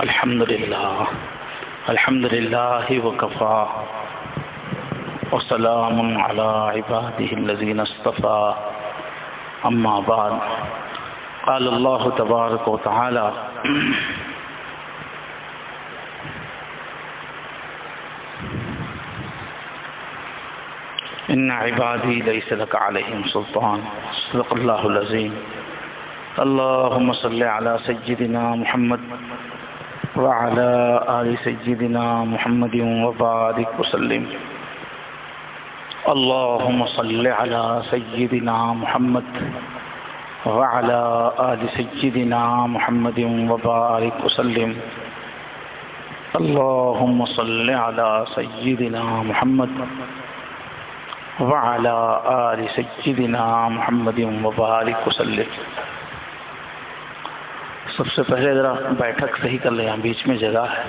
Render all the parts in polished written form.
الحمد لله وكفى وسلام على عباده الذين اصطفى أما بعد قال الله تبارك وتعالى إن عبادي ليس لك عليهم سلطان صدق الله العظيم اللهم صل على سيدنا محمد وعلى آل سيدنا محمد وبارك وسلم اللهم صل على سيدنا محمد وعلى آل سيدنا محمد وبارك وسلم اللهم صل على سيدنا محمد وعلى آل سيدنا محمد وبارك وسلم. سب سے پہلے ذرا بیٹھک صحیح کر لیں. بیچ میں جگہ ہے.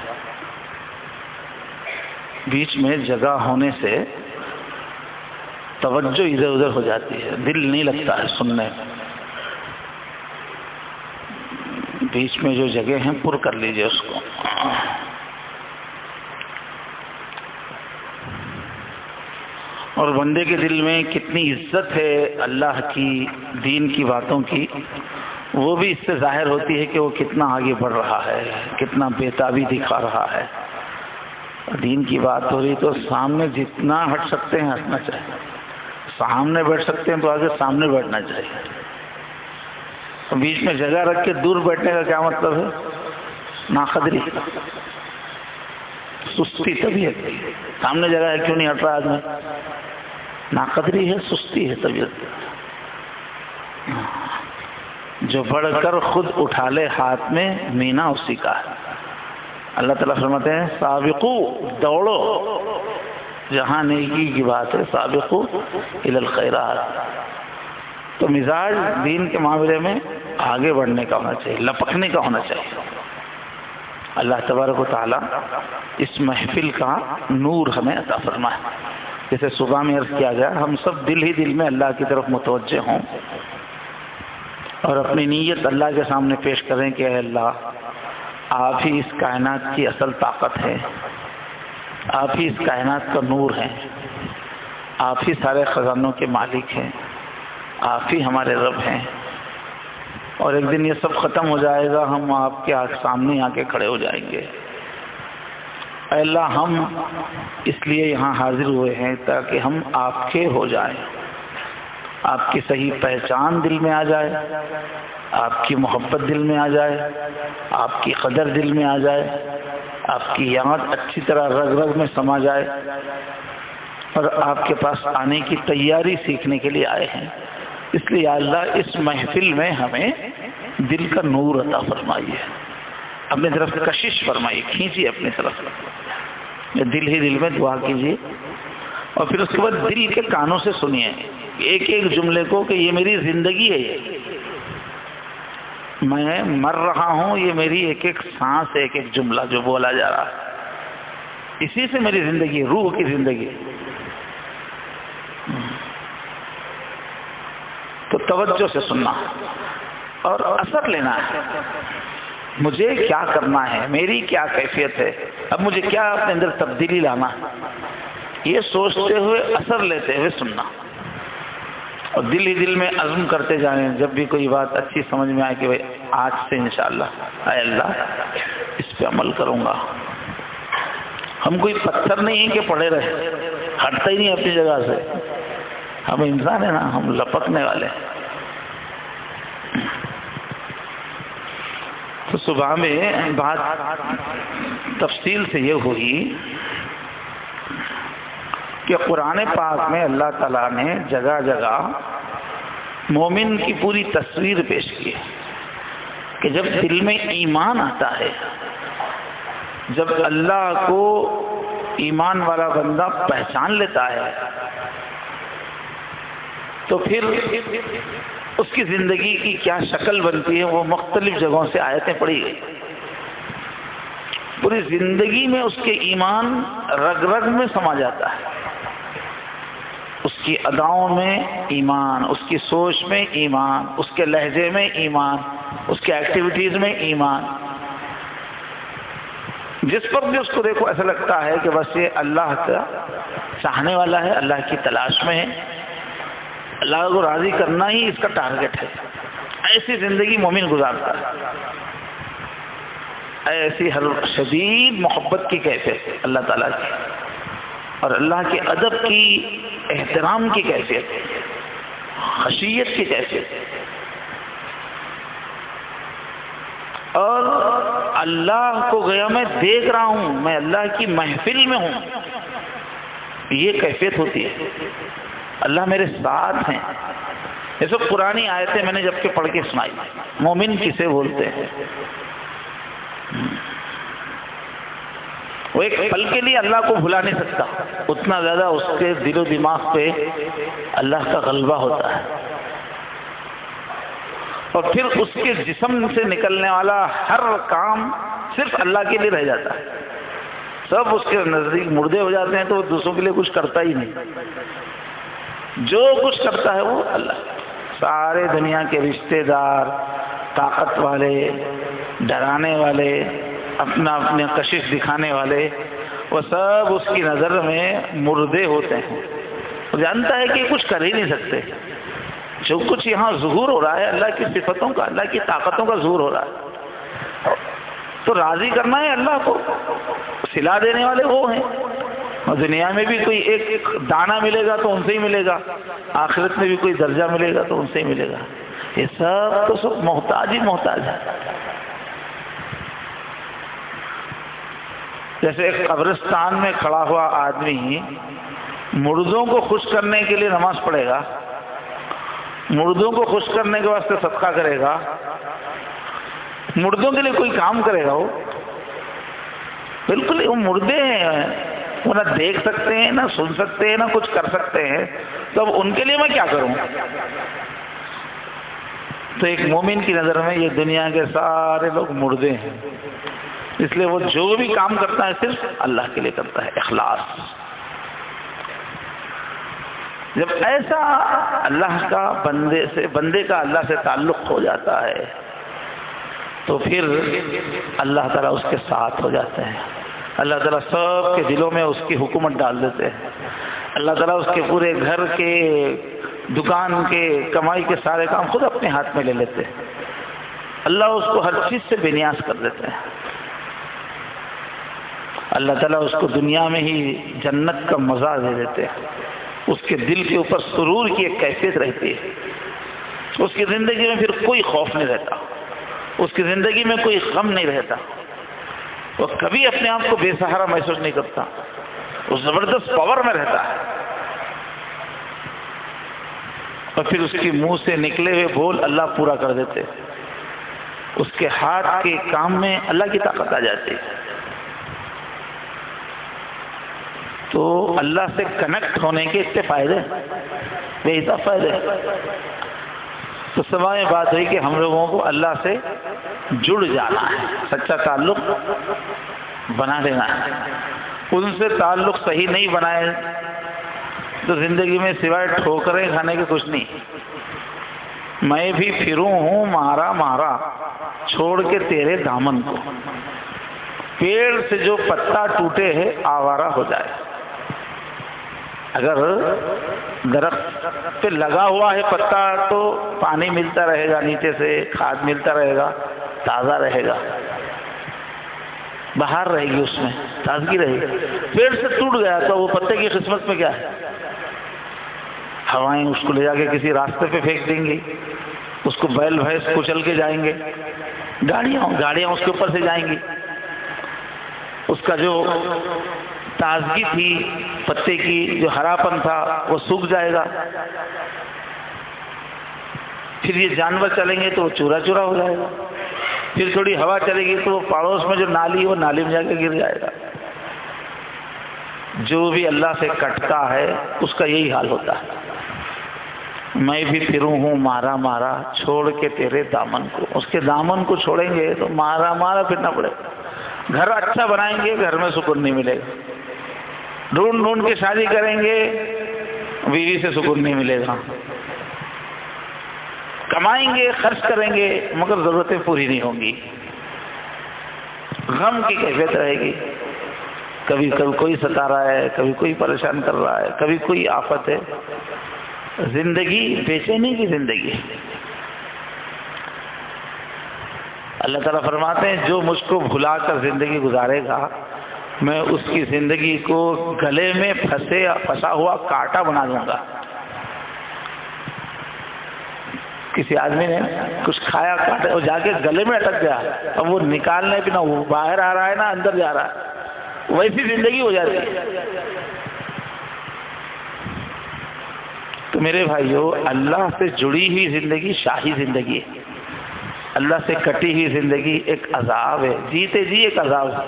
بیچ میں جگہ ہونے سے توجہ ادھر ادھر ہو جاتی ہے, دل نہیں لگتا ہے سننے میں. بیچ میں جو جگہ ہیں پر کر لیجئے اس کو. اور بندے کے دل میں کتنی عزت ہے اللہ کی دین کی باتوں کی, وہ بھی اس سے ظاہر ہوتی ہے کہ وہ کتنا آگے بڑھ رہا ہے, کتنا بیتابی دکھا رہا ہے. دین کی بات ہو رہی تو سامنے جتنا ہٹ سکتے ہیں ہٹنا چاہیے. سامنے بیٹھ سکتے ہیں تو آگے سامنے بیٹھنا چاہیے. تو بیچ میں جگہ رکھ کے دور بیٹھنے کا کیا مطلب ہے؟ ناقدری, سستی طبیعت. سامنے جگہ ہے کیوں نہیں ہٹ رہا آدمی؟ ناقدری ہے, سستی ہے طبیعت. جو بڑھ کر خود اٹھا لے ہاتھ میں مینا اسی کا ہے. اللہ تعالیٰ فرماتے ہیں سابقو, دوڑو جہاں نیکی کی بات ہے, سابقو الی الخیرات. تو مزاج دین کے معاملے میں آگے بڑھنے کا ہونا چاہیے, لپکنے کا ہونا چاہیے. اللہ تبارک و تعالیٰ اس محفل کا نور ہمیں عطا فرمائے. جیسے صبح میں عرض کیا گیا, ہم سب دل ہی دل میں اللہ کی طرف متوجہ ہوں اور اپنی نیت اللہ کے سامنے پیش کریں کہ اے اللہ, آپ ہی اس کائنات کی اصل طاقت ہے, آپ ہی اس کائنات کا نور ہیں, آپ ہی سارے خزانوں کے مالک ہیں, آپ ہی ہمارے رب ہیں. اور ایک دن یہ سب ختم ہو جائے گا, ہم آپ کے سامنے آ کے کھڑے ہو جائیں گے. اے اللہ, ہم اس لیے یہاں حاضر ہوئے ہیں تاکہ ہم آپ کے ہو جائیں, آپ کی صحیح پہچان دل میں آ جائے, آپ کی محبت دل میں آ جائے, آپ کی قدر دل میں آ جائے, آپ کی یاد اچھی طرح رگ رگ میں سما جائے, اور آپ کے پاس آنے کی تیاری سیکھنے کے لیے آئے ہیں. اس لیے یا اللہ اس محفل میں ہمیں دل کا نور عطا فرمائیے, اپنی طرف کشش فرمائیے, کھینچیے اپنی طرف. دل ہی دل میں دعا کیجیے اور پھر اس کے بعد دل کے کانوں سے سنیے ایک ایک جملے کو کہ یہ میری زندگی ہے, یہ میں مر رہا ہوں, یہ میری ایک ایک سانس, ایک ایک جملہ جو بولا جا رہا ہے, اسی سے میری زندگی, روح کی زندگی. تو توجہ سے سننا اور اثر لینا ہے. مجھے کیا کرنا ہے, میری کیا کیفیت ہے, اب مجھے کیا اپنے اندر تبدیلی لانا ہے, یہ سوچتے ہوئے اثر لیتے ہوئے سننا. اور دل ہی دل میں عزم کرتے جائیں, جب بھی کوئی بات اچھی سمجھ میں آئے کہ بھائی آج سے انشاءاللہ اے اللہ اس پہ عمل کروں گا. ہم کوئی پتھر نہیں ہیں کہ پڑے رہے, ہٹتا ہی نہیں اپنی جگہ سے. ہم انسان ہیں نا, ہم لپکنے والے ہیں. تو صبح میں بات تفصیل سے یہ ہوئی کہ قرآن پاک میں اللہ تعالیٰ نے جگہ جگہ مومن کی پوری تصویر پیش کی کہ جب دل میں ایمان آتا ہے, جب اللہ کو ایمان والا بندہ پہچان لیتا ہے, تو پھر اس کی زندگی کی کیا شکل بنتی ہے, وہ مختلف جگہوں سے آیتیں پڑھی گئی. پوری زندگی میں اس کے ایمان رگ رگ میں سما جاتا ہے. اس کی اداؤں میں ایمان، اس کی سوچ میں ایمان، اس کے لہجے میں ایمان، اس کے ایکٹیویٹیز میں ایمان. جس پر بھی اس کو دیکھو ایسا لگتا ہے کہ بس یہ اللہ کا چاہنے والا ہے، اللہ کی تلاش میں ہے، اللہ کو راضی کرنا ہی اس کا ٹارگٹ ہے، ایسی زندگی مومن گزارتا ہے، ایسی ہر شدید محبت کی کیفیت اللہ تعالیٰ کی اور اللہ کے ادب کی، احترام کی کیفیت، خشیت کی کیفیت، اور اللہ کو گیا میں دیکھ رہا ہوں، میں اللہ کی محفل میں ہوں، یہ کیفیت ہوتی ہے، اللہ میرے ساتھ ہیں۔ یہ سب پرانی آیتیں میں نے جب کہ پڑھ کے سنائی، مومن کسے بولتے ہیں؟ وہ ایک پل کے لیے اللہ کو بھلا نہیں سکتا، اتنا زیادہ اس کے دل و دماغ پہ اللہ کا غلبہ ہوتا ہے، اور پھر اس کے جسم سے نکلنے والا ہر کام صرف اللہ کے لیے رہ جاتا ہے، سب اس کے نزدیک مردے ہو جاتے ہیں، تو وہ دوسروں کے لیے کچھ کرتا ہی نہیں، جو کچھ کرتا ہے وہ اللہ۔ سارے دنیا کے رشتہ دار، طاقت والے، ڈرانے والے، اپنا اپنے کشش دکھانے والے، وہ سب اس کی نظر میں مردے ہوتے ہیں، وہ جانتا ہے کہ کچھ کر ہی نہیں سکتے، جو کچھ یہاں ظہور ہو رہا ہے اللہ کی صفتوں کا، اللہ کی طاقتوں کا ظہور ہو رہا ہے، تو راضی کرنا ہے اللہ کو، صلہ دینے والے وہ ہیں، اور دنیا میں بھی کوئی ایک دانہ ملے گا تو ان سے ہی ملے گا، آخرت میں بھی کوئی درجہ ملے گا تو ان سے ہی ملے گا، یہ سب تو سب محتاج ہی محتاج ہے۔ جیسے ایک قبرستان میں کھڑا ہوا آدمی مردوں کو خوش کرنے کے لیے نماز پڑھے گا، مردوں کو خوش کرنے کے واسطے صدقہ کرے گا، مردوں کے لیے کوئی کام کرے گا، وہ بالکل وہ مردے ہیں، وہ نہ دیکھ سکتے ہیں، نہ سن سکتے ہیں، نہ کچھ کر سکتے ہیں، تو اب ان کے لیے میں کیا کروں؟ تو ایک مومن کی نظر میں یہ دنیا کے سارے لوگ مردے ہیں، اس لیے وہ جو بھی کام کرتا ہے صرف اللہ کے لیے کرتا ہے، اخلاص۔ جب ایسا اللہ کا بندے کا اللہ سے تعلق ہو جاتا ہے تو پھر اللہ تعالیٰ اس کے ساتھ ہو جاتے ہیں، اللہ تعالیٰ سب کے دلوں میں اس کی حکومت ڈال دیتے ہیں، اللہ تعالیٰ اس کے پورے گھر کے، دکان کے، کمائی کے سارے کام خود اپنے ہاتھ میں لے لیتے ہیں، اللہ اس کو ہر چیز سے بے نیاز کر دیتے ہیں، اللہ تعالیٰ اس کو دنیا میں ہی جنت کا مزہ دے دیتے ہیں، اس کے دل کے اوپر سرور کی ایک کیفیت رہتی ہے، اس کی زندگی میں پھر کوئی خوف نہیں رہتا، اس کی زندگی میں کوئی غم نہیں رہتا، وہ کبھی اپنے آپ کو بے سہارا محسوس نہیں کرتا، وہ زبردست پاور میں رہتا ہے، اور پھر اس کے منہ سے نکلے ہوئے بول اللہ پورا کر دیتے، اس کے ہاتھ کے کام میں اللہ کی طاقت آ جاتی ہے۔ تو اللہ سے کنیکٹ ہونے کے اتنے فائدے، بے حساب فائدے، تو سوائے بات ہوئی کہ ہم لوگوں کو اللہ سے جڑ جانا ہے، سچا تعلق بنا لینا ہے، ان سے تعلق صحیح نہیں بنائے تو زندگی میں سوائے ٹھوکریں کھانے کے کچھ نہیں۔ میں بھی پھروں ہوں مارا مارا چھوڑ کے تیرے دامن کو، پیڑ سے جو پتا ٹوٹے ہے آوارہ ہو جائے۔ اگر درخت پہ لگا ہوا ہے پتا تو پانی ملتا رہے گا، نیچے سے کھاد ملتا رہے گا، تازہ رہے گا، بہار رہے گی، اس میں تازگی رہے گی۔ پیڑ سے ٹوٹ گیا تو وہ پتے کی قسمت میں کیا ہے؟ ہوائیں اس کو لے جا کے کسی راستے پہ پھینک دیں گی، اس کو بیل بھینس کچل کے جائیں گے، گاڑیاں اس کے اوپر سے جائیں گی، اس کا جو تازگی تھی پتے کی، جو ہراپن تھا وہ سوکھ جائے گا، پھر یہ جانور چلیں گے تو وہ چورا چورا ہو جائے گا، پھر تھوڑی ہوا چلے گی تو وہ پڑوس میں جو نالی وہ نالی میں جا کے گر جائے گا۔ جو بھی اللہ سے کٹتا ہے اس کا یہی حال ہوتا ہے۔ میں بھی پھروں ہوں مارا مارا چھوڑ کے تیرے دامن کو، اس کے دامن کو چھوڑیں گے تو مارا مارا پھرنا پڑے گا۔ گھر اچھا بنائیں گے، گھر میں سکون نہیں ملے گا، ڈھونڈ ڈھونڈ کے شادی کریں گے، بیوی سے سکون نہیں ملے گا، کمائیں گے، خرچ کریں گے، مگر ضرورتیں پوری نہیں ہوں گی، غم کی کیفیت رہے گی. کبھی کوئی ستا رہا ہے، کبھی کوئی پریشان کر رہا ہے، کبھی کوئی آفت ہے. زندگی بے چینی کی زندگی. اللہ تعالیٰ فرماتے ہیں جو مجھ کو بھلا کر زندگی گزارے گا میں اس کی زندگی کو گلے میں پھنسا ہوا کانٹا بنا دوں گا. کسی آدمی نے کچھ کھایا کانٹے اور جا کے گلے میں اٹک گیا، اب وہ نکالنے بھی نہ، وہ باہر آ رہا ہے نہ اندر جا رہا ہے، ویسی زندگی ہو جاتی ہے. تو میرے بھائیو، اللہ سے جڑی ہوئی زندگی شاہی زندگی ہے، اللہ سے کٹی ہوئی زندگی ایک عذاب ہے، جیتے جی ایک عذاب ہے.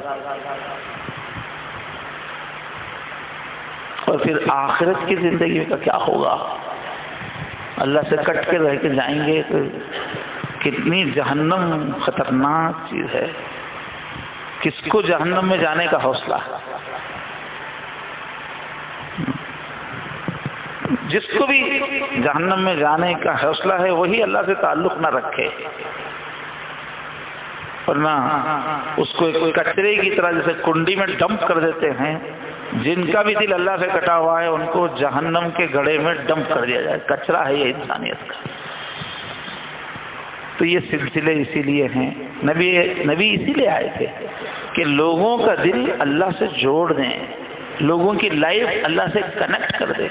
اور پھر آخرت کی زندگی کا کیا ہوگا؟ اللہ سے کٹ کے رہ کے جائیں گے تو کتنی جہنم خطرناک چیز ہے. کس کو جہنم میں جانے کا حوصلہ ہے؟ جس کو بھی جہنم میں جانے کا حوصلہ ہے وہی اللہ سے تعلق نہ رکھے، ورنہ اس کو ایک کچرے کی طرح جیسے کنڈی میں ڈمپ کر دیتے ہیں. جن کا بھی دل اللہ سے کٹا ہوا ہے ان کو جہنم کے گڑھے میں ڈمپ کر دیا جائے. کچرا ہے یہ انسانیت کا. تو یہ سلسلے اسی لیے ہیں، نبی اسی لیے آئے تھے کہ لوگوں کا دل اللہ سے جوڑ دیں، لوگوں کی لائف اللہ سے کنیکٹ کر دیں.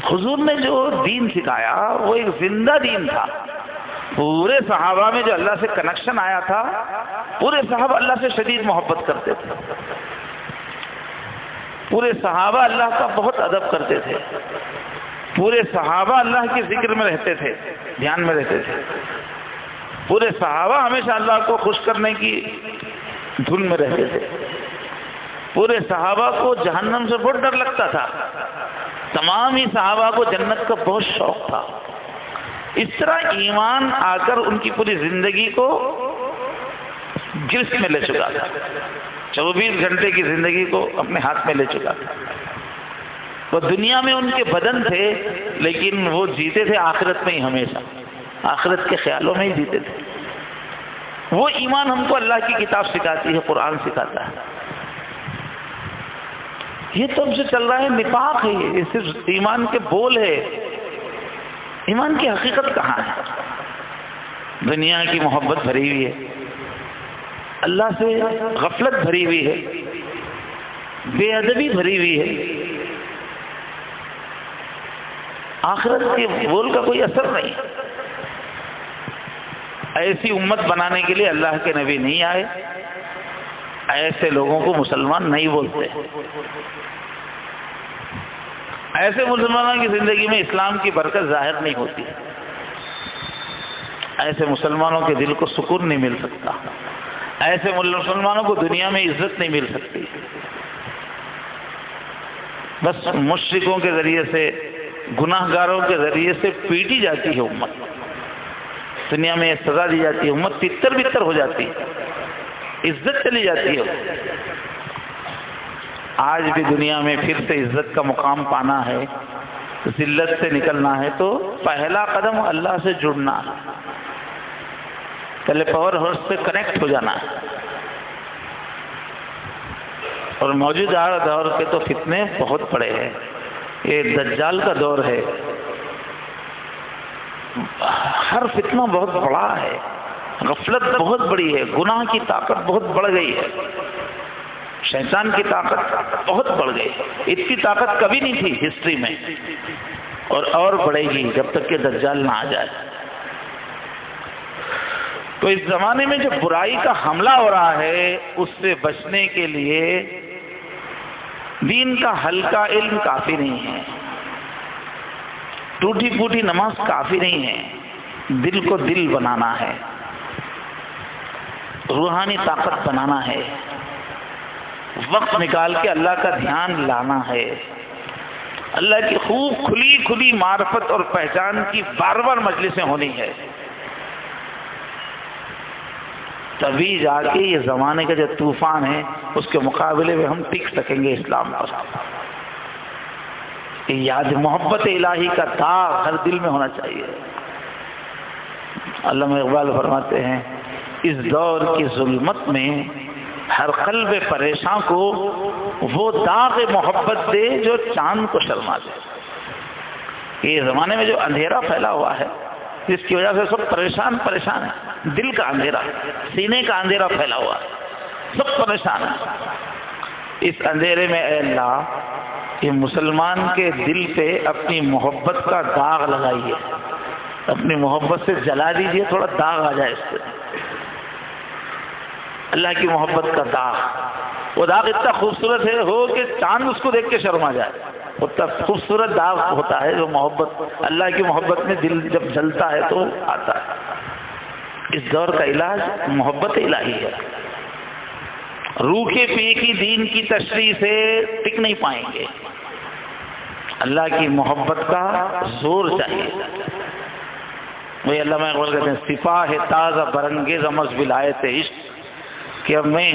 حضور نے جو دین سکھایا وہ ایک زندہ دین تھا. پورے صحابہ میں جو اللہ سے کنیکشن آیا تھا، پورے صحابہ اللہ سے شدید محبت کرتے تھے، پورے صحابہ اللہ کا بہت ادب کرتے تھے، پورے صحابہ اللہ کے ذکر میں رہتے تھے، دھیان میں رہتے تھے، پورے صحابہ ہمیشہ اللہ کو خوش کرنے کی دھن میں رہتے تھے. پورے صحابہ کو جہنم سے بہت ڈر لگتا تھا، تمام ہی صحابہ کو جنت کا بہت شوق تھا. اس طرح ایمان آ کر ان کی پوری زندگی کو گرفت میں لے چکا تھا، 24 گھنٹے کی زندگی کو اپنے ہاتھ میں لے چکا تھا. وہ دنیا میں ان کے بدن تھے لیکن وہ جیتے تھے آخرت میں ہی، ہمیشہ آخرت کے خیالوں میں ہی جیتے تھے. وہ ایمان ہم کو اللہ کی کتاب سکھاتی ہے، قرآن سکھاتا ہے. یہ تو اب جو چل رہا ہے نفاق ہے، یہ صرف ایمان کے بول ہے. ایمان کی حقیقت کہاں ہے؟ دنیا کی محبت بھری ہوئی ہے، اللہ سے غفلت بھری ہوئی ہے، بے ادبی بھری ہوئی ہے، آخرت کے بول کا کوئی اثر نہیں. ایسی امت بنانے کے لیے اللہ کے نبی نہیں آئے، ایسے لوگوں کو مسلمان نہیں بولتے. ایسے مسلمانوں کی زندگی میں اسلام کی برکت ظاہر نہیں ہوتی، ایسے مسلمانوں کے دل کو سکون نہیں مل سکتا، ایسے مسلمانوں کو دنیا میں عزت نہیں مل سکتی. بس مشرکوں کے ذریعے سے، گناہ گاروں کے ذریعے سے پیٹی جاتی ہے امت، دنیا میں سزا دی جاتی ہے، امت تتر بتر ہو جاتی ہے، عزت چلی جاتی ہے. آج بھی دنیا میں پھر سے عزت کا مقام پانا ہے، ذلت سے نکلنا ہے تو پہلا قدم اللہ سے جڑنا ہے، پہلے پاور ہاؤس سے کنیکٹ ہو جانا ہے. اور موجودہ دور کے تو فتنے بہت بڑے ہیں. یہ دجال کا دور ہے، ہر فتنہ بہت بڑا ہے، غفلت بہت بڑی ہے، گناہ کی طاقت بہت بڑھ گئی ہے، شیطان کی طاقت بہت بڑھ گئی. اتنی طاقت کبھی نہیں تھی ہسٹری میں، اور بڑھے گی جب تک کہ دجال نہ آ جائے. تو اس زمانے میں جو برائی کا حملہ ہو رہا ہے اس سے بچنے کے لیے دین کا ہلکا علم کافی نہیں ہے، ٹوٹی پھوٹی نماز کافی نہیں ہے. دل کو دل بنانا ہے، روحانی طاقت بنانا ہے، وقت نکال کے اللہ کا دھیان لانا ہے، اللہ کی خوب کھلی کھلی معرفت اور پہچان کی بار بار مجلسیں ہونی ہے. تبھی جا کے یہ زمانے کا جو طوفان ہے اس کے مقابلے میں ہم ٹک سکیں گے اسلام پر. یاد محبت الہی کا داغ ہر دل میں ہونا چاہیے. علامہ اقبال فرماتے ہیں اس دور کی ظلمت میں ہر قلب پریشان کو وہ داغ محبت دے جو چاند کو شرما دے. یہ زمانے میں جو اندھیرا پھیلا ہوا ہے جس کی وجہ سے سب پریشان ہیں، دل کا اندھیرا، سینے کا اندھیرا پھیلا ہوا ہے، سب پریشان ہیں. اس اندھیرے میں اے اللہ یہ مسلمان کے دل پہ اپنی محبت کا داغ لگائیے، اپنی محبت سے جلا دیجئے، تھوڑا داغ آ جائے اس پہ، اللہ کی محبت کا داغ. وہ داغ اتنا خوبصورت ہے ہو کہ چاند اس کو دیکھ کے شرما جائے. اتنا خوبصورت داغ ہوتا ہے جو محبت، اللہ کی محبت میں دل جب جلتا ہے تو آتا ہے. اس دور کا علاج محبت الہی ہے. روح کے پیکی دین کی تشریح سے ٹک نہیں پائیں گے. اللہ کی محبت کا زور چاہیے. وہی علامہ اقبال کہتے ہیں سپاہ تازہ برنگیز امز ولایت عشق، کہ اب میں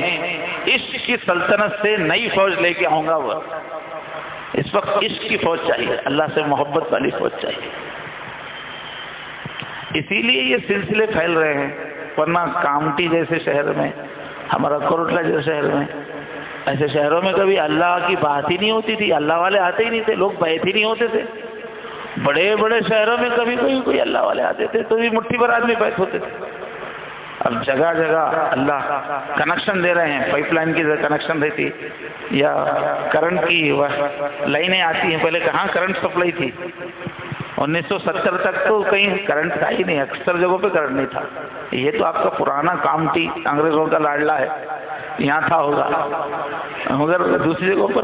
عشق کی سلطنت سے نئی فوج لے کے آؤں گا. وہ اس وقت عشق کی فوج چاہیے، اللہ سے محبت والی فوج چاہیے. اسی لیے یہ سلسلے پھیل رہے ہیں. ورنہ کامٹی جیسے شہر میں، ہمارا کوٹلہ جیسے شہر میں، ایسے شہروں میں کبھی اللہ کی بات ہی نہیں ہوتی تھی، اللہ والے آتے ہی نہیں تھے، لوگ بیت ہی نہیں ہوتے تھے. بڑے بڑے شہروں میں کبھی کوئی اللہ والے آتے تھے تو بھی مٹھی بھر آدمی بیت ہوتے تھے. اب جگہ جگہ اللہ کنیکشن دے رہے ہیں، پائپ لائن کی کنیکشن رہتی یا کرنٹ کی لائنیں آتی ہیں. پہلے کہاں کرنٹ سپلائی تھی؟ 1970 تک تو کہیں کرنٹ تھا ہی نہیں، اکثر جگہوں پہ کرنٹ نہیں تھا. یہ تو آپ کا پرانا کامٹی انگریزوں کا لاڈلا ہے، یہاں تھا ہوگا، مگر دوسری جگہوں پر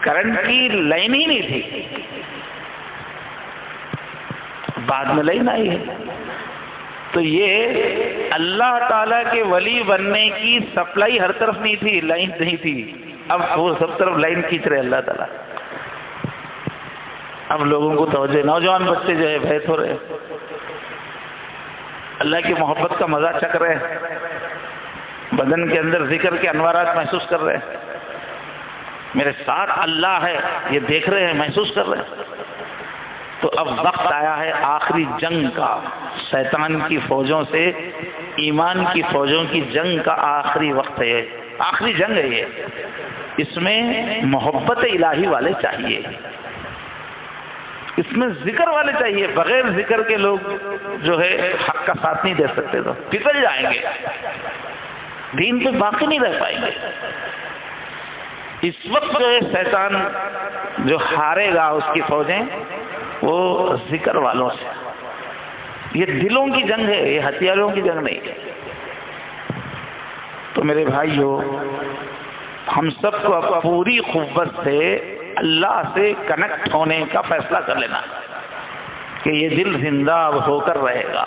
کرنٹ کی لائن ہی نہیں تھی. بعد میں لائن آئی ہے. تو یہ اللہ تعالیٰ کے ولی بننے کی سپلائی ہر طرف نہیں تھی، لائن نہیں تھی. اب وہ سب طرف لائن کھینچ رہے اللہ تعالیٰ. اب لوگوں کو توجہ، نوجوان بچے جو ہے بیت ہو رہے، اللہ کی محبت کا مزہ چکھ رہے، بدن کے اندر ذکر کے انوارات محسوس کر رہے، میرے ساتھ اللہ ہے یہ دیکھ رہے ہیں، محسوس کر رہے ہیں. تو اب وقت آیا ہے آخری جنگ کا، شیطان کی فوجوں سے ایمان کی فوجوں کی جنگ کا آخری وقت ہے، آخری جنگ ہے یہ. اس میں محبت الہی والے چاہیے، اس میں ذکر والے چاہیے. بغیر ذکر کے لوگ جو ہے حق کا ساتھ نہیں دے سکتے، تو پھسل جائیں گے، دین پہ باقی نہیں رہ پائیں گے. اس وقت جو ہے شیطان جو ہارے گا اس کی فوجیں وہ ذکر والوں سے. یہ دلوں کی جنگ ہے، یہ ہتھیاروں کی جنگ نہیں ہے. تو میرے بھائیو، ہم سب کو اب پوری قوت سے اللہ سے کنیکٹ ہونے کا فیصلہ کر لینا کہ یہ دل زندہ ہو کر رہے گا.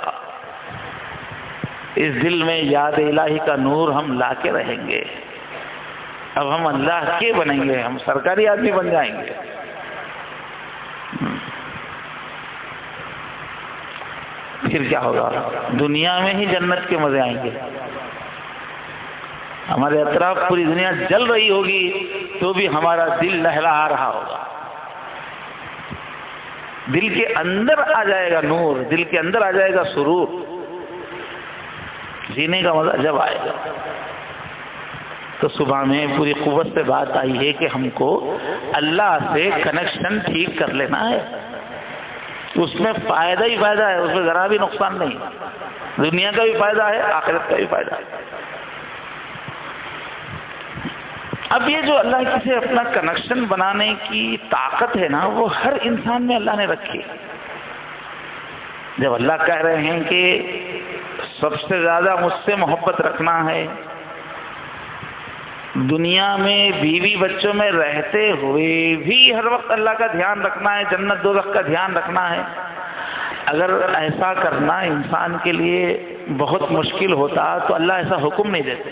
اس دل میں یاد الہی کا نور ہم لا کے رہیں گے. اب ہم اللہ کے بنیں گے، ہم سرکاری آدمی بن جائیں گے. پھر کیا ہوگا؟ دنیا میں ہی جنت کے مزے آئیں گے. ہمارے اطراف پوری دنیا جل رہی ہوگی تو بھی ہمارا دل لہرا رہا ہوگا. دل کے اندر آ جائے گا نور، دل کے اندر آ جائے گا سرور. جینے کا مزہ جب آئے گا. تو صبح میں پوری قوت سے بات آئی ہے کہ ہم کو اللہ سے کنیکشن ٹھیک کر لینا ہے. اس میں فائدہ ہی فائدہ ہے، اس میں ذرا بھی نقصان نہیں. دنیا کا بھی فائدہ ہے، آخرت کا بھی فائدہ ہے. اب یہ جو اللہ سے اپنا کنیکشن بنانے کی طاقت ہے نا، وہ ہر انسان میں اللہ نے رکھی. جب اللہ کہہ رہے ہیں کہ سب سے زیادہ مجھ سے محبت رکھنا ہے، دنیا میں بیوی بچوں میں رہتے ہوئے بھی ہر وقت اللہ کا دھیان رکھنا ہے، جنت دوزخ کا دھیان رکھنا ہے. اگر ایسا کرنا انسان کے لیے بہت مشکل ہوتا تو اللہ ایسا حکم نہیں دیتے.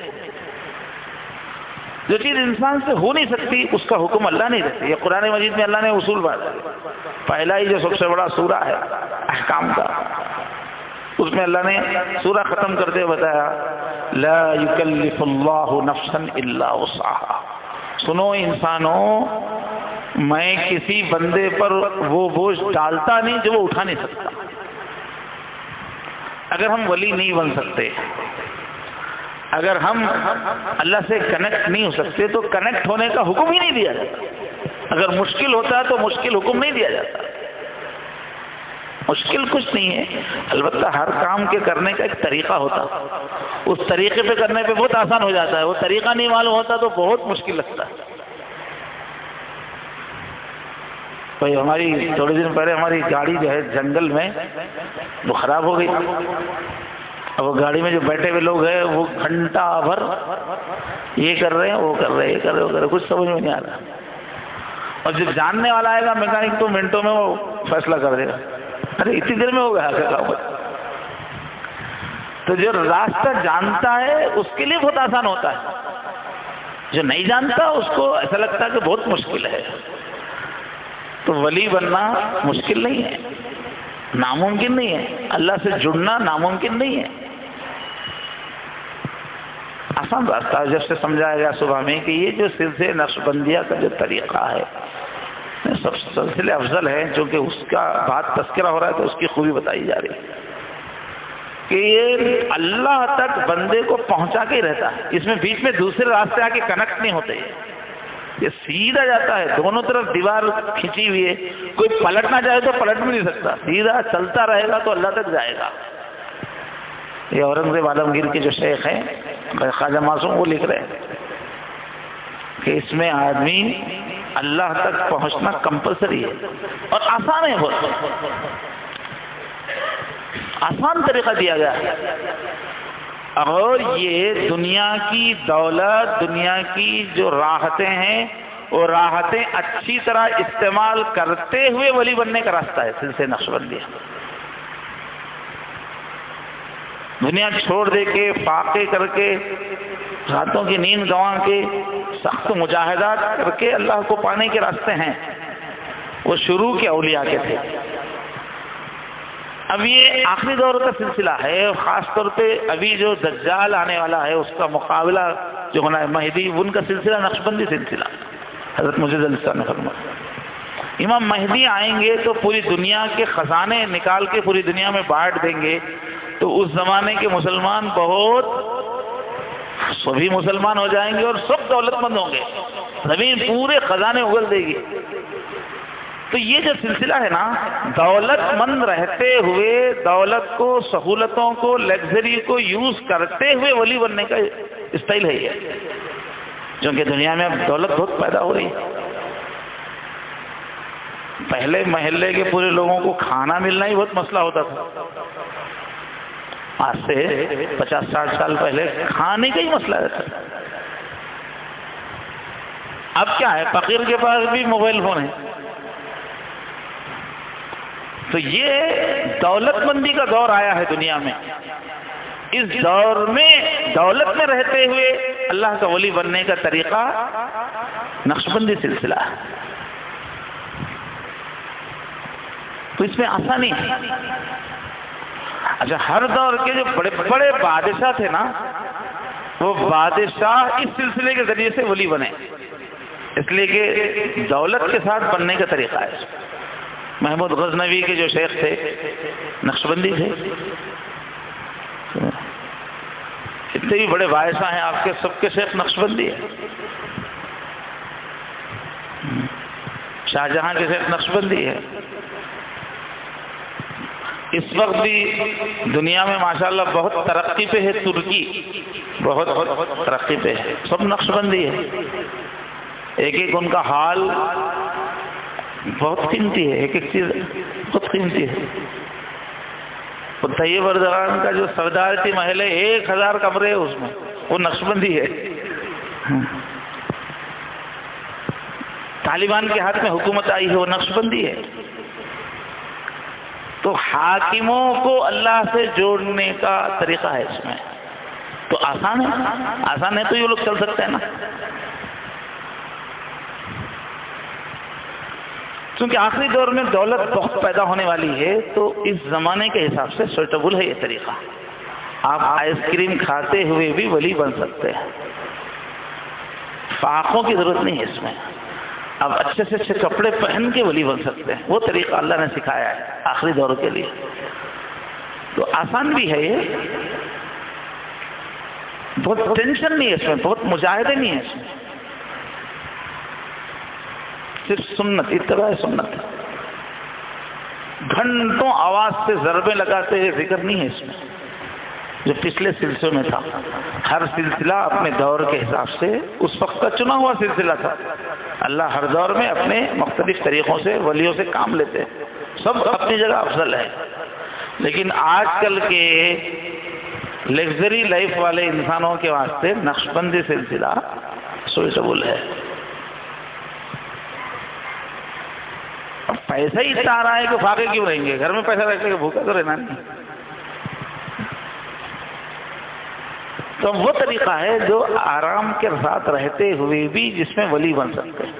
جو چیز انسان سے ہو نہیں سکتی اس کا حکم اللہ نہیں دیتے. یہ قرآن مجید میں اللہ نے اصول بات، پہلا ہی جو سب سے بڑا سورہ ہے احکام کا، اس میں اللہ نے سورہ ختم کرتے بتایا لا یکلف اللہ نفسا الا وسعها. سنو انسانوں، میں کسی بندے پر وہ بوجھ ڈالتا نہیں جو وہ اٹھا نہیں سکتا. اگر ہم ولی نہیں بن سکتے، اگر ہم اللہ سے کنیکٹ نہیں ہو سکتے تو کنیکٹ ہونے کا حکم ہی نہیں دیا جاتا۔ اگر مشکل ہوتا ہے تو مشکل حکم نہیں دیا جاتا۔ مشکل کچھ نہیں ہے، البتہ ہر کام کے کرنے کا ایک طریقہ ہوتا، اس طریقے پہ کرنے پہ بہت آسان ہو جاتا ہے، وہ طریقہ نہیں معلوم ہوتا تو بہت مشکل لگتا ہے۔ بھائی ہماری تھوڑے دن پہلے ہماری گاڑی جو ہے جنگل میں وہ خراب ہو گئی، اب وہ گاڑی میں جو بیٹھے ہوئے لوگ ہیں وہ گھنٹہ بھر یہ کر رہے ہیں، وہ کر رہے ہیں، یہ کر رہے ہیں، وہ کر رہے ہیں، کچھ سمجھ میں نہیں آ رہا، اور جب جاننے والا آئے گا میکینک تو منٹوں میں وہ فیصلہ کر دے گا، ارے اتنی دیر میں ہو گیا کیا کام۔ تو جو راستہ جانتا ہے اس کے لیے بہت آسان ہوتا ہے، جو نہیں جانتا اس کو ایسا لگتا ہے کہ بہت مشکل ہے۔ تو ولی بننا مشکل نہیں ہے، ناممکن نہیں ہے، اللہ سے جڑنا ناممکن نہیں ہے، آسان راستہ ہے۔ جب سے سمجھایا گیا صبح میں کہ یہ جو سلسلے نقشبندیہ کا جو طریقہ ہے سب سلسلے افضل ہیں، چونکہ اس کا بات تذکرہ ہو رہا ہے تو اس کی خوبی بتائی جا رہی ہے کہ یہ اللہ تک بندے کو پہنچا کے ہی رہتا ہے، اس میں بیچ میں دوسرے راستے آ کے کنیکٹ نہیں ہوتے، یہ سیدھا جاتا ہے، دونوں طرف دیوار کھینچی ہوئی ہے، کوئی پلٹنا چاہے تو پلٹ بھی نہیں سکتا، سیدھا چلتا رہے گا تو اللہ تک جائے گا۔ یہ اورنگزیب عالمگیر کے جو شیخ ہیں خواجہ معصوم وہ لکھ رہے ہیں کہ اس میں آدمی اللہ تک پہنچنا کمپلسری ہے اور آسان ہے، بہت آسان طریقہ دیا گیا ہے، اور یہ دنیا کی دولت، دنیا کی جو راحتیں ہیں وہ راحتیں اچھی طرح استعمال کرتے ہوئے ولی بننے کا راستہ ہے سلسلہ نقشبندیہ۔ دنیا چھوڑ دے کے، فاقے کر کے، راتوں کی نیند گنوا کے، سخت مجاہدات کر کے اللہ کو پانے کے راستے ہیں، وہ شروع کے اولیاء کے تھے۔ اب یہ آخری دور کا سلسلہ ہے، خاص طور پہ ابھی جو دجال آنے والا ہے اس کا مقابلہ جو ہونا ہے مہدی، ان کا سلسلہ نقشبندی سلسلہ۔ حضرت مجدد علیہ السلام نے فرمایا امام مہدی آئیں گے تو پوری دنیا کے خزانے نکال کے پوری دنیا میں بانٹ دیں گے، تو اس زمانے کے مسلمان بہت سبھی مسلمان ہو جائیں گے اور سب دولت مند ہوں گے، زمین پورے خزانے اگل دے گی۔ تو یہ جو سلسلہ ہے نا، دولت مند رہتے ہوئے دولت کو، سہولتوں کو، لگژری کو یوز کرتے ہوئے ولی بننے کا اسٹائل ہے یہ، کیونکہ دنیا میں اب دولت بہت پیدا ہو رہی ہے۔ پہلے محلے کے پورے لوگوں کو کھانا ملنا ہی بہت مسئلہ ہوتا تھا، آج سے 50-60 سال پہلے کھانے کا ہی مسئلہ رہتا تھا۔ اب کیا ہے، فقیر کے پاس بھی موبائل فون ہے۔ تو یہ دولت مندی کا دور آیا ہے دنیا میں، اس دور میں دولت میں رہتے ہوئے اللہ کا ولی بننے کا طریقہ نقشبندی سلسلہ ہے، تو اس میں آسانی ہے۔ اچھا، ہر دور کے جو بڑے بڑے بادشاہ تھے نا، وہ بادشاہ اس سلسلے کے ذریعے سے ولی بنے، اس لیے کہ دولت کے ساتھ بننے کا طریقہ ہے۔ محمود غزنوی کے جو شیخ تھے نقشبندی تھے، اتنے بھی بڑے بادشاہ ہیں آپ کے، سب کے شیخ نقشبندی ہے۔ شاہجہاں کے شیخ نقشبندی ہے۔ اس وقت بھی دنیا میں ماشاءاللہ بہت ترقی پہ ہے، ترکی بہت ترقی پہ ہے، سب نقشبندی ہے۔ ایک ایک ان کا حال بہت قیمتی ہے، ایک ایک چیز بہت قیمتی ہے۔ وہ طیب اردغان کا جو صدارتی محل ہے، 1000 کمرے ہے اس میں، وہ نقشبندی ہے۔ طالبان کے ہاتھ میں حکومت آئی ہے، وہ نقشبندی ہے۔ تو حاکموں کو اللہ سے جوڑنے کا طریقہ ہے اس میں، تو آسان ہے، آسان ہے تو یہ لوگ چل سکتے ہیں نا، کیونکہ آخری دور میں دولت بہت پیدا ہونے والی ہے، تو اس زمانے کے حساب سے سوٹیبل ہے یہ طریقہ۔ آپ آئس کریم کھاتے ہوئے بھی ولی بن سکتے ہیں، فاقوں کی ضرورت نہیں ہے اس میں، آپ اچھے سے اچھے کپڑے پہن کے ولی بن سکتے ہیں، وہ طریقہ اللہ نے سکھایا ہے آخری دور کے لیے۔ تو آسان بھی ہے یہ، بہت ٹینشن نہیں ہے اس میں، بہت مجاہدے نہیں ہے اس میں، صرف سنت، اتباع سنت، گھنٹوں آواز سے ضربیں لگاتے ہوئے ذکر نہیں ہے اس میں، جو پچھلے سلسلوں میں تھا۔ ہر سلسلہ اپنے دور کے حساب سے اس وقت کا چنا ہوا سلسلہ تھا۔ اللہ ہر دور میں اپنے مختلف طریقوں سے ولیوں سے کام لیتے ہیں، سب اپنی جگہ افضل ہے، لیکن آج کل کے لگژری لائف والے انسانوں کے واسطے نقش بندی سلسلہ سوئٹیبل ہے۔ اب پیسہ ہی اتنا آ رہا ہے کہ فاقے کیوں رہیں گے، گھر میں پیسہ رکھ کے بھوکا تو رہنا نہیں۔ تو وہ طریقہ ہے جو آرام کے ساتھ رہتے ہوئے بھی جس میں ولی بن سکتے ہیں،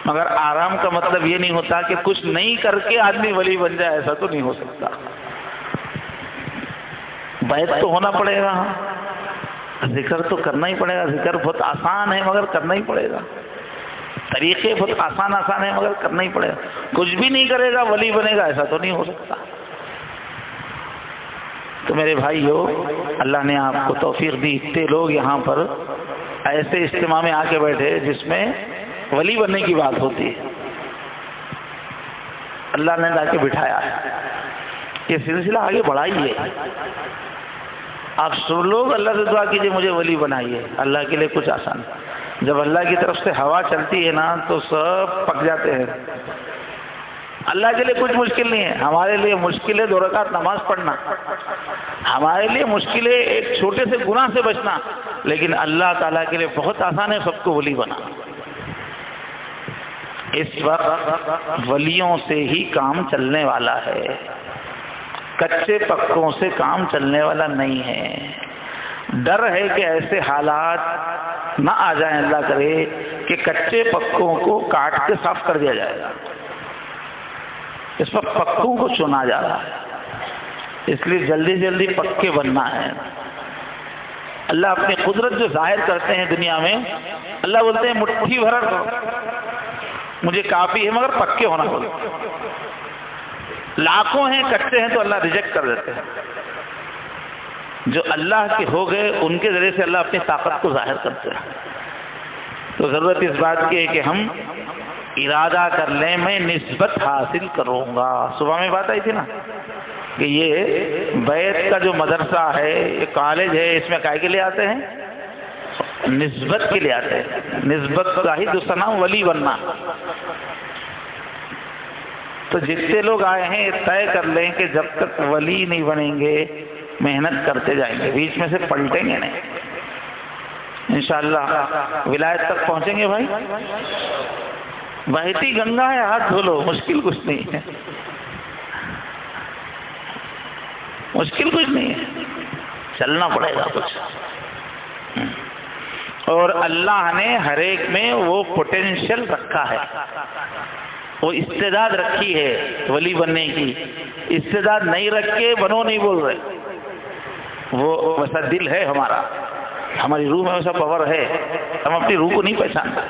مگر آرام کا مطلب یہ نہیں ہوتا کہ کچھ نہیں کر کے آدمی ولی بن جائے، ایسا تو نہیں ہو سکتا۔ بیعت تو ہونا پڑے گا، ذکر تو کرنا ہی پڑے گا، ذکر بہت آسان ہے مگر کرنا ہی پڑے گا، طریقے بہت آسان ہے مگر کرنا ہی پڑے گا۔ کچھ بھی نہیں کرے گا ولی بنے گا، ایسا تو نہیں ہو سکتا۔ تو میرے بھائیو، اللہ نے آپ کو توفیق دی، اتنے لوگ یہاں پر ایسے اجتماع میں آ کے بیٹھے جس میں ولی بننے کی بات ہوتی ہے، اللہ نے لا کے بٹھایا ہے، یہ سلسلہ آگے بڑھائیے۔ آپ سب لوگ اللہ سے دعا کیجئے مجھے ولی بنائیے، اللہ کے لیے کچھ آسان۔ جب اللہ کی طرف سے ہوا چلتی ہے نا تو سب پک جاتے ہیں۔ اللہ کے لیے کچھ مشکل نہیں ہے، ہمارے لیے مشکل ہے 2 رکعت نماز پڑھنا، ہمارے لیے مشکل ہے ایک چھوٹے سے گناہ سے بچنا، لیکن اللہ تعالیٰ کے لیے بہت آسان ہے سب کو ولی بنا۔ اس وقت ولیوں سے ہی کام چلنے والا ہے، کچے پکوں سے کام چلنے والا نہیں ہے۔ ڈر ہے کہ ایسے حالات نہ آ جائیں، اللہ کرے، کہ کچے پکوں کو کاٹ کے صاف کر دیا جائے گا۔ اس وقت پکوں کو چنا جا رہا ہے، اس لیے جلدی جلدی پکے بننا ہے۔ اللہ اپنی قدرت جو ظاہر کرتے ہیں دنیا میں، اللہ بولتے ہیں مٹھی بھر مجھے کافی ہے مگر پکے ہونا ہوگا۔ لاکھوں ہیں کچے ہیں تو اللہ ریجیکٹ کر دیتے ہیں۔ جو اللہ کے ہو گئے ان کے ذریعے سے اللہ اپنی طاقت کو ظاہر کرتے ہیں۔ تو ضرورت اس بات کی ہے کہ ہم ارادہ کر لیں میں نسبت حاصل کروں گا۔ صبح میں بات آئی تھی نا کہ یہ بیت کا جو مدرسہ ہے، یہ کالج ہے، اس میں کائے کے لیے آتے ہیں؟ نسبت کے لیے آتے ہیں۔ نسبت کا ہی دوسرا نام ولی بننا۔ تو جتنے لوگ آئے ہیں یہ طے کر لیں کہ جب تک ولی نہیں بنیں گے محنت کرتے جائیں گے، بیچ میں سے پلٹیں گے نہیں، انشاءاللہ ولایت تک پہنچیں گے۔ بھائی بہتی گنگا ہے، ہاتھ دھو لو، مشکل کچھ نہیں ہے، مشکل کچھ نہیں ہے، چلنا پڑے گا کچھ۔ اور اللہ نے ہر ایک میں وہ پوٹینشیل رکھا ہے، وہ استعداد رکھی ہے ولی بننے کی۔ استعداد نہیں رکھ کے بنو نہیں بول رہے، وہ ویسا دل ہے ہمارا، ہماری روح میں ویسا پاور ہے، ہم اپنی روح کو نہیں پہچانتے۔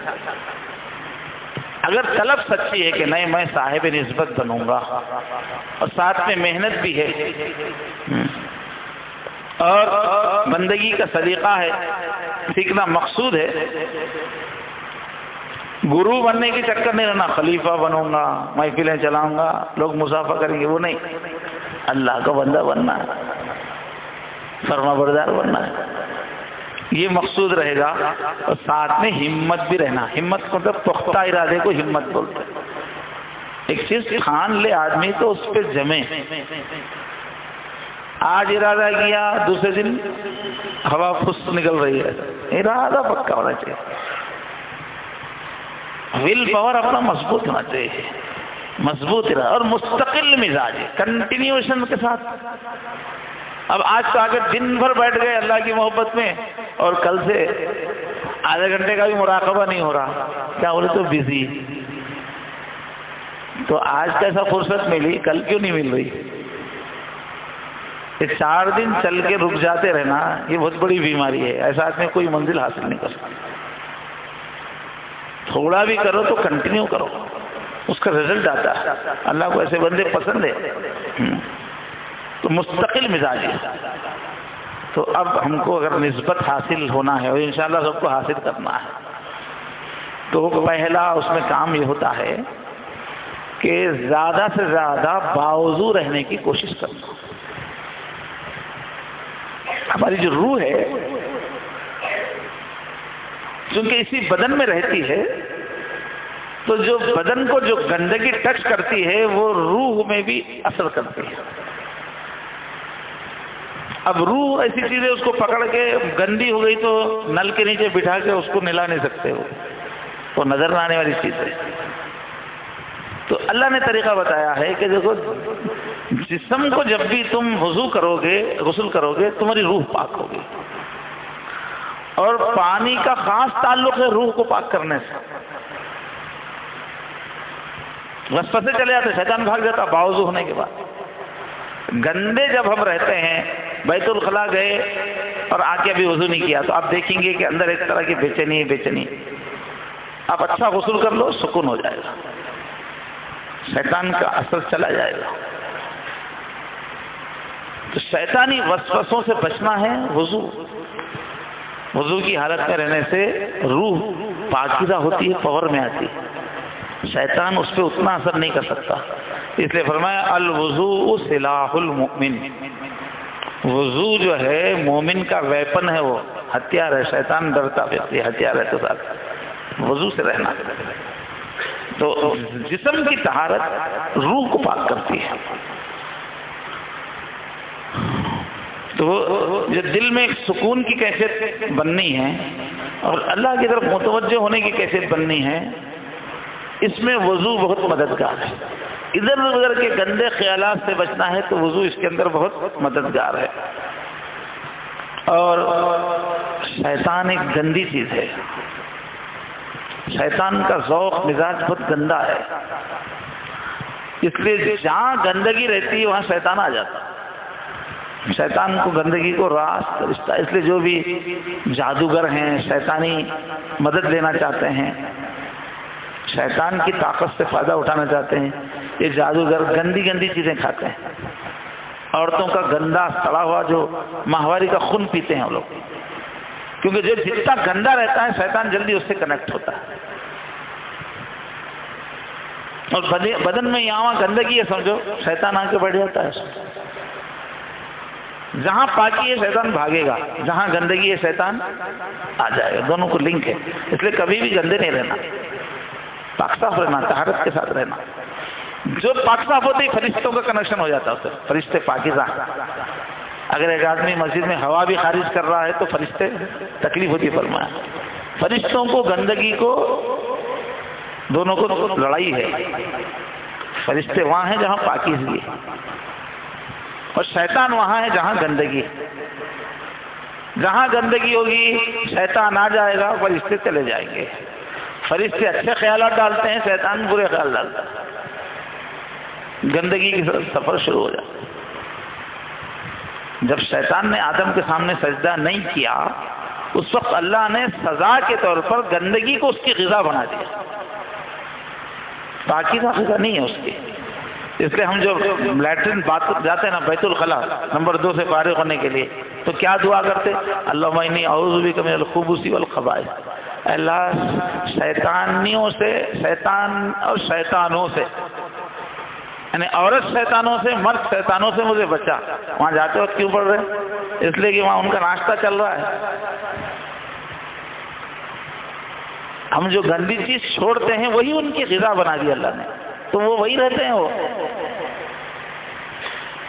اگر طلب سچی ہے کہ نہیں میں صاحب نسبت بنوں گا، اور ساتھ میں محنت بھی ہے اور بندگی کا سلیقہ ہے، سیکھنا مقصود ہے، گرو بننے کے چکر نہیں رہنا، خلیفہ بنوں گا، محفلیں چلاؤں گا، لوگ مسافہ کریں گے، وہ نہیں، اللہ کا بندہ بننا ہے، فرما بردار بننا ہے، یہ مقصود رہے گا۔ اور ساتھ میں ہمت بھی رہنا، ہمت مطلب پختہ ارادے کو ہمت بولتے ہیں۔ ایک چیز ٹھان لے آدمی تو اس پہ جمے، آج ارادہ کیا دوسرے دن ہوا پھس نکل رہی ہے، ارادہ پکا ہونا چاہیے، ول پاور اپنا مضبوط ہونا چاہیے، مضبوط ارادہ اور مستقل مزاج، کنٹینیوشن کے ساتھ۔ اب آج تو آگے دن بھر بیٹھ گئے اللہ کی محبت میں، اور کل سے آدھے گھنٹے کا بھی مراقبہ نہیں ہو رہا، کیا بولے تو بزی۔ تو آج کیسا فرصت ملی، کل کیوں نہیں مل رہی؟ یہ 4 دن چل کے رک جاتے رہنا، یہ بہت بڑی بیماری ہے، ایسا آدمی کوئی منزل حاصل نہیں کر سکتا۔ تھوڑا بھی کرو تو کنٹینیو کرو، اس کا رزلٹ آتا ہے، اللہ کو ایسے بندے پسند ہے۔ تو مستقل مزاج ہے. تو اب ہم کو اگر نسبت حاصل ہونا ہے اور انشاءاللہ سب کو حاصل کرنا ہے تو پہلا اس میں کام یہ ہوتا ہے کہ زیادہ سے زیادہ باوضو رہنے کی کوشش کرنا. ہماری جو روح ہے چونکہ اسی بدن میں رہتی ہے تو جو بدن کو جو گندگی ٹچ کرتی ہے وہ روح میں بھی اثر کرتی ہے. اب روح ایسی چیز ہے اس کو پکڑ کے گندی ہو گئی تو نل کے نیچے بٹھا کے اس کو نلا نہیں سکتے ہو، وہ نظر نہ آنے والی چیز ہے. تو اللہ نے طریقہ بتایا ہے کہ دیکھو جسم کو جب بھی تم وضو کرو گے، غسل کرو گے، تمہاری روح پاک ہوگی. اور پانی کا خاص تعلق ہے روح کو پاک کرنے سے. وسوسے چلے جاتے، شیطان بھاگ جاتا باوضو ہونے کے بعد. گندے جب ہم رہتے ہیں، بیت الخلاء گئے اور آ کے ابھی وضو نہیں کیا تو آپ دیکھیں گے کہ اندر ایک طرح کی بے چینی. آپ اچھا غسل کر لو، سکون ہو جائے گا، شیطان کا اثر چلا جائے گا. تو شیطانی وسوسوں سے بچنا ہے. وضو کی حالت میں رہنے سے روح پاکیزہ ہوتی ہے، پاور میں آتی ہے، شیطان اس پہ اتنا اثر نہیں کر سکتا. اس لیے فرمایا الوضوء سلاح المؤمن. وضو جو ہے مومن کا ویپن ہے، وہ ہتھیار ہے. شیطان ڈرتا ہے، ہتھیار ہے. تو ساتھ وضو سے رہنا. تو جسم کی طہارت روح کو پاک کرتی ہے. تو جو دل میں ایک سکون کی کیفیت بننی ہے اور اللہ کی طرف متوجہ ہونے کی کیفیت بننی ہے، اس میں وضو بہت مددگار ہے. ادھر ادھر کے گندے خیالات سے بچنا ہے تو وضو اس کے اندر بہت مددگار ہے. اور شیطان ایک گندی چیز ہے. شیطان کا ذوق مزاج بہت گندا ہے. اس لیے جہاں گندگی رہتی ہے وہاں شیطان آ جاتا. شیطان کو گندگی کو راست رشتہ. اس لیے جو بھی جادوگر ہیں، شیطانی مدد لینا چاہتے ہیں، شیطان کی طاقت سے فائدہ اٹھانا چاہتے ہیں، یہ جادوگر گندی چیزیں کھاتے ہیں. عورتوں کا گندا سڑا ہوا جو ماہواری کا خون پیتے ہیں وہ لوگ، کیونکہ جو جتنا گندا رہتا ہے شیطان جلدی اس سے کنیکٹ ہوتا ہے. اور بدن میں یہاں گندگی ہے سمجھو، شیطان آ کے بیٹھ جاتا ہے. جہاں پاکی ہے شیطان بھاگے گا، جہاں گندگی ہے شیطان آ جائے گا. دونوں کو لنک ہے. اس لیے کبھی بھی گندے نہیں رہنا، پاک صاف رہنا، طہارت کے ساتھ رہنا. جو پاک صاف ہوتے ہی فرشتوں کا کنیکشن ہو جاتا ہے اسے. فرشتے پاکیزہ. اگر ایک آدمی مسجد میں ہوا بھی خارج کر رہا ہے تو فرشتے تکلیف ہوتی. فرمایا فرشتوں کو گندگی کو، دونوں کو لڑائی ہے. فرشتے وہاں ہیں جہاں پاکیزگی ہے اور شیطان وہاں ہے جہاں گندگی ہے. جہاں گندگی ہوگی شیطان آ جائے گا، فرشتے چلے جائیں گے. فرشتے اچھے خیالات ڈالتے ہیں، شیطان برے خیال ڈالتا ہے. گندگی کی سفر شروع ہو جاتا. جب شیطان نے آدم کے سامنے سجدہ نہیں کیا اس وقت اللہ نے سزا کے طور پر گندگی کو اس کی غذا بنا دیا. پاکیزہ غذا نہیں ہے اس کی. اس لیے ہم جو لیٹرین جاتے ہیں نا بیت الخلاء نمبر 2 سے فارغ ہونے کے لیے تو کیا دعا کرتے؟ اللہم انی اعوذ بک من الخبث والخبائث. اللہ شیطانیوں سے، شیطان اور شیطانوں سے، یعنی عورت شیطانوں سے، مرد شیطانوں سے مجھے بچا. وہاں جاتے وقت کیوں پڑھ رہے؟ اس لیے کہ وہاں ان کا ناشتہ چل رہا ہے. ہم جو گندی چیز چھوڑتے ہیں وہی ان کی غذا بنا دی اللہ نے، تو وہ وہی رہتے ہیں. وہ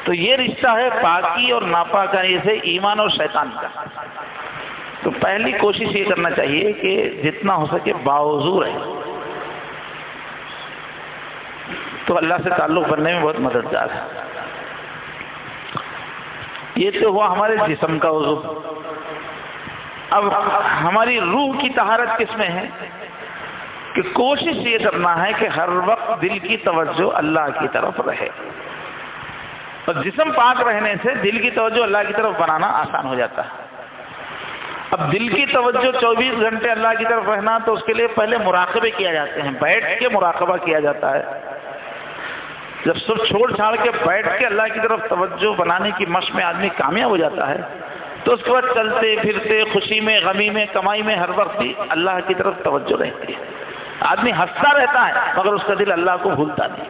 تو یہ رشتہ ہے پاکی اور ناپاکی سے ایمان اور شیطان کا. تو پہلی کوشش یہ کرنا چاہیے کہ جتنا ہو سکے باوضو رہے، تو اللہ سے تعلق بننے میں بہت مددگار ہے. یہ تو ہوا ہمارے جسم کا وضو. اب ہماری روح کی طہارت کس میں ہے کہ کوشش یہ کرنا ہے کہ ہر وقت دل کی توجہ اللہ کی طرف رہے. اور جسم پاک رہنے سے دل کی توجہ اللہ کی طرف بنانا آسان ہو جاتا ہے. اب دل کی توجہ 24 گھنٹے اللہ کی طرف رہنا تو اس کے لیے پہلے مراقبے کیا جاتے ہیں، بیٹھ کے مراقبہ کیا جاتا ہے جب سب چھوڑ چھاڑ کے بیٹھ کے اللہ کی طرف توجہ بنانے کی مشق میں آدمی کامیاب ہو جاتا ہے تو اس کے بعد چلتے پھرتے خوشی میں غمی میں کمائی میں ہر وقت ہی اللہ کی طرف توجہ رہتی ہے. آدمی ہنستا رہتا ہے مگر اس کا دل اللہ کو بھولتا نہیں.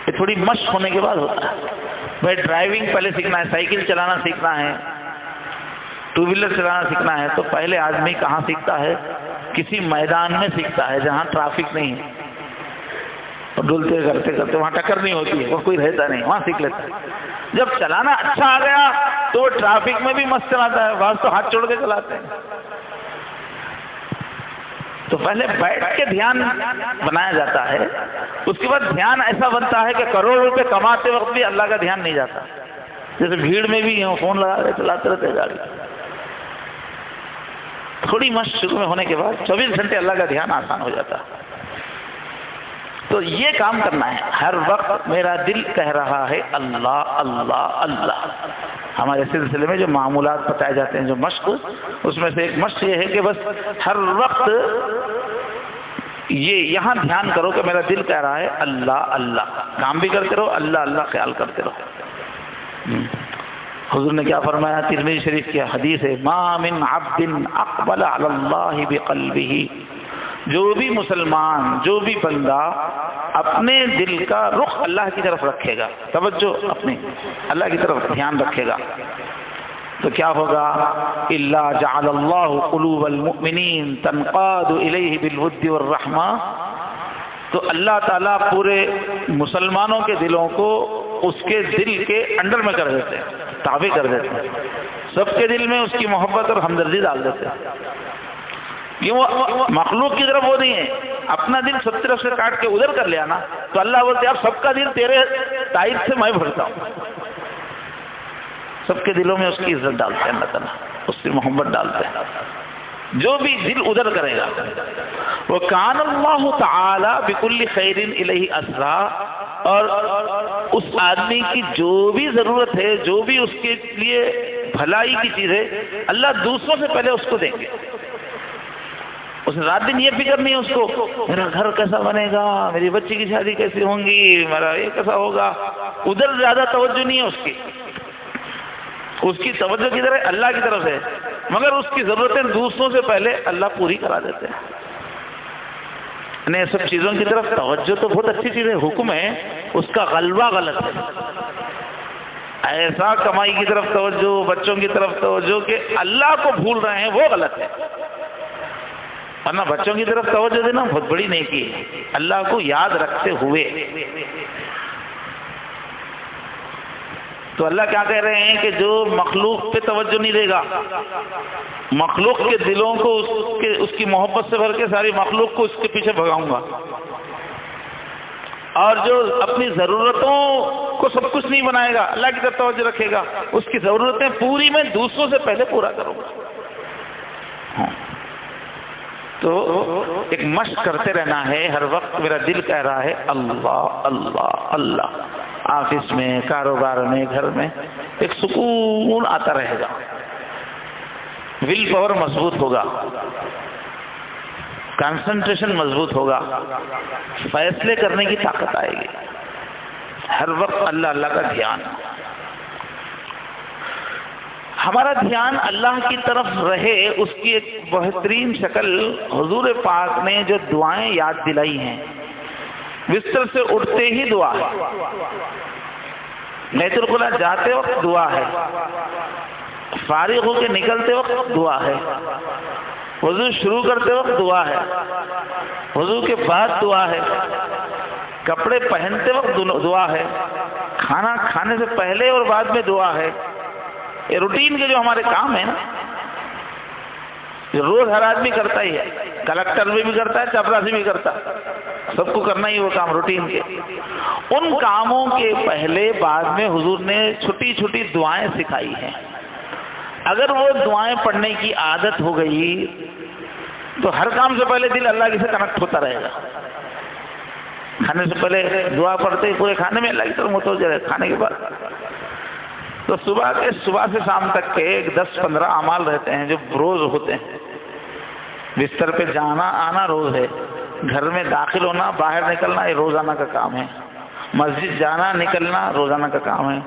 یہ تھوڑی مشق ہونے کے بعد ہوتا ہے. بھائی ڈرائیونگ پہلے سیکھنا ہے, سائیکل چلانا سیکھنا ہے, ٹو ویلر چلانا سیکھنا ہے تو پہلے آدمی کہاں سیکھتا ہے؟ کسی میدان میں سیکھتا ہے جہاں ٹریفک نہیں ہے. ڈولتے کرتے کرتے وہاں ٹکر نہیں ہوتی ہے, وہ کوئی رہتا نہیں, وہاں سیکھ لیتا ہے. جب چلانا اچھا آ گیا تو وہ ٹریفک میں بھی مست چلاتا ہے, بعض تو ہاتھ چھوڑ کے چلاتے ہیں. تو پہلے بیٹھ کے دھیان بنایا جاتا ہے, اس کے بعد دھیان ایسا بنتا ہے کہ کروڑ روپے کماتے وقت بھی اللہ کا دھیان نہیں جاتا. جیسے بھیڑ میں بھی فون لگا کے چلاتے رہتے گاڑی. تھوڑی مشق شروع میں ہونے کے بعد 24 گھنٹے اللہ کا دھیان آسان ہو جاتا. تو یہ کام کرنا ہے. ہر وقت میرا دل کہہ رہا ہے اللہ اللہ اللہ. ہمارے سلسلے میں جو معمولات بتائے جاتے ہیں, جو مشق, اس میں سے ایک مشق یہ ہے کہ بس ہر وقت یہ یہاں دھیان کرو کہ میرا دل کہہ رہا ہے اللہ اللہ. کام بھی کرتے رہو, اللہ اللہ خیال کرتے رہو. حضور نے کیا فرمایا؟ ترمذی شریف کی حدیث ہے, ما من عبد اقبل علی اللہ بقلبہ. جو بھی مسلمان, جو بھی بندہ اپنے دل کا رخ اللہ کی طرف رکھے گا, توجہ اپنی اللہ کی طرف دھیان رکھے گا, تو کیا ہوگا؟ الا جعل اللہ قلوب المؤمنین تنقاد الیہ بالود والرحمہ. تو اللہ تعالیٰ پورے مسلمانوں کے دلوں کو اس کے دل کے انڈر میں کر دیتے ہیں, تابع کر دیتے ہیں. سب کے دل میں اس کی محبت اور ہمدردی ڈال دیتے ہیں. یہ وہ مخلوق کی طرف وہ نہیں ہے, اپنا دل سب طرف سے کاٹ کے ادھر کر لیا نا تو اللہ بولتے اب سب کا دل تیرے تائید سے میں بھرتا ہوں. سب کے دلوں میں اس کی عزت ڈالتے ہیں اللہ تعالیٰ, اس کی محبت ڈالتے ہیں. جو بھی دل ادھر کرے گا. وَكَانَ اللَّهُ تَعَالَى بِكُلِّ خَيْرٍ إِلَيْهِ أَسْرَى. اور اس آدمی کی جو بھی ضرورت ہے, جو بھی اس کے لیے بھلائی کی چیز ہے, اللہ دوسروں سے پہلے اس کو دیں گے. اس نے رات دن یہ فکر نہیں ہے اس کو میرا گھر کیسا بنے گا, میری بچی کی شادی کیسی ہوں گی, میرا یہ کیسا ہوگا. ادھر زیادہ توجہ نہیں ہے اس کی. اس کی توجہ کدھر ہے؟ اللہ کی طرف ہے, مگر اس کی ضرورتیں دوسروں سے پہلے اللہ پوری کرا دیتے ہیں. سب چیزوں کی طرف توجہ تو بہت اچھی چیز ہے, حکم ہے, اس کا غلبہ غلط ہے. ایسا کمائی کی طرف توجہ, بچوں کی طرف توجہ کہ اللہ کو بھول رہے ہیں, وہ غلط ہے. ورنہ بچوں کی طرف توجہ دینا بہت بڑی نیکی ہے, اللہ کو یاد رکھتے ہوئے. تو اللہ کیا کہہ رہے ہیں کہ جو مخلوق پہ توجہ نہیں دے گا, مخلوق کے دلوں کو اس کی محبت سے بھر کے ساری مخلوق کو اس کے پیچھے بھگاؤں گا. اور جو اپنی ضرورتوں کو سب کچھ نہیں بنائے گا, اللہ کی طرف توجہ رکھے گا, اس کی ضرورتیں پوری میں دوسروں سے پہلے پورا کروں گا. تو ایک مشق کرتے رہنا ہے ہر وقت. میرا دل کہہ رہا ہے اللہ اللہ اللہ. آفس میں, کاروبار میں, گھر میں ایک سکون آتا رہے گا. ول پاور مضبوط ہوگا, کنسنٹریشن مضبوط ہوگا, فیصلے کرنے کی طاقت آئے گی. ہر وقت اللہ اللہ کا دھیان. ہمارا دھیان اللہ کی طرف رہے, اس کی ایک بہترین شکل حضور پاک نے جو دعائیں یاد دلائی ہیں. بستر سے اٹھتے ہی دعا ہے, بیت الخلا جاتے وقت دعا ہے, فارغ ہو کے نکلتے وقت دعا ہے, وضو شروع کرتے وقت دعا ہے, وضو کے بعد دعا ہے, کپڑے پہنتے وقت دعا ہے, کھانا کھانے سے پہلے اور بعد میں دعا ہے. یہ روٹین کے جو ہمارے کام ہیں نا, یہ روز ہر آدمی کرتا ہی ہے. کلکٹر بھی کرتا ہے, چپراسی بھی کرتا ہے, سب کو کرنا ہی وہ کام روٹین کے. ان کاموں کے پہلے بعد میں حضور نے چھوٹی چھوٹی دعائیں سکھائی ہیں. اگر وہ دعائیں پڑھنے کی عادت ہو گئی تو ہر کام سے پہلے دل اللہ کی سے کنیکٹ ہوتا رہے گا. کھانے سے پہلے دعا پڑھتے ہی پورے کھانے میں اللہ کی طرف متوجہ رہے. کھانے کے بعد تو صبح سے شام تک کے 10-15 اعمال رہتے ہیں جو روز ہوتے ہیں. بستر پہ جانا آنا روز ہے, گھر میں داخل ہونا باہر نکلنا یہ روزانہ کا کام ہے. مسجد جانا نکلنا روزانہ کا کام ہے،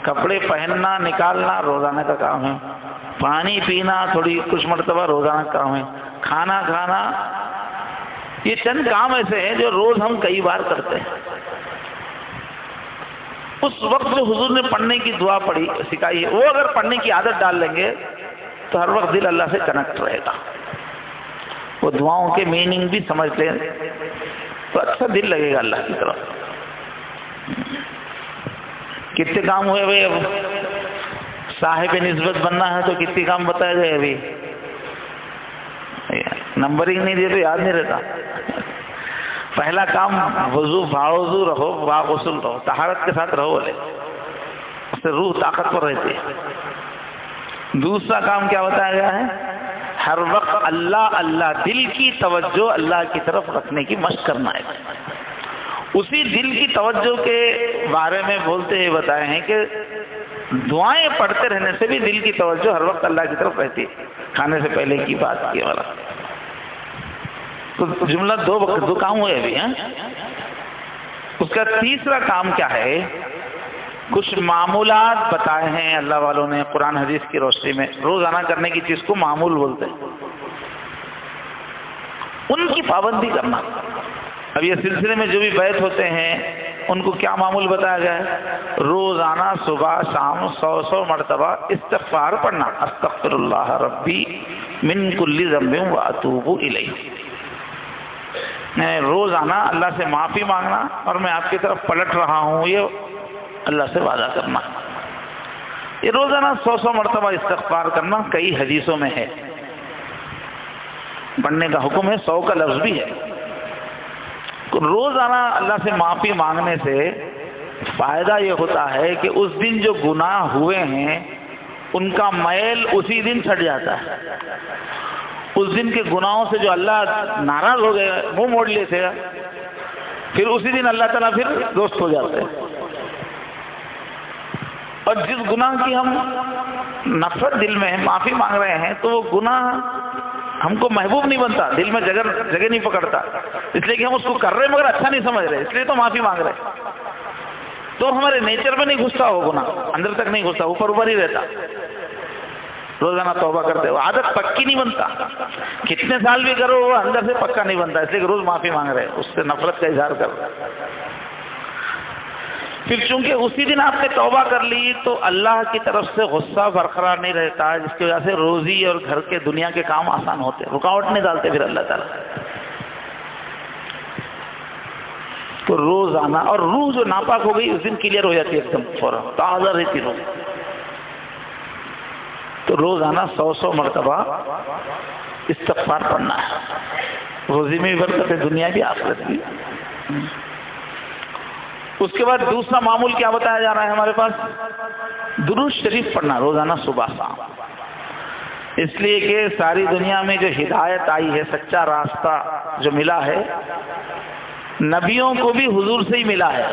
کپڑے پہننا نکالنا روزانہ کا کام ہے، پانی پینا تھوڑی کچھ مرتبہ روزانہ کا کام ہے، کھانا کھانا، یہ چند کام ایسے ہیں جو روز ہم کئی بار کرتے ہیں۔ اس وقت جو حضور نے پڑھنے کی دعا پڑھی سکھائی ہے، وہ اگر پڑھنے کی عادت ڈال لیں گے تو ہر وقت دل اللہ سے کنیکٹ رہے گا، وہ دعاؤں کے میننگ بھی سمجھ لیں تو اچھا دل لگے گا اللہ کی طرف۔ کتنے کام ہوئے بھائی؟ اب صاحب نسبت بننا ہے تو کتنے کام بتائے گئے ابھی؟ نمبرنگ نہیں دے تو یاد نہیں رہتا۔ پہلا کام وضو باوضو رہو، باغسل رہو، طہارت کے ساتھ رہو، بولے اس سے روح طاقتور رہتی ہے۔ دوسرا کام کیا بتایا گیا ہے؟ ہر وقت اللہ اللہ، دل کی توجہ اللہ کی طرف رکھنے کی مشق کرنا ہے۔ اسی دل کی توجہ کے بارے میں بولتے ہوئے بتائے ہیں کہ دعائیں پڑھتے رہنے سے بھی دل کی توجہ ہر وقت اللہ کی طرف رہتی ہے۔ کھانے سے پہلے کی بات کی والا تو جملہ دو کام ہوئے ابھی ہیں۔ اس کا تیسرا کام کیا ہے؟ کچھ معمولات بتائے ہیں اللہ والوں نے قرآن حدیث کی روشنی میں، روزانہ کرنے کی چیز کو معمول بولتے ہیں، ان کی پابندی کرنا۔ اب یہ سلسلے میں جو بھی بیعت ہوتے ہیں ان کو کیا معمول بتایا گیا ہے؟ روزانہ صبح شام 100 مرتبہ استغفار پڑھنا، استغفر اللہ ربی من کل ذنب واتوب الیہ۔ میں روزانہ اللہ سے معافی مانگنا اور میں آپ کی طرف پلٹ رہا ہوں، یہ اللہ سے وعدہ کرنا۔ یہ روزانہ 100 مرتبہ استغفار کرنا کئی حدیثوں میں ہے، پڑھنے کا حکم ہے، 100 کا لفظ بھی ہے۔ روزانہ اللہ سے معافی مانگنے سے فائدہ یہ ہوتا ہے کہ اس دن جو گناہ ہوئے ہیں ان کا میل اسی دن چھٹ جاتا ہے۔ اس دن کے گناہوں سے جو اللہ ناراض ہو گئے، منہ موڑ لیتے گا، پھر اسی دن اللہ تعالیٰ پھر دوست ہو جاتے ہیں۔ اور جس گناہ کی ہم نفرت دل میں ہے، معافی مانگ رہے ہیں، تو وہ گناہ ہم کو محبوب نہیں بنتا، دل میں جگہ نہیں پکڑتا، اس لیے کہ ہم اس کو کر رہے ہیں مگر اچھا نہیں سمجھ رہے، اس لیے تو معافی مانگ رہے۔ تو ہمارے نیچر میں نہیں گھستا وہ گناہ، اندر تک نہیں گھستا، اوپر ہی رہتا۔ روزانہ توبہ کرتے ہو، عادت پکی نہیں بنتا، کتنے سال بھی کرو وہ اندر سے پکا نہیں بنتا، اس لیے کہ روز معافی مانگ رہے، اس سے نفرت کا اظہار کر رہے۔ پھر چونکہ اسی دن آپ نے توبہ کر لی تو اللہ کی طرف سے غصہ برقرار نہیں رہتا، جس کی وجہ سے روزی اور گھر کے دنیا کے کام آسان ہوتے، رکاوٹ نہیں ڈالتے پھر اللہ تعالیٰ۔ تو روزانہ، اور روح جو ناپاک ہو گئی اس دن کلیئر ہو جاتی ہے، ایک دم فوراً تازہ رہتی روح۔ تو روزانہ 100 مرتبہ استغفار پڑھنا ہے، روزی میں بھی برکت ہے، دنیا بھی آخرت بھی۔ اس کے بعد دوسرا معمول کیا بتایا جا رہا ہے ہمارے پاس؟ درود شریف پڑھنا روزانہ صبح شام، اس لیے کہ ساری دنیا میں جو ہدایت آئی ہے، سچا راستہ جو ملا ہے، نبیوں کو بھی حضور سے ہی ملا ہے۔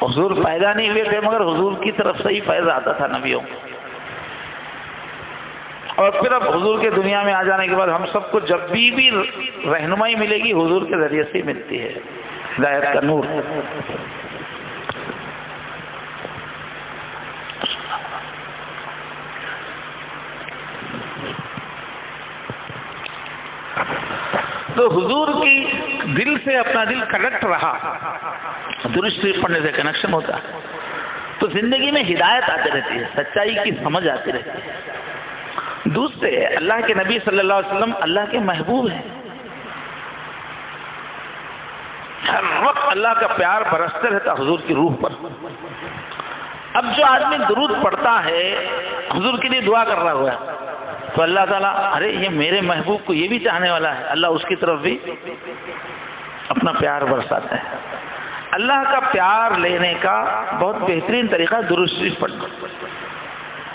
حضور پیدا نہیں ہوئے تھے مگر حضور کی طرف سے ہی فیض آتا تھا نبیوں کو، اور پھر اب حضور کے دنیا میں آ جانے کے بعد ہم سب کو جب بھی رہنمائی ملے گی حضور کے ذریعے سے ہی ملتی ہے، ہدایت کا نور۔ تو حضور کی دل سے اپنا دل کنیکٹ رہا، درود شریف پڑھنے سے کنیکشن ہوتا ہے، تو زندگی میں ہدایت آتی رہتی ہے، سچائی کی سمجھ آتی رہتی ہے۔ دوسرے، اللہ کے نبی صلی اللہ علیہ وسلم اللہ کے محبوب ہیں، ہر وقت اللہ کا پیار برستے رہتا حضور کی روح پر۔ اب جو آدمی درود پڑھتا ہے، حضور کے لیے دعا کر رہا ہوا ہے، تو اللہ تعالیٰ ارے یہ میرے محبوب کو یہ بھی چاہنے والا ہے، اللہ اس کی طرف بھی اپنا پیار برساتا ہے۔ اللہ کا پیار لینے کا بہت بہترین طریقہ درود شریف پڑھنا۔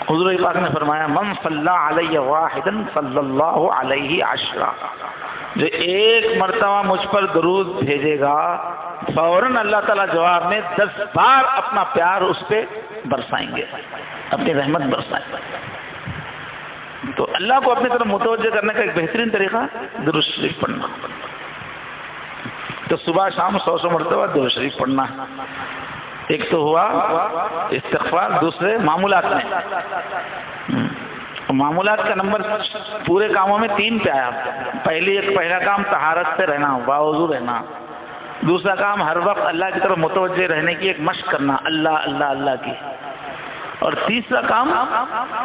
حضور پاک نے فرمایا من صلی علیہ واحدا صلی اللہ علیہ عشرہ، جو ایک مرتبہ مجھ پر درود بھیجے گا فوراً اللہ تعالیٰ جواب میں 10 بار اپنا پیار اس پہ برسائیں گے، اپنی رحمت برسائیں گے۔ تو اللہ کو اپنی طرف متوجہ کرنے کا ایک بہترین طریقہ درود شریف پڑھنا۔ تو صبح شام 100 مرتبہ درود شریف پڑھنا ہے. ایک تو ہوا استغفار، دوسرے معمولات میں. معمولات کا نمبر پورے کاموں میں 3 پہ آیا. پہلا کام طہارت سے رہنا، باوضو رہنا. دوسرا کام ہر وقت اللہ کی طرف متوجہ رہنے کی ایک مشق کرنا، اللہ اللہ اللہ کی. اور تیسرا کام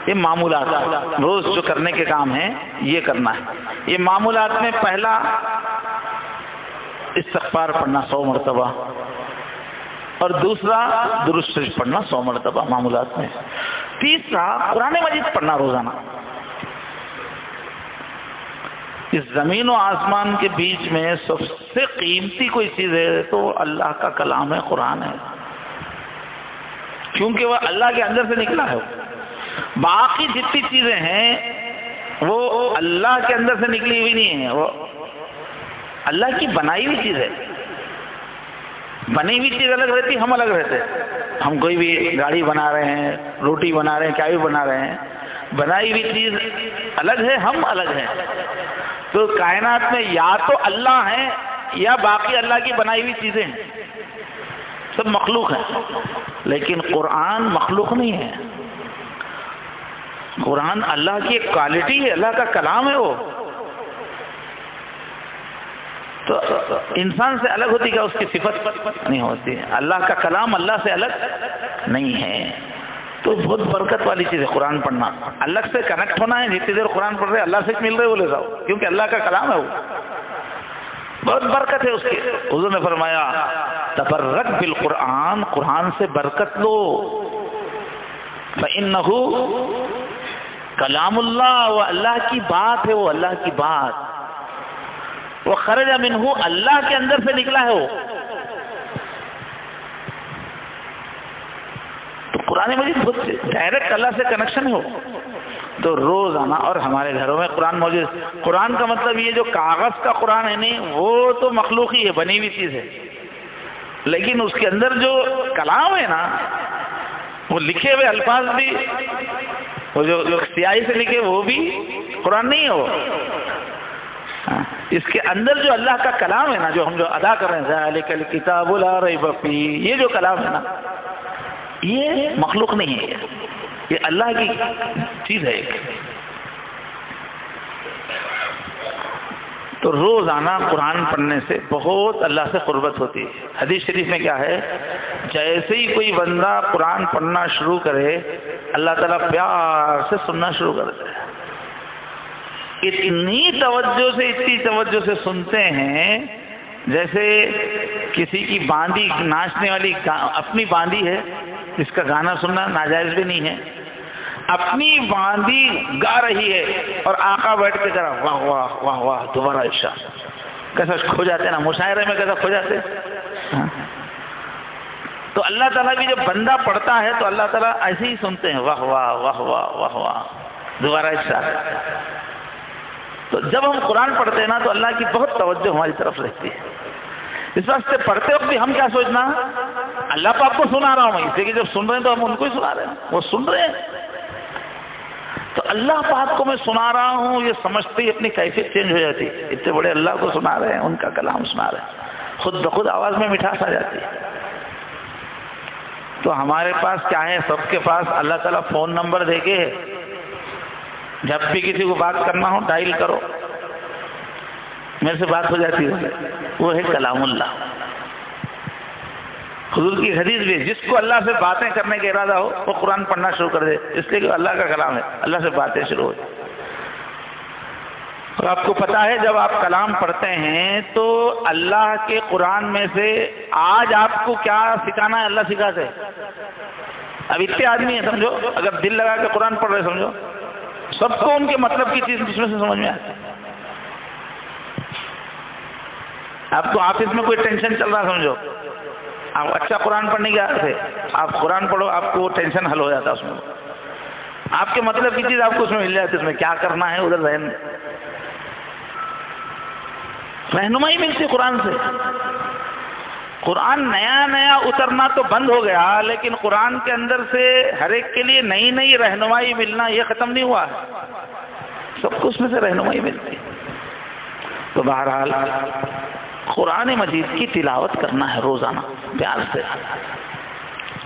یہ معمولات، روز جو کرنے کے کام ہیں یہ کرنا ہے. یہ معمولات میں پہلا استغفار پڑھنا 100 مرتبہ، اور دوسرا درود شریف پڑھنا 100 مرتبہ معمولات میں. تیسرا قرآن مجید پڑھنا روزانہ. اس زمین و آسمان کے بیچ میں سب سے قیمتی کوئی چیز ہے تو اللہ کا کلام ہے، قرآن ہے، کیونکہ وہ اللہ کے اندر سے نکلا ہے. باقی جتنی چیزیں ہیں وہ اللہ کے اندر سے نکلی ہوئی نہیں ہیں، وہ اللہ کی بنائی ہوئی چیز ہے. بنی ہوئی چیز الگ رہتی، ہم الگ رہتے. ہم کوئی بھی گاڑی بنا رہے ہیں، روٹی بنا رہے ہیں، کیا بھی بنا رہے ہیں، بنائی ہوئی چیز الگ ہے، ہم الگ ہیں. تو کائنات میں یا تو اللہ ہیں یا باقی اللہ کی بنائی ہوئی چیزیں ہیں. سب مخلوق ہیں، لیکن قرآن مخلوق نہیں ہے. قرآن اللہ کی ایک کوالٹی ہے، اللہ کا کلام ہے. وہ تو انسان سے الگ ہوتی کیا اس کی صفت نہیں ہوتی. اللہ کا کلام اللہ سے الگ نہیں ہے. تو بہت برکت والی چیز ہے قرآن پڑھنا. الگ سے کنیکٹ ہونا ہے. جتنی دیر قرآن پڑھ رہے اللہ سے مل رہے وہ لے جاؤ، کیونکہ اللہ کا کلام ہے. وہ بہت برکت ہے اس کی. حضور نے فرمایا تبرک بالقرآن، قرآن سے برکت لو. فإنہ کلام اللہ، وہ اللہ کی بات ہے، وہ اللہ کی بات. وہ خرج منہ، اللہ کے اندر سے نکلا ہے. وہ تو قرآن مجید بہت ڈائریکٹ اللہ سے کنیکشن ہو. تو روزانہ، اور ہمارے گھروں میں قرآن موجود. قرآن کا مطلب یہ جو کاغذ کا قرآن ہے نہیں، وہ تو مخلوق ہی ہے، بنی ہوئی چیز ہے. لیکن اس کے اندر جو کلام ہے نا، وہ لکھے ہوئے الفاظ بھی، وہ جو سیاہی سے لکھے وہ بھی قرآن نہیں ہے. وہ اس کے اندر جو اللہ کا کلام ہے نا، جو ہم جو ادا کر رہے ہیں ذالک الکتاب لا ریب فیہ، یہ جو کلام ہے نا یہ مخلوق نہیں ہے، یہ اللہ کی چیز ہے ایک. تو روزانہ قرآن پڑھنے سے بہت اللہ سے قربت ہوتی ہے. حدیث شریف میں کیا ہے، جیسے ہی کوئی بندہ قرآن پڑھنا شروع کرے اللہ تعالیٰ پیار سے سننا شروع کر دے. اتنی توجہ سے سنتے ہیں جیسے کسی کی باندی، ناچنے والی اپنی باندی ہے جس کا گانا سننا ناجائز بھی نہیں ہے. اپنی باندی گا رہی ہے اور آقا بیٹھ کے ذرا واہ واہ واہ واہ دوبارہ عشاء، کیسا کھو جاتے نا مشاعرے میں، کیسا کھو جاتے. تو اللہ تعالیٰ بھی جب بندہ پڑھتا ہے تو اللہ تعالیٰ ایسے ہی سنتے ہیں، واہ واہ واہ واہ واہ واہ دوبارہ عشاء. تو جب ہم قرآن پڑھتے ہیں نا تو اللہ کی بہت توجہ ہماری طرف رہتی ہے. اس واسطے پڑھتے وقت بھی ہم کیا سوچنا، اللہ پاک کو سنا رہا ہوں میں، اس لیے کہ جب سن رہے ہیں تو ہم ان کو ہی سنا رہے ہیں، وہ سن رہے ہیں. تو اللہ پاک کو میں سنا رہا ہوں یہ سمجھتے ہی اپنی کیفیت چینج ہو جاتی ہے. اتنے بڑے اللہ کو سنا رہے ہیں، ان کا کلام سنا رہے ہیں، خود بخود آواز میں مٹھاس آ جاتی ہے. تو ہمارے پاس کیا ہے، سب کے پاس اللہ تعالیٰ فون نمبر دے کے جب بھی کسی کو بات کرنا ہو ڈائل کرو، میرے سے بات ہو جاتی ہے. وہ ہے کلام اللہ. حضور کی حدیث بھی، جس کو اللہ سے باتیں کرنے کا ارادہ ہو وہ قرآن پڑھنا شروع کر دے، اس لیے کہ اللہ کا کلام ہے، اللہ سے باتیں شروع ہو جائیں. اور آپ کو پتا ہے جب آپ کلام پڑھتے ہیں تو اللہ کے قرآن میں سے آج آپ کو کیا سکھانا ہے اللہ سکھاتے. اب اتنے آدمی ہیں سمجھو، اگر دل لگا کے قرآن پڑھ رہے سمجھو سب کو ان کے مطلب کی چیز اس میں سے سمجھ میں آتی. آپ کو آفس میں کوئی ٹینشن چل رہا سمجھو، آپ اچھا قرآن پڑھنے کی عادت ہے، آپ قرآن پڑھو آپ کو وہ ٹینشن حل ہو جاتا ہے. اس میں آپ کے مطلب کی چیز آپ کو اس میں مل جاتی ہے، اس میں کیا کرنا ہے ادھر ذہن میں رہنمائی ملتی قرآن سے. قرآن نیا نیا اترنا تو بند ہو گیا، لیکن قرآن کے اندر سے ہر ایک کے لیے نئی نئی رہنمائی ملنا یہ ختم نہیں ہوا ہے، سب کو اس میں سے رہنمائی ملتی. تو بہرحال قرآن مجید کی تلاوت کرنا ہے روزانہ پیار سے.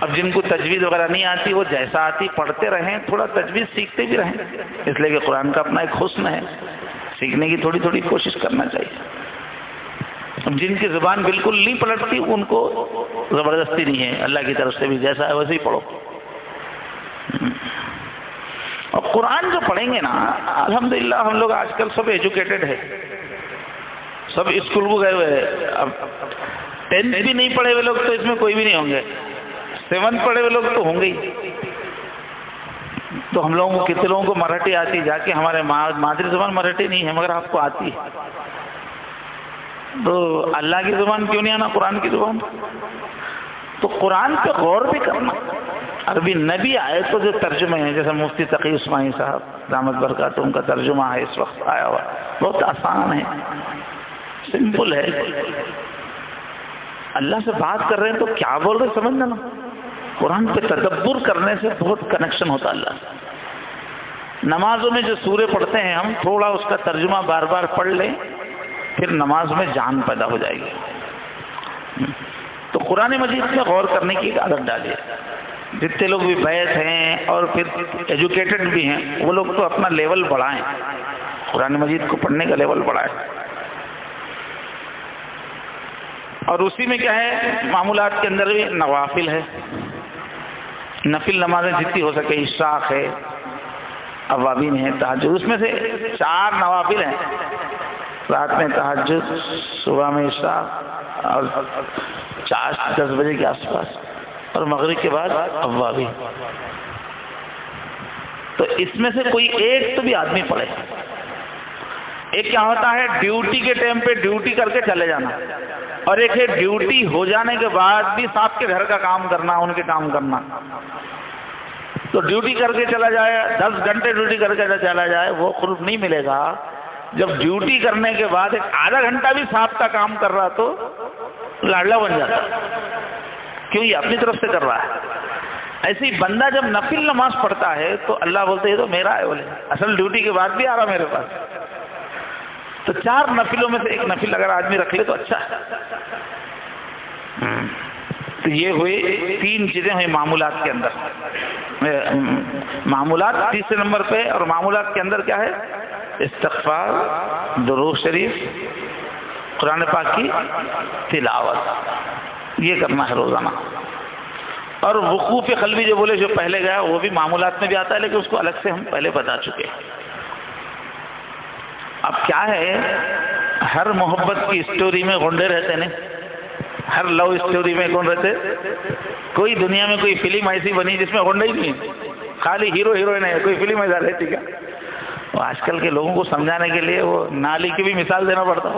اب جن کو تجوید وغیرہ نہیں آتی وہ جیسا آتی پڑھتے رہیں, تھوڑا تجوید سیکھتے بھی رہیں, اس لیے کہ قرآن کا اپنا ایک حسن ہے, سیکھنے کی تھوڑی تھوڑی کوشش کرنا چاہیے. اب جن کی زبان بالکل نہیں پلٹتی ان کو زبردستی نہیں ہے, اللہ کی طرف سے بھی جیسا ہے ویسے ہی پڑھو. اور قرآن جو پڑھیں گے نا, الحمدللہ ہم لوگ آج کل سب ایجوکیٹڈ ہے, سب اسکول کو گئے ہوئے ہیں. اب 10th بھی نہیں پڑھے ہوئے لوگ تو اس میں کوئی بھی نہیں ہوں گے, 7th پڑھے ہوئے لوگ تو ہوں گے ہی. تو ہم لوگوں کو کتنے لوگوں کو مراٹھی آتی, جا کے ہمارے مادری زبان مراٹھی نہیں ہے مگر آپ کو آتی ہے, تو اللہ کی زبان کیوں نہیں آنا, قرآن کی زبان. تو قرآن پہ غور بھی کرنا. عربی نبی آئے تو جو ترجمے ہیں, جیسے مفتی تقی عثمانی صاحب دامت برکاتہ, ان کا ترجمہ ہے اس وقت آیا ہوا, بہت آسان ہے, سمپل ہے. اللہ سے بات کر رہے ہیں تو کیا بول رہے سمجھنا نا. قرآن پہ تدبر کرنے سے بہت کنیکشن ہوتا ہے اللہ سے. نمازوں میں جو سورے پڑھتے ہیں ہم, تھوڑا اس کا ترجمہ بار بار پڑھ لیں, پھر نماز میں جان پیدا ہو جائے گی. تو قرآن مجید میں غور کرنے کی ایک عادت ڈالیے. جتنے لوگ بھی بیت ہیں اور پھر ایجوکیٹڈ بھی ہیں, وہ لوگ تو اپنا لیول بڑھائیں, قرآن مجید کو پڑھنے کا لیول بڑھائیں. اور اسی میں کیا ہے, معمولات کے اندر بھی نوافل ہے, نفل نمازیں جتنی ہو سکے, اشراق ہے, اوابین ہے, تہجد, اس میں سے 4 نوافل ہیں. رات میں تہجد, صبح میں اشراق اور 10 بجے کے آس پاس, اور مغرب کے بعد اوابین. تو اس میں سے کوئی ایک تو بھی آدمی پڑھے. ایک کیا ہوتا ہے, ڈیوٹی کے ٹائم پہ ڈیوٹی کر کے چلے جانا, اور ایک ہے ڈیوٹی ہو جانے کے بعد بھی صاحب کے گھر کا کام کرنا, ان کے کام کرنا. تو ڈیوٹی کر کے چلا جائے, 10 گھنٹے ڈیوٹی کر کے چلا جائے, وہ قرب نہیں ملے گا. جب ڈیوٹی کرنے کے بعد ایک آدھا گھنٹہ بھی صاحب کا کام کر رہا تو لاڈلا بن جاتا, کیوں, یہ اپنی طرف سے کر رہا ہے. ایسے ہی بندہ جب نفل نماز پڑھتا ہے تو اللہ بولتے یہ تو میرا ہے, بولے اصل ڈیوٹی کے بعد بھی آ رہا میرے پاس. تو 4 نفلوں میں سے ایک نفل اگر آدمی رکھ لے تو اچھا ہے. تو یہ ہوئے 3 چیزیں ہوئی معمولات کے اندر. معمولات تیسرے نمبر پہ, اور معمولات کے اندر کیا ہے, استغفار, درود شریف, قرآن پاک کی تلاوت, یہ کرنا ہے روزانہ. اور وقوف قلبی جو بولے, جو پہلے گیا وہ بھی معمولات میں بھی آتا ہے, لیکن اس کو الگ سے ہم پہلے بتا چکے. اب کیا ہے, ہر محبت کی اسٹوری میں گنڈے رہتے ہیں, ہر لو اسٹوری میں کون رہتے. کوئی دنیا میں کوئی فلم ایسی بنی جس میں گنڈے ہی نہیں, خالی ہیرو ہیروئن ہے, کوئی فلم ایسا رہتی کیا. آج کل کے لوگوں کو سمجھانے کے لیے وہ نالی کی بھی مثال دینا پڑتا.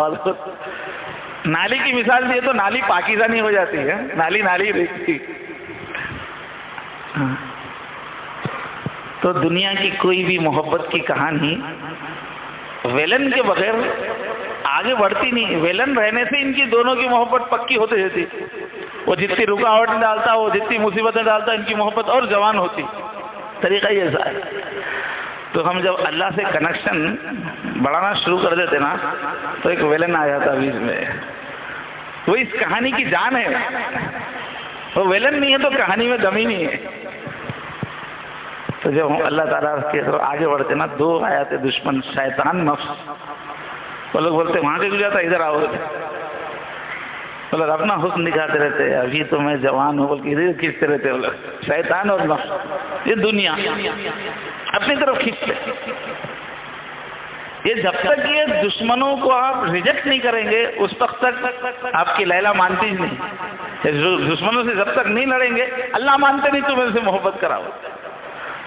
نالی کی مثال دیے تو نالی پاکیزہ نہیں ہو جاتی ہے, نالی نالی رہتی. تو دنیا کی کوئی بھی محبت کی کہانی ویلن کے بغیر آگے بڑھتی نہیں. ویلن رہنے سے ان کی دونوں کی محبت پکی ہوتی جاتی. وہ جتنی رکاوٹ ڈالتا, وہ جتنی مصیبتیں ڈالتا, ان کی محبت اور جوان ہوتی. طریقہ یہ ایسا ہے. تو ہم جب اللہ سے کنیکشن بڑھانا شروع کر دیتے نا, تو ایک ویلن آ جاتا بیچ میں. وہ اس کہانی کی جان ہے. وہ ویلن نہیں ہے تو کہانی میں دم ہی نہیں ہے. تو جب ہم اللہ تعالیٰ کے آگے بڑھتے نا, 2 آیات دشمن, شیطان, نفس. وہ لوگ بولتے وہاں سے گزرتا, ادھر آؤ. وہ لوگ اپنا حسن دکھاتے رہتے, ابھی تو میں جوان ہوں, بلکہ ادھر کھینچتے رہتے. وہ لوگ شیطان اور نفس, یہ دنیا اپنی طرف کھینچتے. یہ جب تک یہ دشمنوں کو آپ ریجیکٹ نہیں کریں گے, اس وقت تک آپ کی لیلا مانتی ہی نہیں. دشمنوں سے جب تک نہیں لڑیں گے, اللہ مانتے نہیں تو میرے سے محبت کراؤ.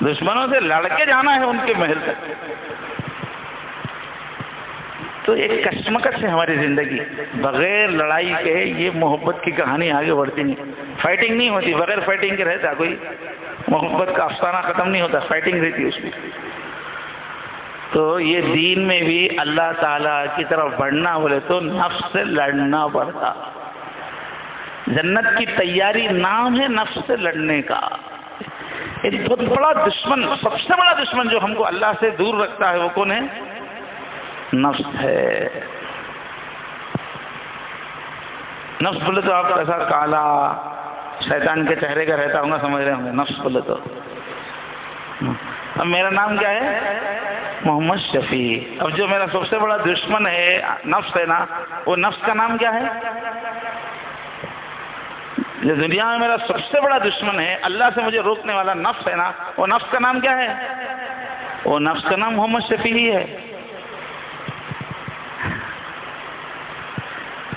دشمنوں سے لڑ کے جانا ہے ان کے محل تک. تو ایک کشمکش ہے ہماری زندگی. بغیر لڑائی کے یہ محبت کی کہانی آگے بڑھتی نہیں. فائٹنگ نہیں ہوتی, بغیر فائٹنگ کے رہتا کوئی محبت کا افسانہ ختم نہیں ہوتا, فائٹنگ رہتی ہے اس میں. تو یہ دین میں بھی اللہ تعالیٰ کی طرف بڑھنا بولے تو نفس سے لڑنا پڑتا. جنت کی تیاری نام ہے نفس سے لڑنے کا. ایک بہت بڑا دشمن, سب سے بڑا دشمن جو ہم کو اللہ سے دور رکھتا ہے, وہ کون ہے؟ نفس ہے. نفس بولے تو آپ ایسا کالا شیطان کے چہرے کا رہتا ہوں گا، سمجھ رہے ہوں گے نفس بولے تو. اب میرا نام کیا ہے؟ محمد شفیع. اب جو میرا سب سے بڑا دشمن ہے نفس ہے نا، وہ نفس کا نام کیا ہے؟ جو دنیا میں میرا سب سے بڑا دشمن ہے، اللہ سے مجھے روکنے والا نفس ہے نا، وہ نفس کا نام کیا ہے؟ وہ نفس کا نام محمد شفیع ہی ہے.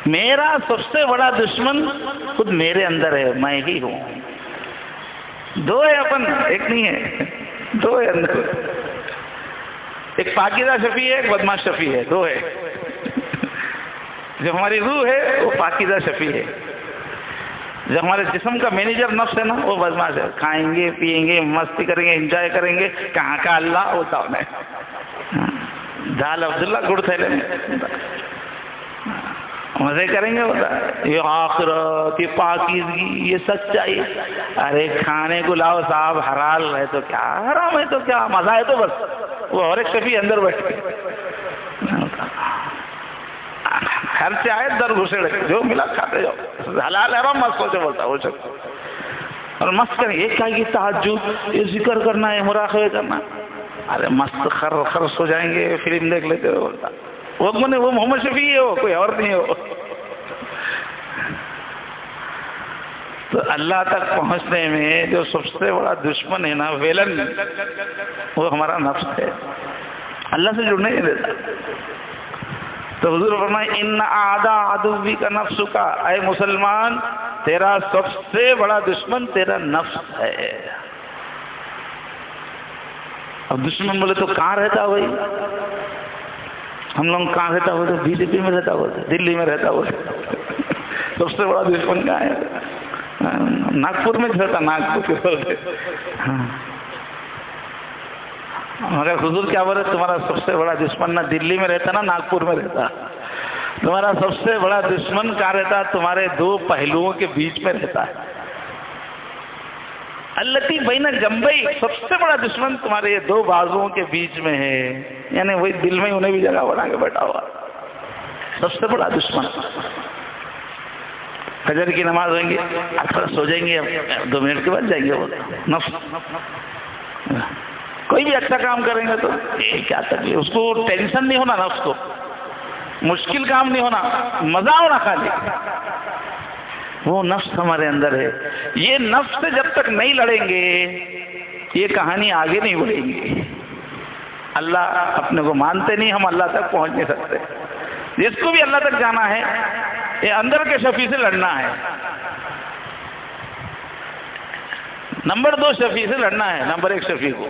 میرا سب سے بڑا دشمن خود میرے اندر ہے، میں ہی ہوں. دو ہے اپن، ایک نہیں ہے، دو ہے اندر. ایک پاکیزہ شفیع ہے، ایک بدماش شفیع ہے، دو ہے. جو ہماری روح ہے وہ پاکیزہ شفیع ہے. جو ہمارے جسم کا مینیجر نفس ہے نا، وہ بدماش ہے. کھائیں گے پیئیں گے مستی کریں گے انجوائے کریں گے، کہاں کا اللہ ہوتا انہیں دال عبداللہ گڑ تھیلے میں مزے کریں گے. ہوتا یہ آخرت، یہ پاکیزگی، یہ سچائی. ارے کھانے کو لاؤ صاحب، حلال ہے تو کیا، حرام ہے تو کیا، مزہ ہے تو بس. وہ اور ایک شفیع اندر بیٹھے گھر سے آئے در گھسے رکھے، جو ملا کھاتے جاؤ، حلال حرام مت سوچو بولتا وہ شخص. اور مست کریں، یہ کیا کہ تہجد، یہ ذکر کرنا ہے، مراقبے کرنا. ارے مست خرس ہو جائیں گے، فلم دیکھ لیتے ہو بولتا. وہ محمد شفیع ہے، وہ کوئی اور نہیں ہو. تو اللہ تک پہنچنے میں جو سب سے بڑا دشمن ہے نا، ویلن، وہ ہمارا نفس ہے. اللہ سے جڑنے نہیں دیتا. تو حضور فرمائے ان اعداء عدوی کا نفس کا، اے مسلمان تیرا سب سے بڑا دشمن تیرا نفس ہے. اب دشمن بولے تو کہاں رہتا ہوئی؟ ہم لوگ کہاں رہتا ہو؟ تو بی جے پی میں رہتا ہو، دلی میں رہتا ہو. سب سے بڑا دشمن کہاں ہے؟ ناگپور میں رہتا، ناگپور کے. مگر حضور کیا بولے؟ تمہارا سب سے بڑا دشمن نہ دلی میں رہتا نہ ناگپور میں رہتا. تمہارا سب سے بڑا دشمن کہاں رہتا؟ تمہارے دو پہلوؤں کے بیچ میں رہتا ہے. التی بین جنبی، سب سے بڑا دشمن تمہارے یہ دو بازوؤں کے بیچ میں ہے. یعنی وہی دل میں انہیں بھی جگہ بنا کے بیٹھا ہوا، سب سے بڑا دشمن. فجر کی نماز ہوئیں گے، تھوڑا سو جائیں گے، 2 منٹ کے بعد جائیں گے. وہ نفس کوئی بھی اچھا کام کریں گے تو کیا تکلیف، اس کو ٹینشن نہیں ہونا، نفس کو مشکل کام نہیں ہونا، مزہ ہونا خالی. وہ نفس ہمارے اندر ہے. یہ نفس سے جب تک نہیں لڑیں گے یہ کہانی آگے نہیں بڑھے گی. اللہ اپنے کو مانتے نہیں، ہم اللہ تک پہنچ نہیں سکتے. جس کو بھی اللہ تک جانا ہے یہ اندر کے شفیع سے لڑنا ہے. نمبر 2 شفیع سے لڑنا ہے. نمبر 1 شفیع کو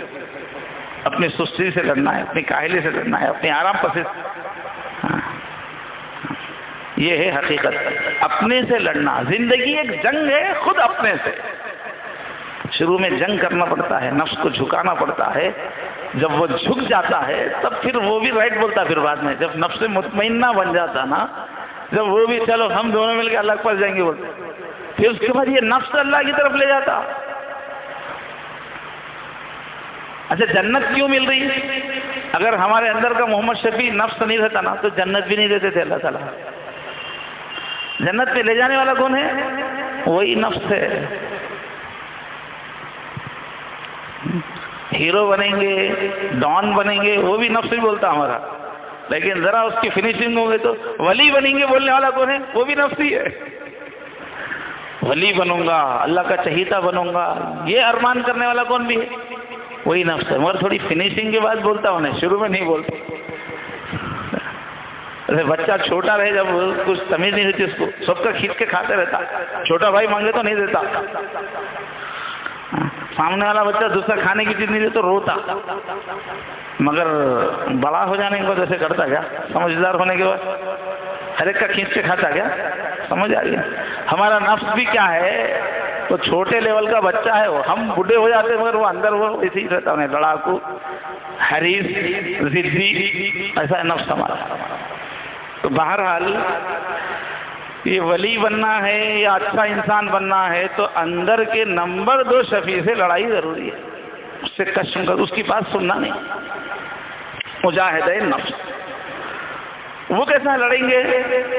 اپنی سستی سے لڑنا ہے، اپنی کاہلی سے لڑنا ہے، اپنی آرام پسند. یہ ہے حقیقت، اپنے سے لڑنا. زندگی ایک جنگ ہے خود اپنے سے. شروع میں جنگ کرنا پڑتا ہے، نفس کو جھکانا پڑتا ہے. جب وہ جھک جاتا ہے تب پھر وہ بھی رائٹ بولتا. پھر بعد میں جب نفس مطمئنہ بن جاتا نا، جب وہ بھی چلو ہم دونوں مل کے اللہ کے پاس جائیں گے بولتے، پھر اس کے بعد یہ نفس اللہ کی طرف لے جاتا. اچھا جنت کیوں مل رہی ہے؟ اگر ہمارے اندر کا محمد شفیع نفس نہیں رہتا نا تو جنت بھی نہیں دیتے تھے اللہ تعالیٰ. جنت پہ لے جانے والا کون ہے؟ وہی نفس ہے. ہیرو بنیں گے، ڈان بنیں گے، وہ بھی نفس ہی بولتا ہمارا. لیکن ذرا اس کی فنیشنگ ہوگی تو ولی بنیں گے، بولنے والا کون ہے؟ وہ بھی نفس ہی ہے. ولی بنوں گا، اللہ کا چہیتا بنوں گا، یہ ارمان کرنے والا کون بھی ہے؟ وہی نفس ہے. مگر تھوڑی فنیشنگ کے بعد بولتا ہوں، شروع میں نہیں بولتا. بچہ چھوٹا رہے، جب کچھ تمیز نہیں ہوتی اس کو، سب کا کھینچ کے کھاتے رہتا. چھوٹا بھائی مانگے تو نہیں دیتا، سامنے والا بچہ دوسرا کھانے کی چیز نہیں دے تو روتا. مگر بڑا ہو جانے کے بعد ایسے کرتا گیا، سمجھدار ہونے کے بعد ہر ایک کا کھینچ کے کھاتا گیا. سمجھ آ گیا. ہمارا نفس بھی کیا ہے؟ تو چھوٹے لیول کا بچہ ہے. وہ ہم بوڑھے ہو جاتے مگر وہ اندر وہ اسی ہی رہتا ہے، لڑاکو، حریص، ضدی، ایسا ہے نفس ہمارا. تو بہرحال یہ ولی بننا ہے یا اچھا انسان بننا ہے تو اندر کے نمبر 2 شفیع سے لڑائی ضروری ہے. اس سے کشم کر اس کی بات سننا نہیں. مجاہدہ نفس. وہ کیسا لڑیں گے؟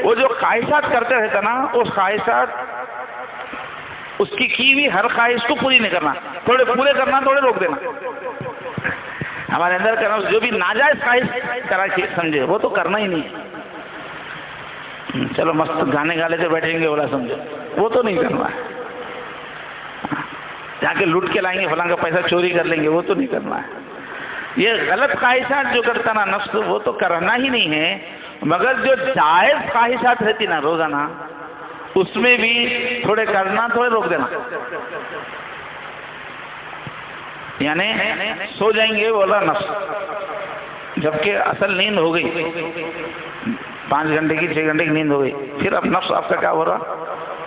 وہ جو خواہشات کرتے رہتا نا، اس خواہشات اس کی ہوئی ہر خواہش کو پوری نہیں کرنا، تھوڑے پورے کرنا، تھوڑے روک دینا۔ ہمارے اندر کا نفس جو بھی ناجائز خواہش کرا کے سمجھے وہ تو کرنا ہی نہیں ہے۔ چلو مست گانے گا لیتے بیٹھیں گے بولا سمجھو، وہ تو نہیں کرنا ہے۔ جا کے لوٹ کے لائیں گے، فلاں کا پیسہ چوری کر لیں گے، وہ تو نہیں کرنا ہے۔ یہ غلط خواہشات جو کرتا نا نفس، وہ تو کرنا ہی نہیں ہے، مگر جو جائز خواہشات رہتی نا روزانہ، اس میں بھی تھوڑے کرنا، تھوڑے روک دینا۔ یعنی سو جائیں گے بولا نفس، جبکہ اصل نیند ہو گئی، 5 گھنٹے کی 6 گھنٹے کی نیند ہو گئی، پھر اب نفس آپ کا کیا ہو رہا؟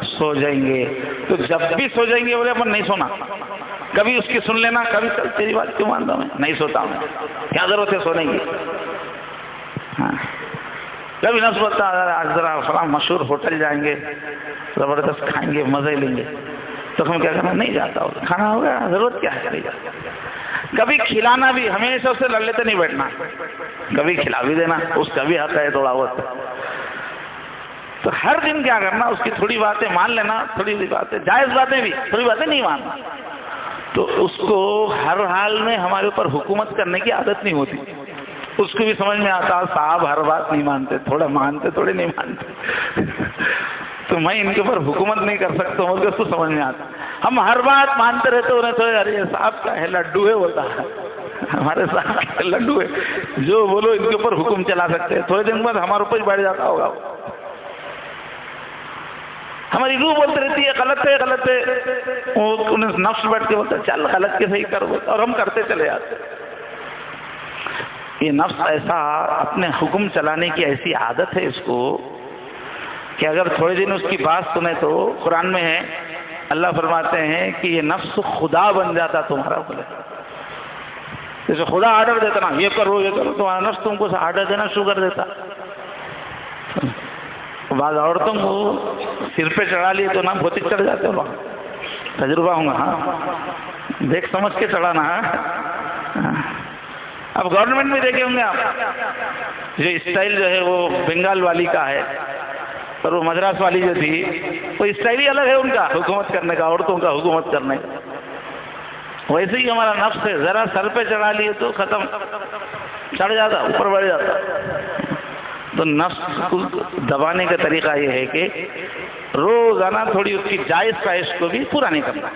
سو جائیں گے۔ تو جب بھی سو جائیں گے بولے اپن نہیں سونا، کبھی اس کی سن لینا، کبھی چل تیری بات کیوں مانتا ہوں میں، نہیں سوتا ہوں، کیا ضرورت ہے سونے کی۔ کبھی نفس بولتا آج ذرا فلاں مشہور ہوٹل جائیں گے، زبردست کھائیں گے، مزے لیں گے، تو ہم کیا کرنا؟ نہیں جاتا ہوگا، کھانا ہوگا، ضرورت کیا ہے، نہیں جاتا۔ کبھی کھلانا بھی، ہمیشہ اس سے لڑ لیتے نہیں بیٹھنا، کبھی کھلا بھی دینا، اس کا بھی حق ہے تھوڑا بہت۔ تو ہر دن کیا کرنا؟ اس کی تھوڑی باتیں مان لینا، تھوڑی باتیں جائز باتیں بھی، تھوڑی باتیں نہیں ماننا۔ تو اس کو ہر حال میں ہمارے اوپر حکومت کرنے کی عادت نہیں ہوتی۔ اس کو بھی سمجھ میں آتا صاحب ہر بات نہیں مانتے، تھوڑا مانتے تھوڑے نہیں مانتے، تو میں ان کے اوپر حکومت نہیں کر سکتا ہوں، اس کو سمجھ میں آتا۔ ہم ہر بات مانتے رہتے، انہیں تو ارے صاحب کا ہے، لڈو ہے بولتا ہے، ہمارے صاحب کا لڈو ہے، جو بولو ان کے اوپر حکم چلا سکتے ہیں، تھوڑے دن بعد ہمارے اوپر بیٹھ جاتا ہوگا۔ ہماری روح بولتے رہتی ہے غلط ہے غلط ہے، انہیں نفس بیٹھ کے بولتا ہے چل غلط کے صحیح کر، اور ہم کرتے چلے جاتے۔ یہ نفس ایسا اپنے حکم چلانے کی ایسی عادت ہے اس کو کہ اگر تھوڑے دن اس کی بات سنے تو قرآن میں ہے، اللہ فرماتے ہیں کہ یہ نفس خدا بن جاتا تمہارا، بولے جیسے خدا آرڈر دیتا نا یہ کرو یہ کرو، تمہارا نفس تم کو آرڈر دینا شروع کر دیتا۔ بعض عورتوں کو سر پہ چڑھا لیے تو نا بہت ہی چڑھ جاتے ہو، تجربہ ہوں گا، ہاں دیکھ سمجھ کے چڑھانا۔ اب گورنمنٹ میں دیکھے ہوں گے آپ، جو اسٹائل جو ہے وہ بنگال والی کا ہے، اور وہ مدراس والی جو تھی وہ اسٹائل ہی الگ ہے ان کا حکومت کرنے کا، عورتوں کا حکومت کرنے کا۔ ویسے ہی ہمارا نفس ہے، ذرا سر پہ چڑھا لیے تو ختم، چڑھ جاتا، اوپر بڑھ جاتا۔ تو نفس کو دبانے کا طریقہ یہ ہے کہ روزانہ تھوڑی اس کی جائز خواہش کو بھی پورا نہیں کرنا،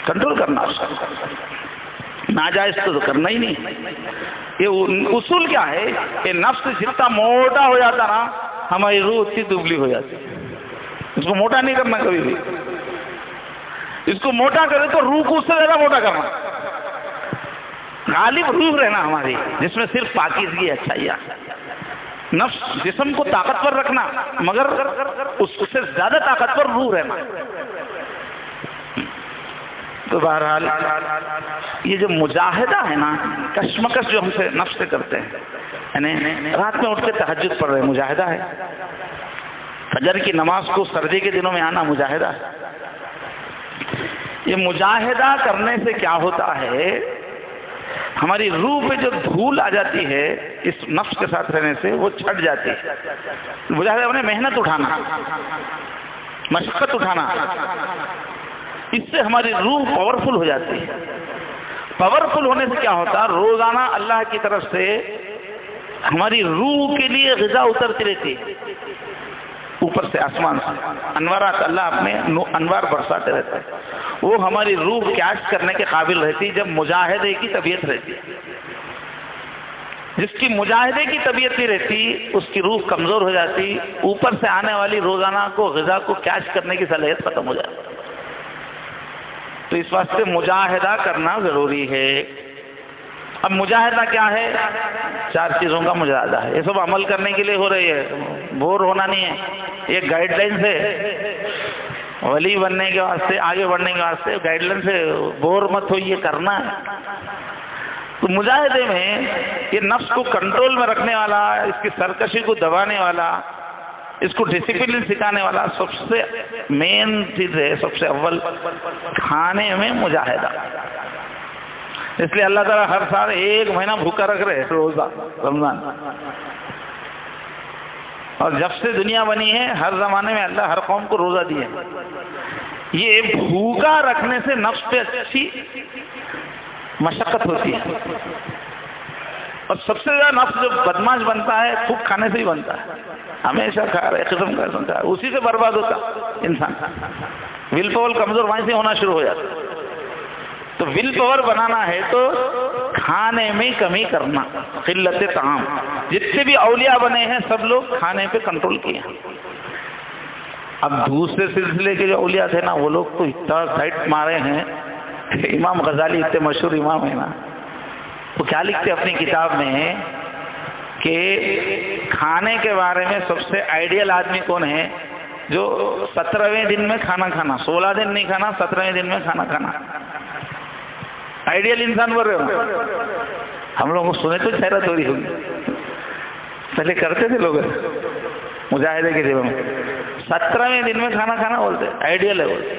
کنٹرول کرنا اس کا، ناجائز تو کرنا ہی نہیں۔ یہ اصول کیا ہے کہ نفس جتنا موٹا ہو جاتا نا ہماری روح اتنی دبلی ہو جاتی، اس کو موٹا نہیں کرنا کبھی بھی۔ اس کو موٹا کرے تو روح کو اس سے زیادہ موٹا کرنا، غالب روح رہنا ہماری، جس میں صرف پاکیزگی اچھائیاں۔ نفس جسم کو طاقتور رکھنا، مگر اس سے زیادہ طاقتور روح رہنا۔ تو بہرحال یہ جو مجاہدہ ہے نا، کشمکش جو ہم سے نفس سے کرتے ہیں، یعنی رات میں اٹھ کے تہجد پڑھ رہے، مجاہدہ ہے۔ فجر کی نماز کو سردی کے دنوں میں آنا، مجاہدہ ہے۔ یہ مجاہدہ کرنے سے کیا ہوتا ہے، ہماری روح پہ جو دھول آ جاتی ہے اس نفس کے ساتھ رہنے سے وہ چھٹ جاتی ہے۔ مجاہدہ میں محنت اٹھانا، مشقت اٹھانا، اس سے ہماری روح پاورفل ہو جاتی ہے۔ پاورفل ہونے سے کیا ہوتا ہے، روزانہ اللہ کی طرف سے ہماری روح کے لیے غذا اترتی رہتی ہے، اوپر سے آسمان سے انوارات، اللہ اپنے انوار برساتے رہتے ہیں، وہ ہماری روح کیچ کرنے کے قابل رہتی جب مجاہدے کی طبیعت رہتی ہے۔ جس کی مجاہدے کی طبیعت نہیں رہتی اس کی روح کمزور ہو جاتی، اوپر سے آنے والی روزانہ کو غذا کو کیچ کرنے کی صلاحیت ختم ہو جاتی۔ تو اس واسطے مجاہدہ کرنا ضروری ہے۔ اب مجاہدہ کیا ہے؟ 4 چیزوں کا مجاہدہ ہے، یہ سب عمل کرنے کے لیے ہو رہی ہے، بور ہونا نہیں ہے۔ یہ گائیڈ لائن سے ولی بننے کے واسطے، آگے بڑھنے کے واسطے گائیڈ لائن سے بور مت ہو، یہ کرنا ہے۔ تو مجاہدے میں یہ نفس کو کنٹرول میں رکھنے والا، اس کی سرکشی کو دبانے والا، اس کو ڈسپلن سکھانے والا سب سے مین چیز ہے، سب سے اول کھانے میں مجاہدہ۔ اس لیے اللہ تعالیٰ ہر سال 1 مہینہ بھوکا رکھ رہے، روزہ رمضان، اور جب سے دنیا بنی ہے ہر زمانے میں اللہ ہر قوم کو روزہ دیا. یہ بھوکا رکھنے سے نفس پہ اچھی مشقت ہوتی ہے. اور سب سے زیادہ نفس جو بدماش بنتا ہے خوب کھانے سے ہی بنتا ہے. ہمیشہ کھا رہے قسم کا سنتا ہے, اسی سے برباد ہوتا انسان. ول پاور کمزور وہیں سے ہونا شروع ہو جاتا. تو ول پاور بنانا ہے تو کھانے میں کمی کرنا, قلت طعام. جتنے بھی اولیاء بنے ہیں سب لوگ کھانے پہ کنٹرول کیے ہیں. اب دوسرے سلسلے کے جو اولیاء تھے نا وہ لوگ تو اتنا سائٹ مارے ہیں. امام غزالی اتنے مشہور امام ہیں نا, وہ کیا لکھتے اپنی کتاب میں کہ کھانے کے بارے میں سب سے آئیڈیل آدمی کون ہے؟ جو 17ویں دن میں کھانا کھانا, 16 دن نہیں کھانا, 17ویں دن میں کھانا کھانا. آئیڈیل انسان بول رہے ہو. ہم لوگوں کو سنے تو حیرت ہو رہی ہوگی, پہلے کرتے تھے لوگ مجاہدے کے دنوں میں 17ویں دن میں کھانا کھانا بولتے, آئیڈیل ہے بولتے.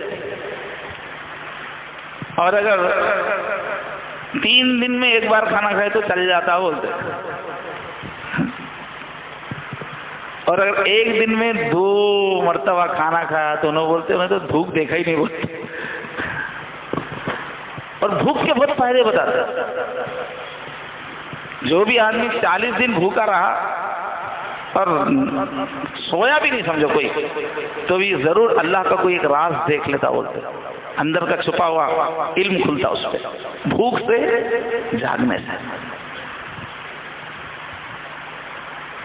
اور اگر 3 دن میں ایک بار کھانا کھائے تو چل جاتا بولتے. اور اگر ایک دن میں 2 مرتبہ کھانا کھایا تو انہوں بولتے میں تو بھوک دیکھا ہی نہیں بولتے. اور بھوک کے بہت فائدے بتاتے. جو بھی آدمی 40 دن بھوکا رہا اور سویا بھی نہیں سمجھو کوئی, تو بھی ضرور اللہ کا کوئی ایک راز دیکھ لیتا بولتے. اندر کا چھپا ہوا علم کھلتا اس پہ, بھوک سے جاگنے سے.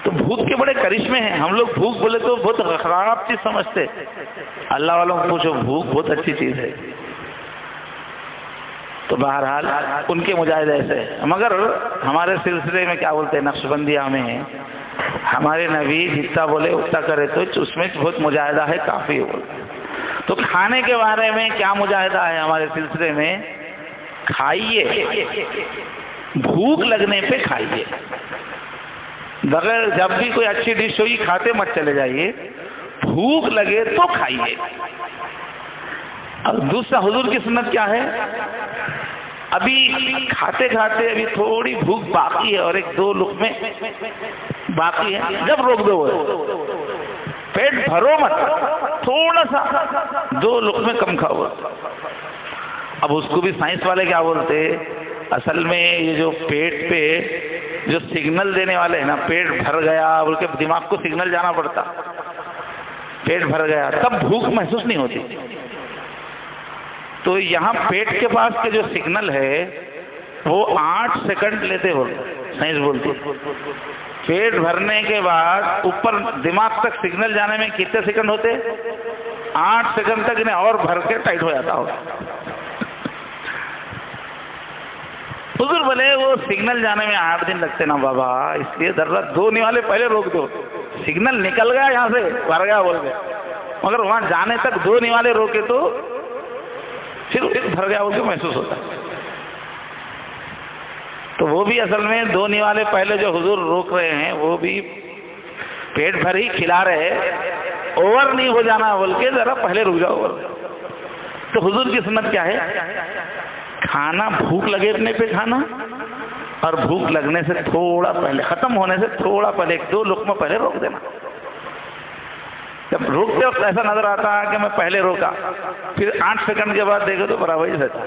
تو بھوک کے بڑے کرشمے ہیں. ہم لوگ بھوک بولے تو بہت خراب چیز سمجھتے. اللہ والوں کو پوچھو بھوک بہت اچھی چیز ہے. تو بہرحال ان کے مجاہدے ایسے. مگر ہمارے سلسلے میں کیا بولتے ہیں, نقش بندیہ میں ہمارے نبی جتنا بولے اتنا کرے تو اس میں بہت مجاہدہ ہے, کافی ہے. تو کھانے کے بارے میں کیا مجاہدہ ہے ہمارے سلسلے میں؟ کھائیے, بھوک لگنے پہ کھائیے. بغیر جب بھی کوئی اچھی ڈش ہوئی کھاتے مت چلے جائیے, بھوک لگے تو کھائیے. اور دوسرا حضور کی سنت کیا ہے؟ ابھی کھاتے کھاتے ابھی تھوڑی بھوک باقی ہے اور 1-2 لقمے باقی ہے, جب روک دو پیٹ بھرو مت, تھوڑا سا 2 لقمے کم کھاؤ. اب اس کو بھی سائنس والے کیا بولتے, اصل میں یہ جو پیٹ پہ جو سگنل دینے والے ہیں نا, پیٹ بھر گیا بول کے دماغ کو سگنل جانا پڑتا, پیٹ بھر گیا تب بھوک محسوس نہیں ہوتی. تو یہاں پیٹ کے پاس کے جو سگنل ہے وہ 8 سیکنڈ لیتے ہو, سائنس بولتی. پیٹ بھرنے کے بعد اوپر دماغ تک سگنل جانے میں کتنے سیکنڈ ہوتے؟ 8 سیکنڈ تک انہیں اور بھر کے ٹائٹ ہو جاتا ہوگا. حضور بولے وہ سگنل جانے میں 8 دن لگتے نا بابا, اس لیے ذرا 2 نوالے پہلے روک دو. سگنل نکل گیا یہاں سے بھر گیا بول گئے, مگر وہاں جانے تک 2 نوالے روکے تو پھر بھر گیا بول کے محسوس ہوتا. تو وہ بھی اصل میں 2 نوالے پہلے جو حضور روک رہے ہیں وہ بھی پیٹ بھر ہی کھلا رہے, اوور نہیں ہو جانا بول کے ذرا پہلے رک جاؤ. تو حضور کی سنت کیا ہے؟ کھانا بھوک لگنے پہ کھانا, اور بھوک لگنے سے تھوڑا پہلے, ختم ہونے سے تھوڑا پہلے 1-2 لقمہ پہلے روک دینا. جب روکتے وقت ایسا نظر آتا کہ میں پہلے روکا, پھر 8 سیکنڈ کے بعد دیکھو تو برابر ہی رہتا.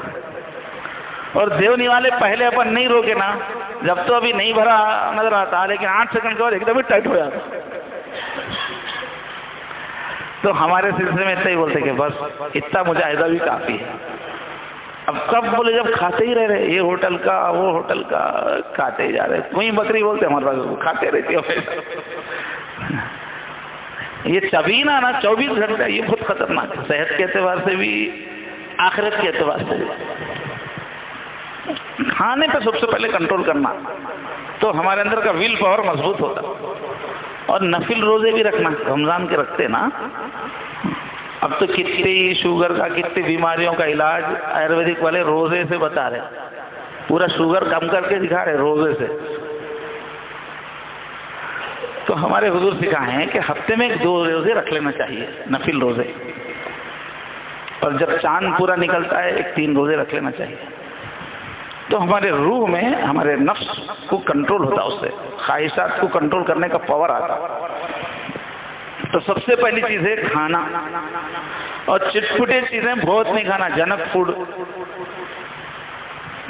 اور دیونی والے پہلے اپن نہیں روکے نا, جب تو ابھی نہیں بھرا نظر آتا, لیکن 8 سیکنڈ کے بعد ایک دم ٹائٹ ہو جاتا. تو ہمارے سلسلے میں اتنا ہی بولتے کہ بس اتنا مجاہدہ بھی کافی ہے. اب کب بولے جب کھاتے ہی رہے, یہ ہوٹل کا وہ ہوٹل کا کھاتے ہی جا رہے. کوئی بکری بولتے ہمارے پاس کھاتے رہتی ہے. یہ چبینا نا 24 گھنٹہ, یہ بہت خطرناک ہے, صحت کے اعتبار سے بھی آخرت کے اعتبار سے بھی. کھانے پہ سب سے پہلے کنٹرول کرنا تو ہمارے اندر کا ول پاور مضبوط ہوتا. اور نفل روزے بھی رکھنا, رمضان کے رکھتے نا. اب تو کتنی شوگر کا, کتنی بیماریوں کا علاج آیورویدک والے روزے سے بتا رہے, پورا شوگر کم کر کے دکھا رہے روزے سے. تو ہمارے حضور سکھائے ہیں کہ ہفتے میں 2 روزے رکھ لینا چاہیے, نفل روزے. اور جب چاند پورا نکلتا ہے 3 روزے رکھ لینا چاہیے. تو ہمارے روح میں ہمارے نفس کو کنٹرول ہوتا, اس سے خواہشات کو کنٹرول کرنے کا پاور آتا. تو سب سے پہلی چیز ہے کھانا، اور چٹپٹے چیزیں بہت نہیں کھانا، جنک فوڈ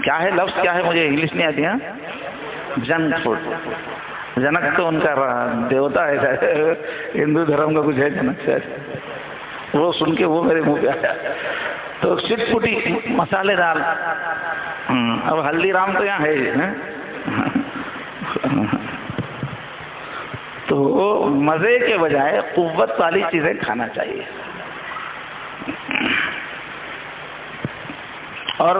کیا ہے، لفظ کیا ہے مجھے انگلش نہیں آتی ہے، جنک فوڈ، جنک تو ان کا دیوتا ہے، ہندو دھرم کا کچھ ہے جنک سے، وہ سن کے وہ میرے منہ پہ آیا، تو چٹپٹی مسالے دار، اب ہلدی رام تو یہاں ہے، تو مزے کے بجائے قوت والی چیزیں کھانا چاہیے، اور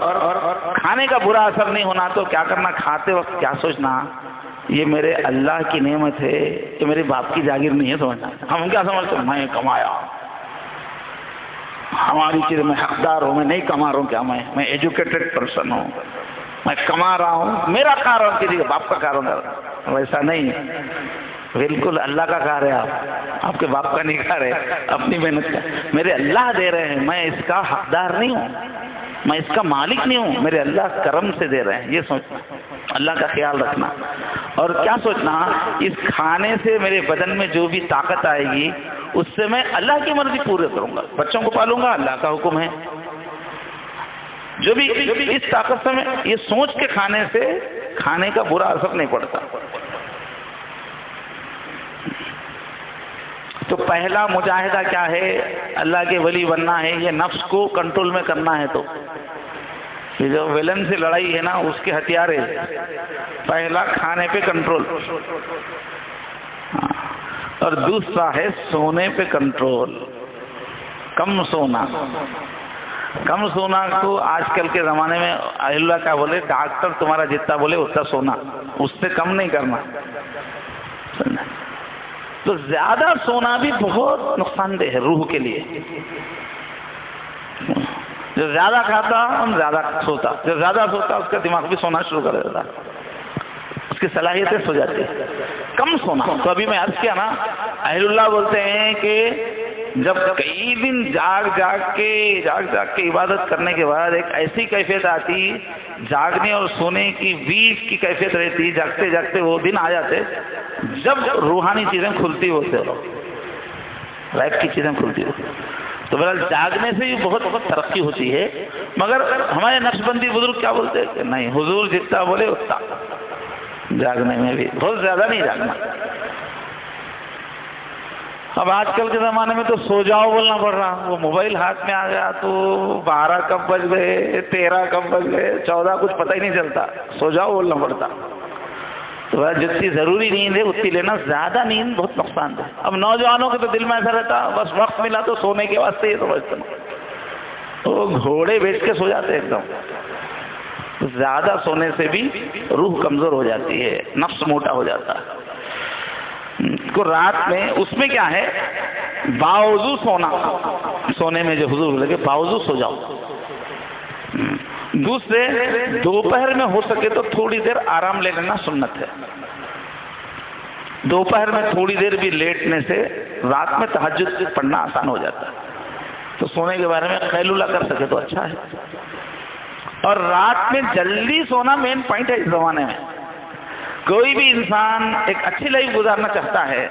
کھانے کا برا اثر نہیں ہونا تو کیا کرنا، کھاتے وقت کیا سوچنا، یہ میرے اللہ کی نعمت ہے، یہ میرے باپ کی جاگیر نہیں ہے سمجھنا۔ ہم کیا سمجھتے ہیں، میں کمایا، ہماری چیز میں حقدار ہوں، میں نہیں کما رہا ہوں، کیا میں ایجوکیٹڈ پرسن ہوں، میں کما رہا ہوں، میرا کھا رہا ہوں، کسی کے باپ کا کھا رہا ہوں، ویسا نہیں، بالکل اللہ کا کھا رہے آپ کے باپ کا نہیں کھا رہے، اپنی محنت کا، میرے اللہ دے رہے ہیں، میں اس کا حقدار نہیں ہوں، میں اس کا مالک نہیں ہوں، میرے اللہ کرم سے دے رہے ہیں، یہ سوچنا، اللہ کا خیال رکھنا، اور کیا سوچنا، اس کھانے سے میرے بدن میں جو بھی طاقت آئے گی اس سے میں اللہ کی مرضی پورے کروں گا، بچوں کو پالوں گا، اللہ کا حکم ہے، جو بھی اس طاقت سے میں یہ سوچ کے کھانے سے کھانے کا برا اثر نہیں پڑتا۔ تو پہلا مجاہدہ کیا ہے، اللہ کے ولی بننا ہے، یہ نفس کو کنٹرول میں کرنا ہے، تو یہ جو ویلن سے لڑائی ہے نا، اس کے ہتھیار ہے، پہلا کھانے پہ کنٹرول، اور دوسرا ہے سونے پہ کنٹرول، کم سونا، کم سونا کو آج کل کے زمانے میں اللہ کیا بولے، ڈاکٹر تمہارا جتنا بولے اتنا سونا، اس سے کم نہیں کرنا، تو زیادہ سونا بھی بہت نقصان دہ ہے روح کے لیے، جو زیادہ کھاتا ہم زیادہ سوتا، جو زیادہ سوتا اس کا دماغ بھی سونا شروع کر دیتا، اس کی صلاحیتیں سو جاتی ہے، کم سونا۔ تو ابھی میں عرض کیا نا، اہل اللہ بولتے ہیں کہ جب کئی دن جاگ کے عبادت کرنے کے بعد ایک ایسی کیفیت آتی، جاگنے اور سونے کی بیچ کی کیفیت رہتی، جاگتے جاگتے وہ دن آ جاتے جب روحانی چیزیں کھلتی ہوتے، لائف کی چیزیں کھلتی ہوتی، تو بہرحال جاگنے سے بھی بہت ترقی ہوتی ہے، مگر ہمارے نقش بندی بزرگ کیا بولتے ہیں کہ نہیں، حضور جتنا بولے اتنا جاگنے میں بھی، بہت زیادہ نہیں جاگنا۔ اب آج کل کے زمانے میں تو سو جاؤ بولنا پڑ رہا، وہ موبائل ہاتھ میں آ گیا تو 12 کب بج گئے، 13 کب بج گئے، 14 کچھ پتہ ہی نہیں چلتا، سو جاؤ بولنا پڑتا۔ تو جتنی ضروری نیند ہے اتنی لینا، زیادہ نیند بہت نقصان دہ۔ اب نوجوانوں کے تو دل میں ایسا رہتا، بس وقت ملا تو سونے کے واسطے یہ سمجھتے ہیں، تو گھوڑے بیچ کے سو جاتے ایک دم۔ زیادہ سونے سے بھی روح کمزور ہو جاتی ہے، نفس موٹا ہو جاتا ہے۔ کو رات میں اس میں کیا ہے، باوضو سونا، سونے میں جو حضور لگے باوضو سو جاؤ۔ دوسرے، دوپہر میں ہو سکے تو تھوڑی دیر آرام لے لینا سنت ہے، دوپہر میں تھوڑی دیر بھی لیٹنے سے رات میں تہجد پڑھنا آسان ہو جاتا ہے، تو سونے کے بارے میں قیلولہ کر سکے تو اچھا ہے۔ اور رات میں جلدی سونا مین پوائنٹ ہے اس زمانے میں۔ کوئی بھی انسان ایک اچھی لائف گزارنا چاہتا ہے،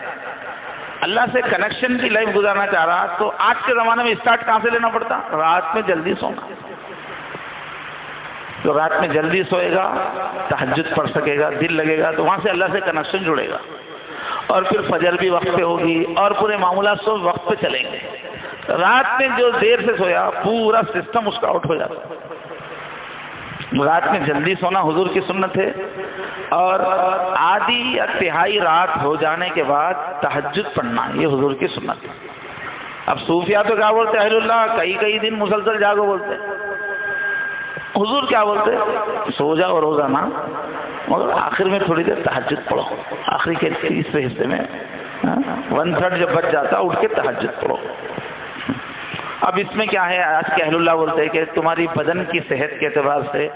اللہ سے کنیکشن کی لائف گزارنا چاہ رہا، تو آج کے زمانے میں اسٹارٹ کہاں سے لینا پڑتا، رات میں جلدی سونا۔ تو رات میں جلدی سوئے گا، تہجد پڑھ سکے گا، دل لگے گا، تو وہاں سے اللہ سے کنیکشن جڑے گا، اور پھر فجر بھی وقت پہ ہوگی، اور پورے معاملات سب وقت پہ چلیں گے۔ رات میں جو دیر سے سویا پورا سسٹم اس کا آؤٹ ہو جاتا ہے۔ رات میں جلدی سونا حضور کی سنت ہے، اور آدھی یا تہائی رات ہو جانے کے بعد تہجد پڑھنا یہ حضور کی سنت ہے۔ اب صوفیہ تو کیا بولتے ہیں، اہل اللہ کئی دن مسلسل جاگو بولتے ہیں، حضور کیا بولتے ہیں، سو جاؤ روزانہ، مگر آخر میں تھوڑی دیر تہجد پڑھو، آخری کے تیسرے حصے میں 1/3 جب بچ جاتا اٹھ کے تہجد پڑھو۔ اب اس میں کیا ہے، آج کے اہل اللہ بولتے ہیں کہ تمہاری بدن کی صحت کے اعتبار سے،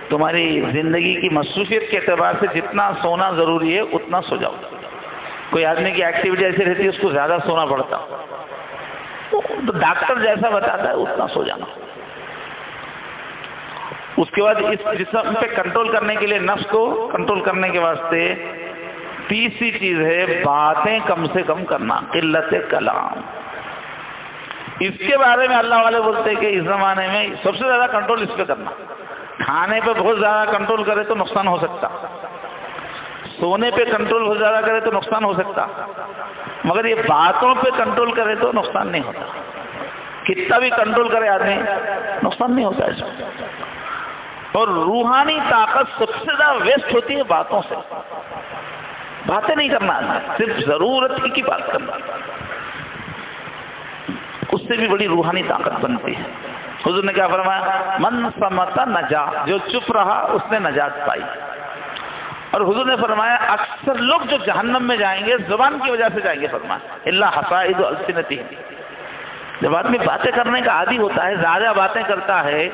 تمہاری زندگی کی مصروفیت کے اعتبار سے جتنا سونا ضروری ہے اتنا سو جاؤ۔ کوئی آدمی کی ایکٹیویٹی ایسی رہتی ہے اس کو زیادہ سونا پڑتا، تو ڈاکٹر جیسا بتاتا ہے اتنا سو جانا۔ اس کے بعد اس جسم پہ کنٹرول کرنے کے لیے، نفس کو کنٹرول کرنے کے واسطے تیسری چیز ہے باتیں کم سے کم کرنا، قلت کلام. اس کے بارے میں اللہ والے بولتے ہیں کہ اس زمانے میں سب سے زیادہ کنٹرول اس پہ کرنا. کھانے پہ بہت زیادہ کنٹرول کرے تو نقصان ہو سکتا، سونے پہ کنٹرول بہت زیادہ کرے تو نقصان ہو سکتا، مگر یہ باتوں پہ کنٹرول کرے تو نقصان نہیں ہوتا. کتنا بھی کنٹرول کرے آدمی نقصان نہیں ہوتا اس میں. اور روحانی طاقت سب سے زیادہ ویسٹ ہوتی ہے باتوں سے. باتیں نہیں کرنا، صرف ضرورت ہی کی بات کرنا، اس سے بھی بڑی روحانی طاقت بنتی ہے. حضور نے کیا فرمایا؟ من صمت نجا، جو چپ رہا اس نے نجات پائی. اور حضور نے فرمایا اکثر لوگ جو جہنم میں جائیں گے زبان کی وجہ سے جائیں گے. فرمایا اللہ حصائد السنتہم. جب آدمی باتیں کرنے کا عادی ہوتا ہے، زیادہ باتیں کرتا ہے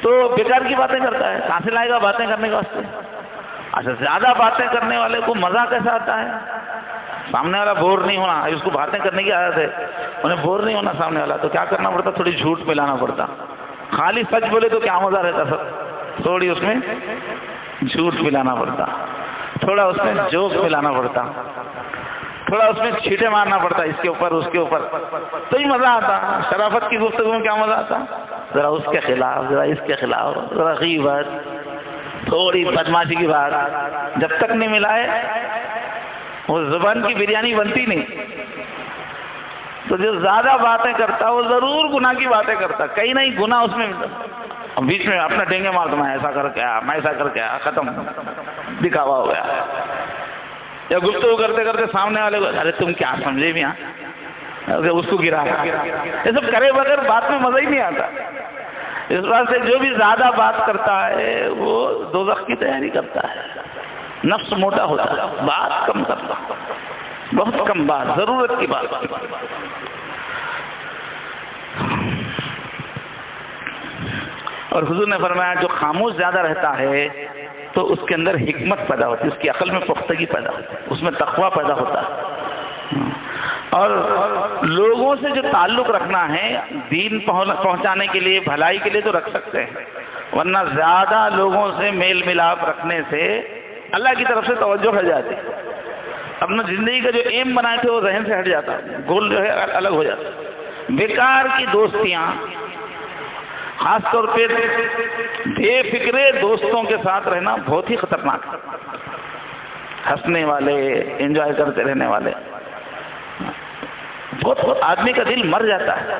تو بیکار کی باتیں کرتا ہے. کہاں سے لائے گا باتیں کرنے کے واسطے؟ اچھا، زیادہ باتیں کرنے والے کو مزہ کیسا آتا ہے؟ سامنے والا بور نہیں ہونا. اس کو باتیں کرنے کی عادت ہے، انہیں بور نہیں ہونا سامنے والا، تو کیا کرنا پڑتا؟ تھوڑی جھوٹ ملانا پڑتا. خالی سچ بولے تو کیا مزہ رہتا سب، تھوڑی اس میں جھوٹ ملانا پڑتا، تھوڑا اس میں جوک ملانا پڑتا، تھوڑا اس میں چھیٹے مارنا پڑتا اس کے اوپر اس کے اوپر، تو ہی مزہ آتا. شرافت کی گفتگو میں کیا مزہ آتا؟ ذرا اس کے خلاف، ذرا اس کے خلاف، ذرا غیبت، تھوڑی بدماشی کی بات. جب تک نہیں ملائے وہ زبان کی بریانی بنتی نہیں. تو جو زیادہ باتیں کرتا وہ ضرور گناہ کی باتیں کرتا، کہیں نہیں گناہ اس میں ملتا. بیچ میں اپنا ڈینگے مارتا، میں ایسا کر کے آیا، میں ایسا کر کے آیا، ختم، دکھاوا ہو گیا. یا گفتگو کرتے کرتے سامنے والے کو ارے تم کیا سمجھے بھی، اس کو گرا. یہ سب کرے بغیر بات میں مزہ ہی نہیں آتا. اس بات سے جو بھی زیادہ بات کرتا ہے وہ دوزخ کی تیاری کرتا ہے. نفس موٹا ہوتا ہے، بات کم کرتا، بہت کم بات، ضرورت کی بات. اور حضور نے فرمایا جو خاموش زیادہ رہتا ہے تو اس کے اندر حکمت پیدا ہوتی ہے، اس کی عقل میں پختگی پیدا ہوتی ہے، اس میں تقویٰ پیدا ہوتا ہے. اور لوگوں سے جو تعلق رکھنا ہے دین پہنچانے کے لیے، بھلائی کے لیے تو رکھ سکتے ہیں، ورنہ زیادہ لوگوں سے میل ملاپ رکھنے سے اللہ کی طرف سے توجہ ہٹ جاتی. اپنا زندگی کا جو ایم بنائے تھے وہ ذہن سے ہٹ جاتا، گول جو ہے الگ ہو جاتا. بیکار کی دوستیاں، خاص طور پہ بے فکرے دوستوں کے ساتھ رہنا بہت ہی خطرناک ہے. ہنسنے والے، انجوائے کرتے رہنے والے، بہت آدمی کا دل مر جاتا ہے.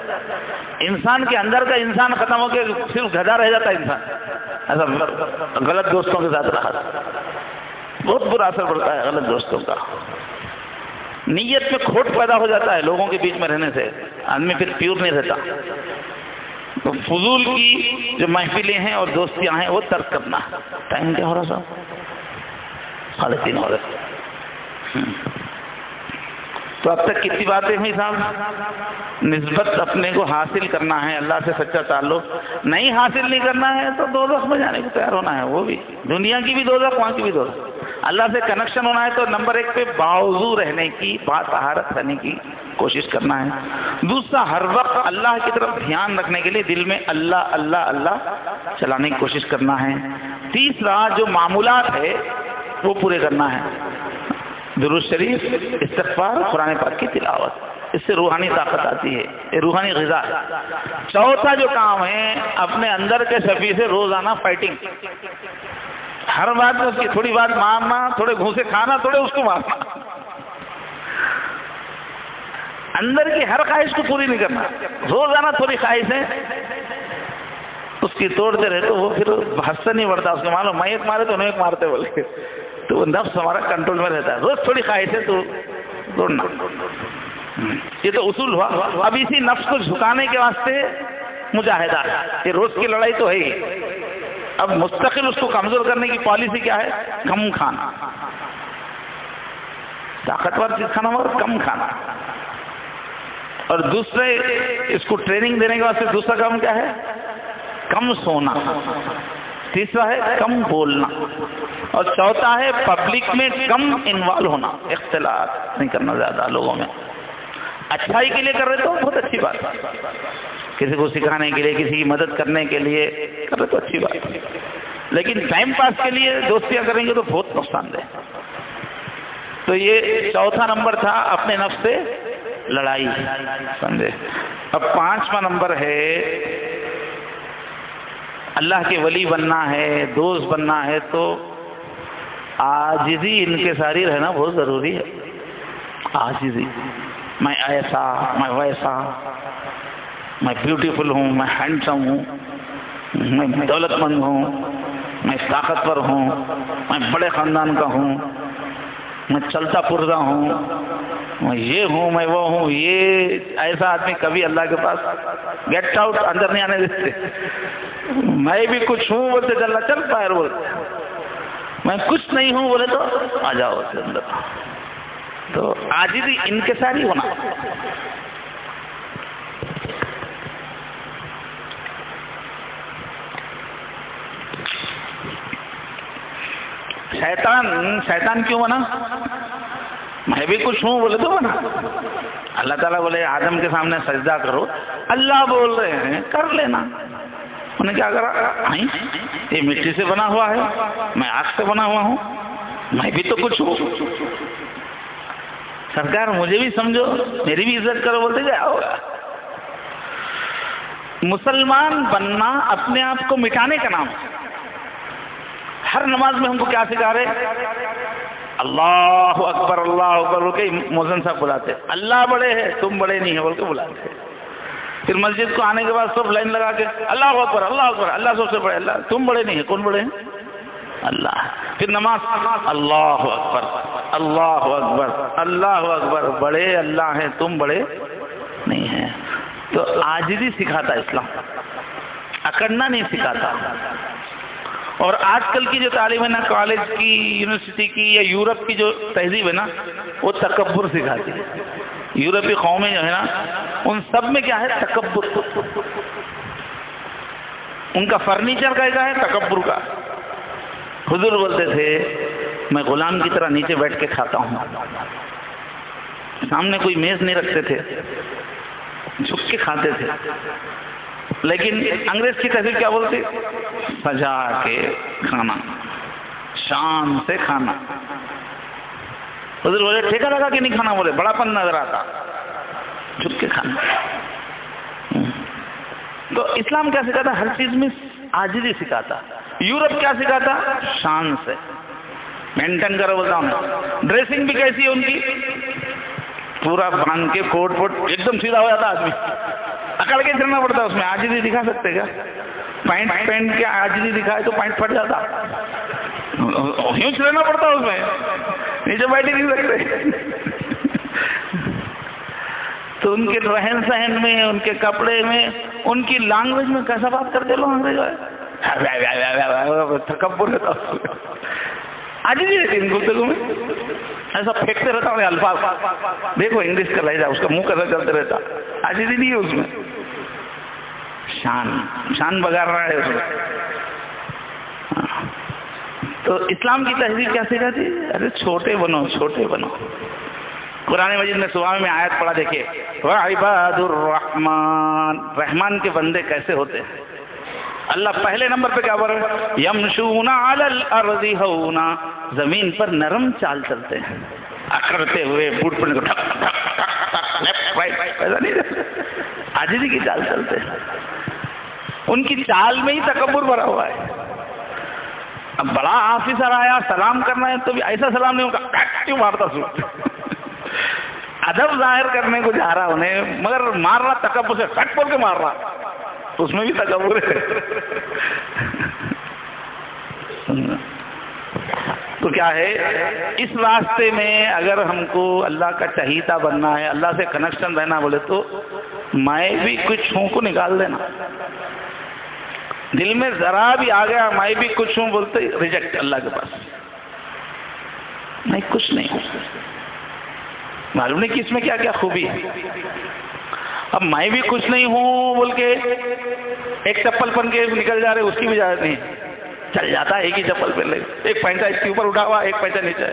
انسان کے اندر کا انسان ختم ہو کے صرف گدھا رہ جاتا ہے انسان. ایسا غلط دوستوں کے ساتھ رہا بہت برا اثر پڑتا ہے غلط دوستوں کا. نیت میں کھوٹ پیدا ہو جاتا ہے لوگوں کے بیچ میں رہنے سے، آدمی پھر پیور نہیں رہتا. تو فضول کی جو محفلیں ہیں اور دوستیاں ہیں وہ ترک کرنا. ٹائم کیا ہو رہا صاحب؟ 3:30 ہو رہے. تو اب تک کتنی باتیں ہوئی صاحب؟ نسبت اپنے کو حاصل کرنا ہے، اللہ سے سچا تعلق. نہیں حاصل نہیں کرنا ہے تو دوزخ میں جانے کو تیار ہونا ہے، وہ بھی دنیا کی بھی دوزخ، وہاں کی بھی دوزخ. اللہ سے کنیکشن ہونا ہے تو نمبر 1 پہ باوضو رہنے کی، باطہارت رہنے کی کوشش کرنا ہے. دوسرا، ہر وقت اللہ کی طرف دھیان رکھنے کے لیے دل میں اللہ اللہ اللہ چلانے کی کوشش کرنا ہے. تیسرا، جو معمولات ہے وہ پورے کرنا ہے، درود شریف، استغفار، قرآن پاک کی تلاوت. اس سے روحانی طاقت آتی ہے، یہ روحانی غذا ہے. چوتھا جو کام ہے، اپنے اندر کے شفیع سے روزانہ فائٹنگ. ہر بات میں اس کی تھوڑی بات مارنا، تھوڑے گھوسے کھانا، تھوڑے اس کو مارنا. اندر کی ہر خواہش کو پوری نہیں کرنا. روزانہ تھوڑی خواہش ہے اس کی توڑتے رہے تو وہ پھر حصہ نہیں بڑھتا. اس کے معلوم میں ایک مارے تو انہیں ایک مارتے بولے، تو وہ نفس ہمارا کنٹرول میں رہتا ہے. روز تھوڑی خواہش ہے تو توڑنا. یہ تو اصول ہوا. اب اسی نفس کو جھکانے کے واسطے مجاہدہ ہے. یہ روز کی لڑائی تو ہے ہی. اب مستقل اس کو کمزور کرنے کی پالیسی کیا ہے؟ کم کھانا، طاقتور چیز کھانا اور کم کھانا. اور دوسرے اس کو ٹریننگ دینے کے واسطے دوسرا کام کیا ہے؟ کم سونا. تیسرا ہے کم بولنا. اور چوتھا ہے پبلک میں کم انوالو ہونا، اختلاط نہیں کرنا زیادہ لوگوں میں. اچھائی کے لیے کر رہے تو بہت اچھی بات، کسی کو سکھانے کے لیے، کسی کی مدد کرنے کے لیے کر رہے تو اچھی بات، لیکن ٹائم پاس کے لیے دوستیاں کریں گے تو بہت نقصان دہ. تو یہ چوتھا نمبر تھا اپنے نفس سے لڑائی، سمجھے. اب پانچواں نمبر ہے اللہ کے ولی بننا ہے، دوست بننا ہے، تو عاجزی انکساری رہنا بہت ضروری ہے. عاجزی، میں ایسا، میں ویسا، میں بیوٹیفل ہوں، میں ہینڈسم ہوں، میں دولت مند ہوں، میں طاقتور ہوں، میں بڑے خاندان کا ہوں، میں چلتا پرزا ہوں، میں یہ ہوں، میں وہ ہوں. یہ ایسا آدمی کبھی اللہ کے پاس گیٹ آؤٹ، اندر نہیں آنے دیتے. میں بھی کچھ ہوں بولتے چل باہر بولتے، میں کچھ نہیں ہوں بولے تو آ جاؤ اس کے اندر. تو عاجزی انکساری ہونا. شیطان کیوں بنا؟ میں بھی کچھ ہوں بولے تو بنا. اللہ تعالیٰ بولے آدم کے سامنے سجدہ کرو، اللہ بول رہے ہیں کر لینا. انہیں کیا کرا؟ یہ مٹی سے بنا ہوا ہے، میں آگ سے بنا ہوا ہوں، میں بھی تو کچھ ہوں. سرکار مجھے بھی سمجھو، میری بھی عزت کرو. بولتے کیا ہوگا؟ مسلمان بننا اپنے آپ کو مٹانے کا نام. ہر نماز میں ہم کو کیا سکھا رہے؟ اللہ اکبر، اللہ اکبر بول کے مؤذن صاحب بلاتے، اللہ بڑے ہے تم بڑے نہیں ہے بول کے بلاتے. پھر مسجد کو آنے کے بعد سب لائن لگا کے اللہ اکبر، اللہ اکبر، اللہ سب سے بڑے، اللہ تم بڑے نہیں ہے. کون بڑے ہیں؟ اللہ. پھر نماز اللہ اکبر، اللہ اکبر، اللہ اکبر، بڑے اللہ ہیں تم بڑے نہیں ہیں. تو عاجزی سکھاتا اسلام، اکڑنا نہیں سکھاتا. اور آج کل کی جو تعلیم ہے نا، کالج کی، یونیورسٹی کی یا یورپ کی جو تہذیب ہے نا، وہ تکبر سکھاتی ہے. یورپی قومیں جو ہے نا، ان سب میں کیا ہے؟ تکبر. ان کا فرنیچر کا ہے تکبر کا. حضور بولتے تھے میں غلام کی طرح نیچے بیٹھ کے کھاتا ہوں. سامنے کوئی میز نہیں رکھتے تھے، جھک کے کھاتے تھے. لیکن انگریز کی تہذیب کیا بولتی؟ سجا کے کھانا، شان سے کھانا. حضور بولے ٹھیکا لگا کہ نہیں کھانا، بولے بڑا پن نظر آتا، جھک کے کھانا. تو اسلام کیا سکھاتا؟ ہر چیز میں عاجزی سکھاتا. یورپ کیا سکھاتا؟ شان سے مینٹین کرو. بولتا ہوں ڈریسنگ بھی کیسی ہے ان کی، پورا باندھ کے کوٹ ووٹ ایک دم سیدھا ہو جاتا آدمی، اکڑ کے چلنا پڑتا. اس میں عاجزی دکھا سکتے کیا؟ پینٹ پہن کے عاجزی دکھائے تو پینٹ پھٹ جاتا، یوں چلنا پڑتا اس میں، نیچے بیٹھ نہیں سکتے. تو ان کے رہن سہن میں، ان کے کپڑے میں، ان کی لینگویج میں کیسا بات کرتے لوگ انگریز تکبر رہتا. عاجزی رہتی ان گفتگو میں، ایسا پھینکتے رہتا انہیں الفاظ. دیکھو انگلش کا لہجہ، اس کا منہ کیسا چلتے رہتا. عاجزی نہیں ہے اس میں، شان بگاڑ رہا ہے اس میں. تو اسلام کی تہذیب کیا سکھاتی؟ ارے چھوٹے بنو، چھوٹے بنو. قرآن مجید میں سورہ میں آیت پڑھا دیکھیے، وعباد الرحمن، رحمان کے بندے کیسے ہوتے ہیں. اللہ پہلے نمبر پہ کیا بول رہا ہے؟ یمشون علی الارض ہونا، زمین پر نرم چال چلتے ہیں، اکڑتے ہوئے بوٹ پڑنے کو ٹھک ٹھک ٹھک ٹھک لیفٹ رائٹ ایسا نہیں رہتے، عاجزی کی چال چلتے ہیں. ان کی چال میں ہی تکبر بھرا ہوا ہے. اب بڑا آفیسر آیا سلام کرنا ہے تو بھی ایسا سلام نہیں ہوگا، کیوں مارتا سوٹ. ادب ظاہر کرنے کو جا رہا انہیں، مگر مار رہا تکبر سے، فٹ بول کے مار رہا، اس میں بھی تکبر ہے. تو کیا ہے، اس راستے میں اگر ہم کو اللہ کا چہیتا بننا ہے، اللہ سے کنیکشن رہنا بولے تو میں بھی کچھ ہوں کو نکال دینا. دل میں ذرا بھی آ گیا میں بھی کچھ ہوں بولتے ریجیکٹ. اللہ کے پاس میں کچھ نہیں ہوں. معلوم نہیں کہ اس میں کیا کیا خوبی ہے. اب میں بھی کچھ نہیں ہوں بول کے ایک چپل پہن کے نکل جا رہے، اس کی بھی اجازت نہیں. چل جاتا ہے ایک ہی چپل پہن لے، ایک پیسہ اس کے اوپر اٹھا ہوا، ایک پیسہ نیچے.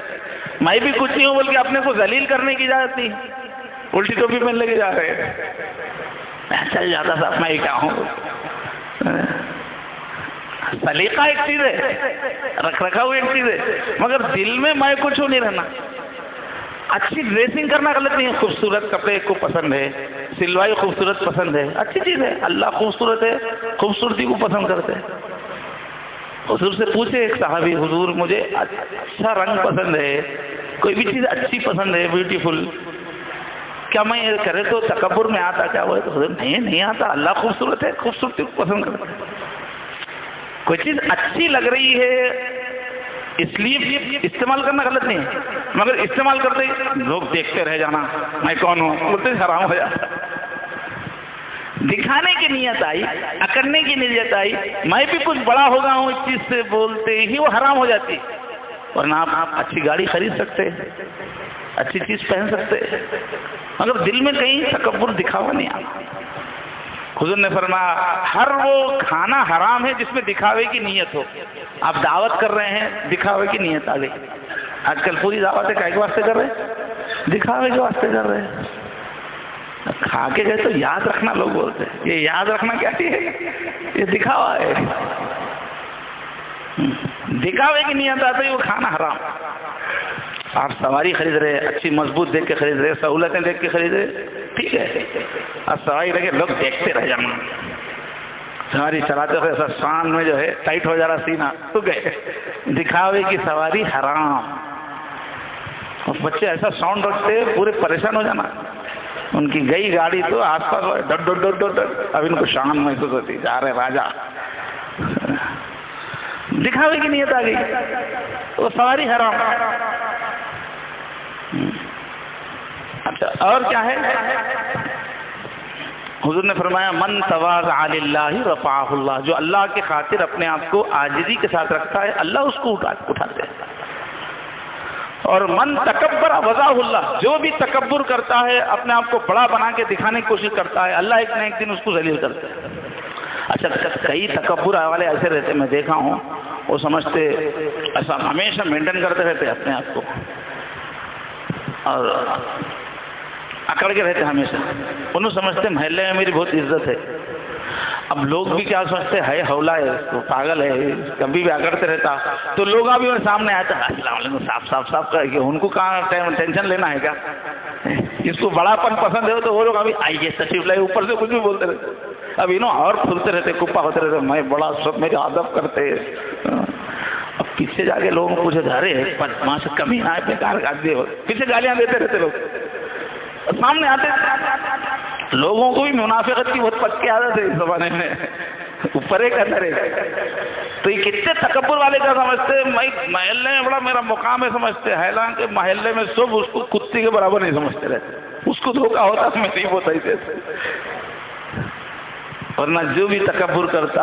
میں بھی کچھ نہیں ہوں بول کے اپنے کو ذلیل کرنے کی اجازت نہیں. الٹی ٹوپی پہن لے کے جا رہے ہیں، چل جاتا صاحب میں کیا ہوں. سلیقہ ایک چیز ہے، رکھ رکھا ہوا ایک چیز ہے، مگر دل میں کچھ نہیں رہنا. اچھی ڈریسنگ کرنا غلط نہیں ہے، خوبصورت کپڑے کو پسند ہے، سلوائی خوبصورت پسند ہے، اچھی چیز ہے، اللہ خوبصورت ہے، خوبصورتی کو پسند کرتے ہیں۔ حضور سے پوچھے ایک صحابی، حضور مجھے اچھا رنگ پسند ہے، کوئی بھی چیز اچھی پسند ہے، بیوٹیفل، کیا میں یہ کرے تو تکبر میں آتا کیا؟ وہ حضور نہیں آتا، اللہ خوبصورت ہے، خوبصورتی کو پسند کرتا ہے۔ کوئی چیز اچھی لگ رہی ہے اس لیے استعمال کرنا غلط نہیں ہے، مگر استعمال کرتے لوگ دیکھتے رہ جانا، میں کون ہوں، بولتے حرام ہو جاتا۔ دکھانے کی نیت آئی، اکڑنے کی نیت آئی، میں بھی کچھ بڑا ہو گیا ہوں اس چیز سے بولتے ہی وہ حرام ہو جاتی۔ ورنہ آپ اچھی گاڑی خرید سکتے، اچھی چیز پہن سکتے، مگر دل میں کہیں تکبر دکھاوا نہیں آنا۔ حضور نے فرمایا ہر وہ کھانا حرام ہے جس میں دکھاوے کی نیت ہو۔ آپ دعوت کر رہے ہیں، دکھاوے کی نیت آ گئی۔ آج کل پوری دعوتیں کائے کے واسطے کر رہے ہیں؟ دکھاوے کے واسطے کر رہے ہیں۔ کھا کے گئے تو یاد رکھنا، لوگ بولتے ہیں یہ یاد رکھنا کیا ہے، یہ دکھاوا ہے۔ دکھاوے کی نیت آتی ہے وہ کھانا حرام۔ آپ سواری خرید رہے، اچھی مضبوط دیکھ کے خرید رہے، سہولتیں دیکھ کے خرید رہے، ٹھیک ہے، اب سواری لگے لوگ دیکھتے رہ جانا، سواری چلاتے ہوئے ایسا شان میں جو ہے ٹائٹ ہو جا رہا سینہ تو گئے، دکھاوے کی سواری حرام۔ اور بچے ایسا ساؤنڈ رکھتے پورے پریشان ہو جانا، ان کی گئی گاڑی تو آس پاس ڈٹ ڈٹ ڈٹ ڈٹ، اب ان کو شان محسوس ہوتی، جا رہے راجا۔ دکھاوے کی نیت آ گئی، وہ سواری حرام۔ اچھا اور کیا ہے؟ حضور نے فرمایا من تواضع للہ رفعہ اللہ، جو اللہ کے خاطر اپنے آپ کو عاجزی کے ساتھ رکھتا ہے اللہ اس کو اٹھاتے ہیں۔ اور من تکبر وضعہ اللہ، جو بھی تکبر کرتا ہے اپنے آپ کو بڑا بنا کے دکھانے کی کوشش کرتا ہے اللہ ایک نہ ایک دن اس کو ذلیل کرتا ہے۔ اچھا کئی تکبر والے ایسے رہتے، میں دیکھا ہوں، وہ سمجھتے ایسا ہمیشہ مینٹین کرتے رہتے اپنے آپ کو اور اکڑ کے رہتے ہمیشہ، انہوں سمجھتے محلے میں میری بہت عزت ہے۔ اب لوگ بھی کیا سمجھتے ہے ہولا ہے، تو پاگل ہے، کبھی بھی اکڑتے رہتا، تو لوگ ابھی میرے سامنے آئے تھے السلام علیکم صاف صاف صاف کر کے، ان کو کہاں ٹینشن لینا ہے کیا؟ اس کو بڑا پن پسند ہے تو وہ لوگ ابھی آئیے تشریف لائے، اوپر سے کچھ بھی بولتے رہتے، اب اور کھلتے رہتے، کپا ہوتے رہتے، میں بڑا سب میرے ادب کرتے۔ اب پیچھے جا کے لوگوں کو پوچھے ارے وہاں سے کمی نہ آئے، پیچھے گالیاں دیتے رہتے لوگ، سامنے آتے لوگوں کو بھی منافقت کی بہت پکی عادت ہے اس زمانے میں، اوپر ایک اندر ایک، تو یہ کتنے تکبر والے کا سمجھتے میں محلے میں بڑا میرا مقام ہے سمجھتے، حالانکہ محلے میں سب اس کو کتے کے برابر نہیں سمجھتے رہتے، اس کو دھوکا ہوتا میں نہیں ہوتا ہی تھے۔ ورنہ جو بھی تکبر کرتا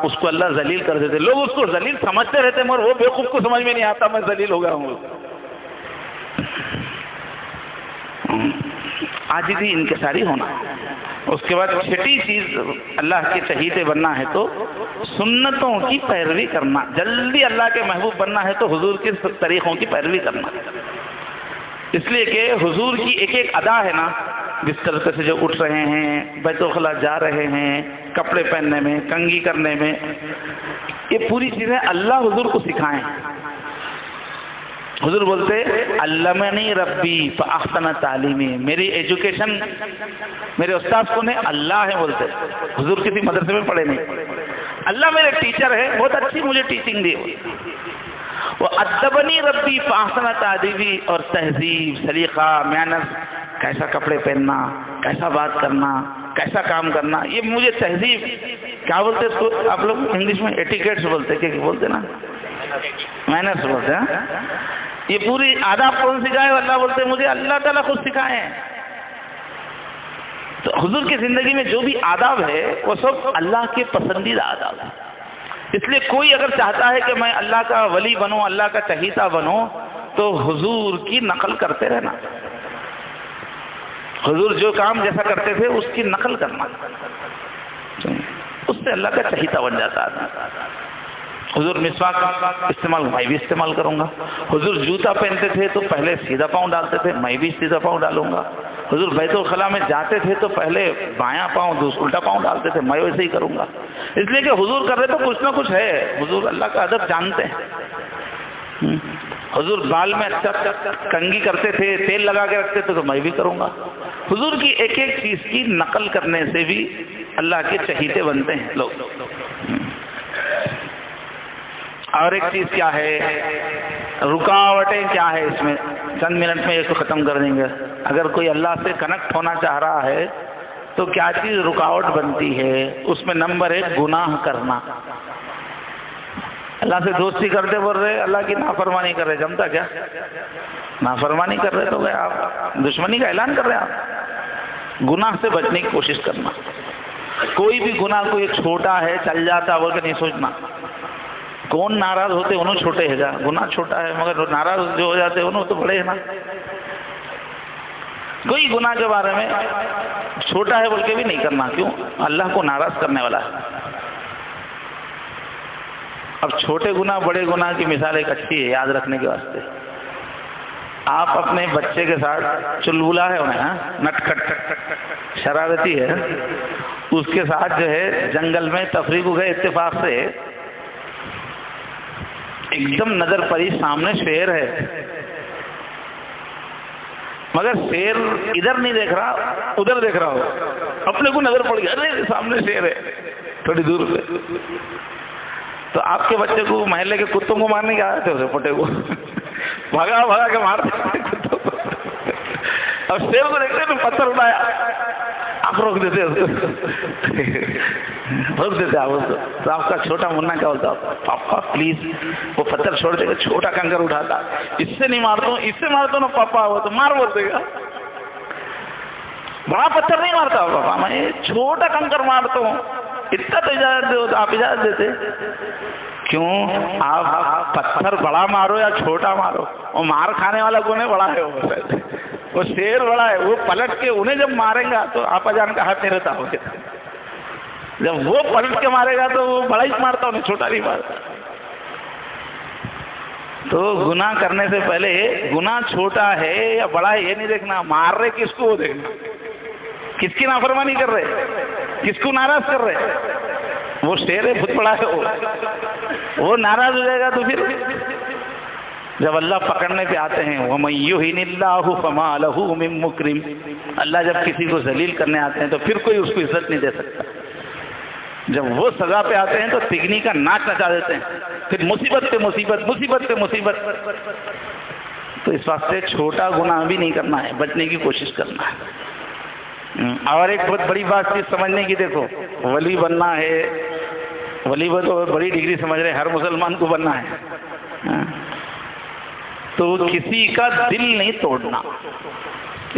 اس کو اللہ ذلیل کر دیتے، لوگ اس کو ذلیل سمجھتے رہتے مگر وہ بیوقوف کو سمجھ میں نہیں آتا میں ذلیل ہو گیا ہوں۔ عاجزی انکساری ہونا۔ اس کے بعد چھٹی چیز اللہ کے چہیتے بننا ہے تو سنتوں کی پیروی کرنا، جلدی اللہ کے محبوب بننا ہے تو حضور کے طریقوں کی پیروی کرنا، اس لیے کہ حضور کی ایک ایک ادا ہے نا، بستر سے جو اٹھ رہے ہیں، بیت الخلاء جا رہے ہیں، کپڑے پہننے میں، کنگھی کرنے میں، یہ پوری چیزیں اللہ حضور کو سکھائیں۔ حضور بولتے علمنی ربی فاحسن تعلیمی، میری ایجوکیشن میرے استاد کو نے اللہ ہے بولتے، حضور کسی مدرسے میں پڑھے نہیں، اللہ میرے ٹیچر ہے، بہت اچھی مجھے ٹیچنگ دی۔ وہ ادبنی ربی فاحسن تعلیمی، اور تہذیب، سلیقہ، محنت، کیسا کپڑے پہننا، کیسا بات کرنا، کیسا کام کرنا، یہ مجھے تہذیب کیا بولتے اس کو آپ لوگ انگلش میں ایٹیکیٹس بولتے، کیا بولتے نا، مینرز بولتے ہیں، یہ پوری آداب کون سکھائے؟ اللہ بولتے مجھے اللہ تعالیٰ خود سکھائے ہیں۔ تو حضور کی زندگی میں جو بھی آداب ہے وہ سب اللہ کے پسندیدہ آداب ہیں، اس لیے کوئی اگر چاہتا ہے کہ میں اللہ کا ولی بنوں، اللہ کا چہیتا بنوں، تو حضور کی نقل کرتے رہنا، حضور جو کام جیسا کرتے تھے اس کی نقل کرنا، اس سے اللہ کا چہیتا بن جاتا ہے۔ حضور مسواک استعمال، میں بھی استعمال کروں گا۔ حضور جوتا پہنتے تھے تو پہلے سیدھا پاؤں ڈالتے تھے، میں بھی سیدھا پاؤں ڈالوں گا۔ حضور بیت الخلاء میں جاتے تھے تو پہلے بایاں پاؤں الٹا پاؤں ڈالتے تھے، میں ویسے ہی کروں گا، اس لیے کہ حضور کر رہے تو کچھ نہ کچھ ہے، حضور اللہ کا ادب جانتے ہیں۔ حضور بال میں اچھا کنگھی کرتے تھے، تیل لگا کے رکھتے تھے، تو میں بھی کروں گا۔ حضور کی ایک ایک چیز کی نقل کرنے سے بھی اللہ کے چہیتے بنتے ہیں لوگ۔ اور ایک چیز کیا ہے، رکاوٹیں کیا ہے اس میں، چند منٹ میں یہ ختم کر دیں گے۔ اگر کوئی اللہ سے کنیکٹ ہونا چاہ رہا ہے تو کیا چیز رکاوٹ بنتی ہے؟ اس میں نمبر 1 گناہ کرنا۔ اللہ سے دوستی کرتے بول رہے اللہ کی نافرمانی کر رہے، جمتا کیا؟ نافرمانی کر رہے تو آپ دشمنی کا اعلان کر رہے ہیں۔ آپ گناہ سے بچنے کی کوشش کرنا۔ کوئی بھی گناہ کوئی چھوٹا ہے چل جاتا بول کے نہیں سوچنا۔ کون ناراض ہوتے انہوں چھوٹے ہے گا، گناہ چھوٹا ہے مگر ناراض جو ہو جاتے انہوں تو بڑے ہیں نا۔ کوئی گناہ کے بارے میں چھوٹا ہے بول کے بھی نہیں کرنا، کیوں؟ اللہ کو ناراض کرنے والا ہے۔ اب چھوٹے گناہ بڑے گناہ کی مثال ایک اچھی ہے یاد رکھنے کے واسطے۔ آپ اپنے بچے کے ساتھ چلبلا ہے انہیں نٹ کٹ شرارتی ہے، اس کے ساتھ جو ہے جنگل میں تفریح کو گئے، اتفاق سے ایک دم نظر پڑی سامنے شیر ہے، مگر شیر ادھر نہیں دیکھ رہا ادھر دیکھ رہا ہو، اپنے کو نظر پڑ گیا ارے سامنے شیر ہے تھوڑی دور پہ۔ تو آپ کے بچے کو محلے کے کتوں کو مارنے کے آئے تھے، اسے پٹے کو بھگا بھگا کے مار دیتے کتوں کو۔ اب شیر کو دیکھتے تو پتھر اٹھایا، آپ روک دیتے اس کو، روک دیتے آپ اس کو۔ تو آپ کا چھوٹا منا کیا بولتا، پاپا پلیز، وہ پتھر چھوڑ دے گا، چھوٹا کنکر اٹھاتا، اس سے نہیں مارتا ہوں، اس سے مارتا ہوں نا پاپا، وہ تو مار بول دے گا، بڑا پتھر نہیں مارتا پاپا، میں چھوٹا کنکر مارتا ہوں، اتنا تو اجازت دو، آپ اجازت دیتے کیوں؟ آپ پتھر بڑا مارو یا چھوٹا مارو، وہ مار کھانے والا کون ہے؟ بڑا ہے وہ شیر بڑا ہے، وہ پلٹ کے انہیں جب مارے گا تو آپا جان کا ہاتھ نہیں رہتا ہو گیا، جب وہ پلٹ کے مارے گا تو وہ بڑا ہی مارتا، انہیں چھوٹا نہیں مارتا۔ تو گناہ کرنے سے پہلے گناہ چھوٹا ہے یا بڑا ہے یہ نہیں دیکھنا، مار رہے کس کو وہ دیکھنا، کس کی نافرمانی کر رہے، کس کو ناراض کر رہے۔ وہ شیر ہے بہت بڑا ہے، وہ ناراض ہو جائے گا تو پھر جب اللہ پکڑنے پہ آتے ہیں وَمَن يُهِنِ اللَّهُ فَمَا لَهُ مِن مُكْرِمٍ، اللہ جب کسی کو ذلیل کرنے آتے ہیں تو پھر کوئی اس کو عزت نہیں دے سکتا۔ جب وہ سزا پہ آتے ہیں تو تگنی کا ناچ نچا دیتے ہیں، پھر مصیبت پہ مصیبت، مصیبت پہ مصیبت۔ تو اس واسطے چھوٹا گناہ بھی نہیں کرنا ہے، بچنے کی کوشش کرنا ہے۔ اور ایک بہت بڑی بات چیز سمجھنے کی، دیکھو ولی بننا ہے، ولی تو بڑی ڈگری سمجھ رہے ہر مسلمان کو بننا ہے، تو کسی کا دل نہیں توڑنا،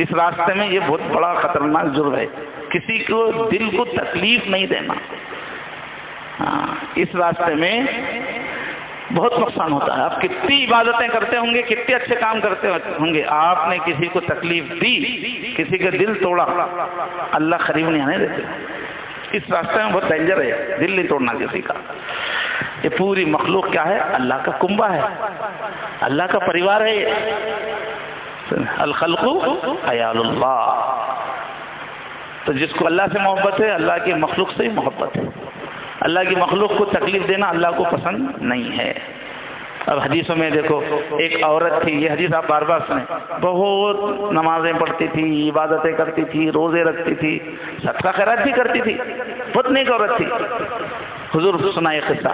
اس راستے میں یہ بہت بڑا خطرناک جرم ہے، کسی کو دل کو تکلیف نہیں دینا، اس راستے میں بہت نقصان ہوتا ہے۔ آپ کتنی عبادتیں کرتے ہوں گے، کتنے اچھے کام کرتے ہوں گے، آپ نے کسی کو تکلیف دی، کسی کا دل توڑا، اللہ قریب نہیں آنے دیتے۔ اس راستے میں بہت ڈینجر ہے، دل نہیں توڑنا کسی کا۔ یہ پوری مخلوق کیا ہے؟ اللہ کا کنبہ ہے، اللہ کا پریوار ہے یہ۔ الخلق عیال اللہ، تو جس کو اللہ سے محبت ہے اللہ کی مخلوق سے ہی محبت ہے۔ اللہ کی مخلوق کو تکلیف دینا اللہ کو پسند نہیں ہے۔ اب حدیثوں میں دیکھو، ایک عورت تھی، یہ حدیث آپ بار بار سنیں، بہت نمازیں پڑھتی تھی، عبادتیں کرتی تھی، روزے رکھتی تھی، صدقہ خیرات بھی کرتی تھی، بہت نیک عورت تھی، حضور سنا یہ قصہ۔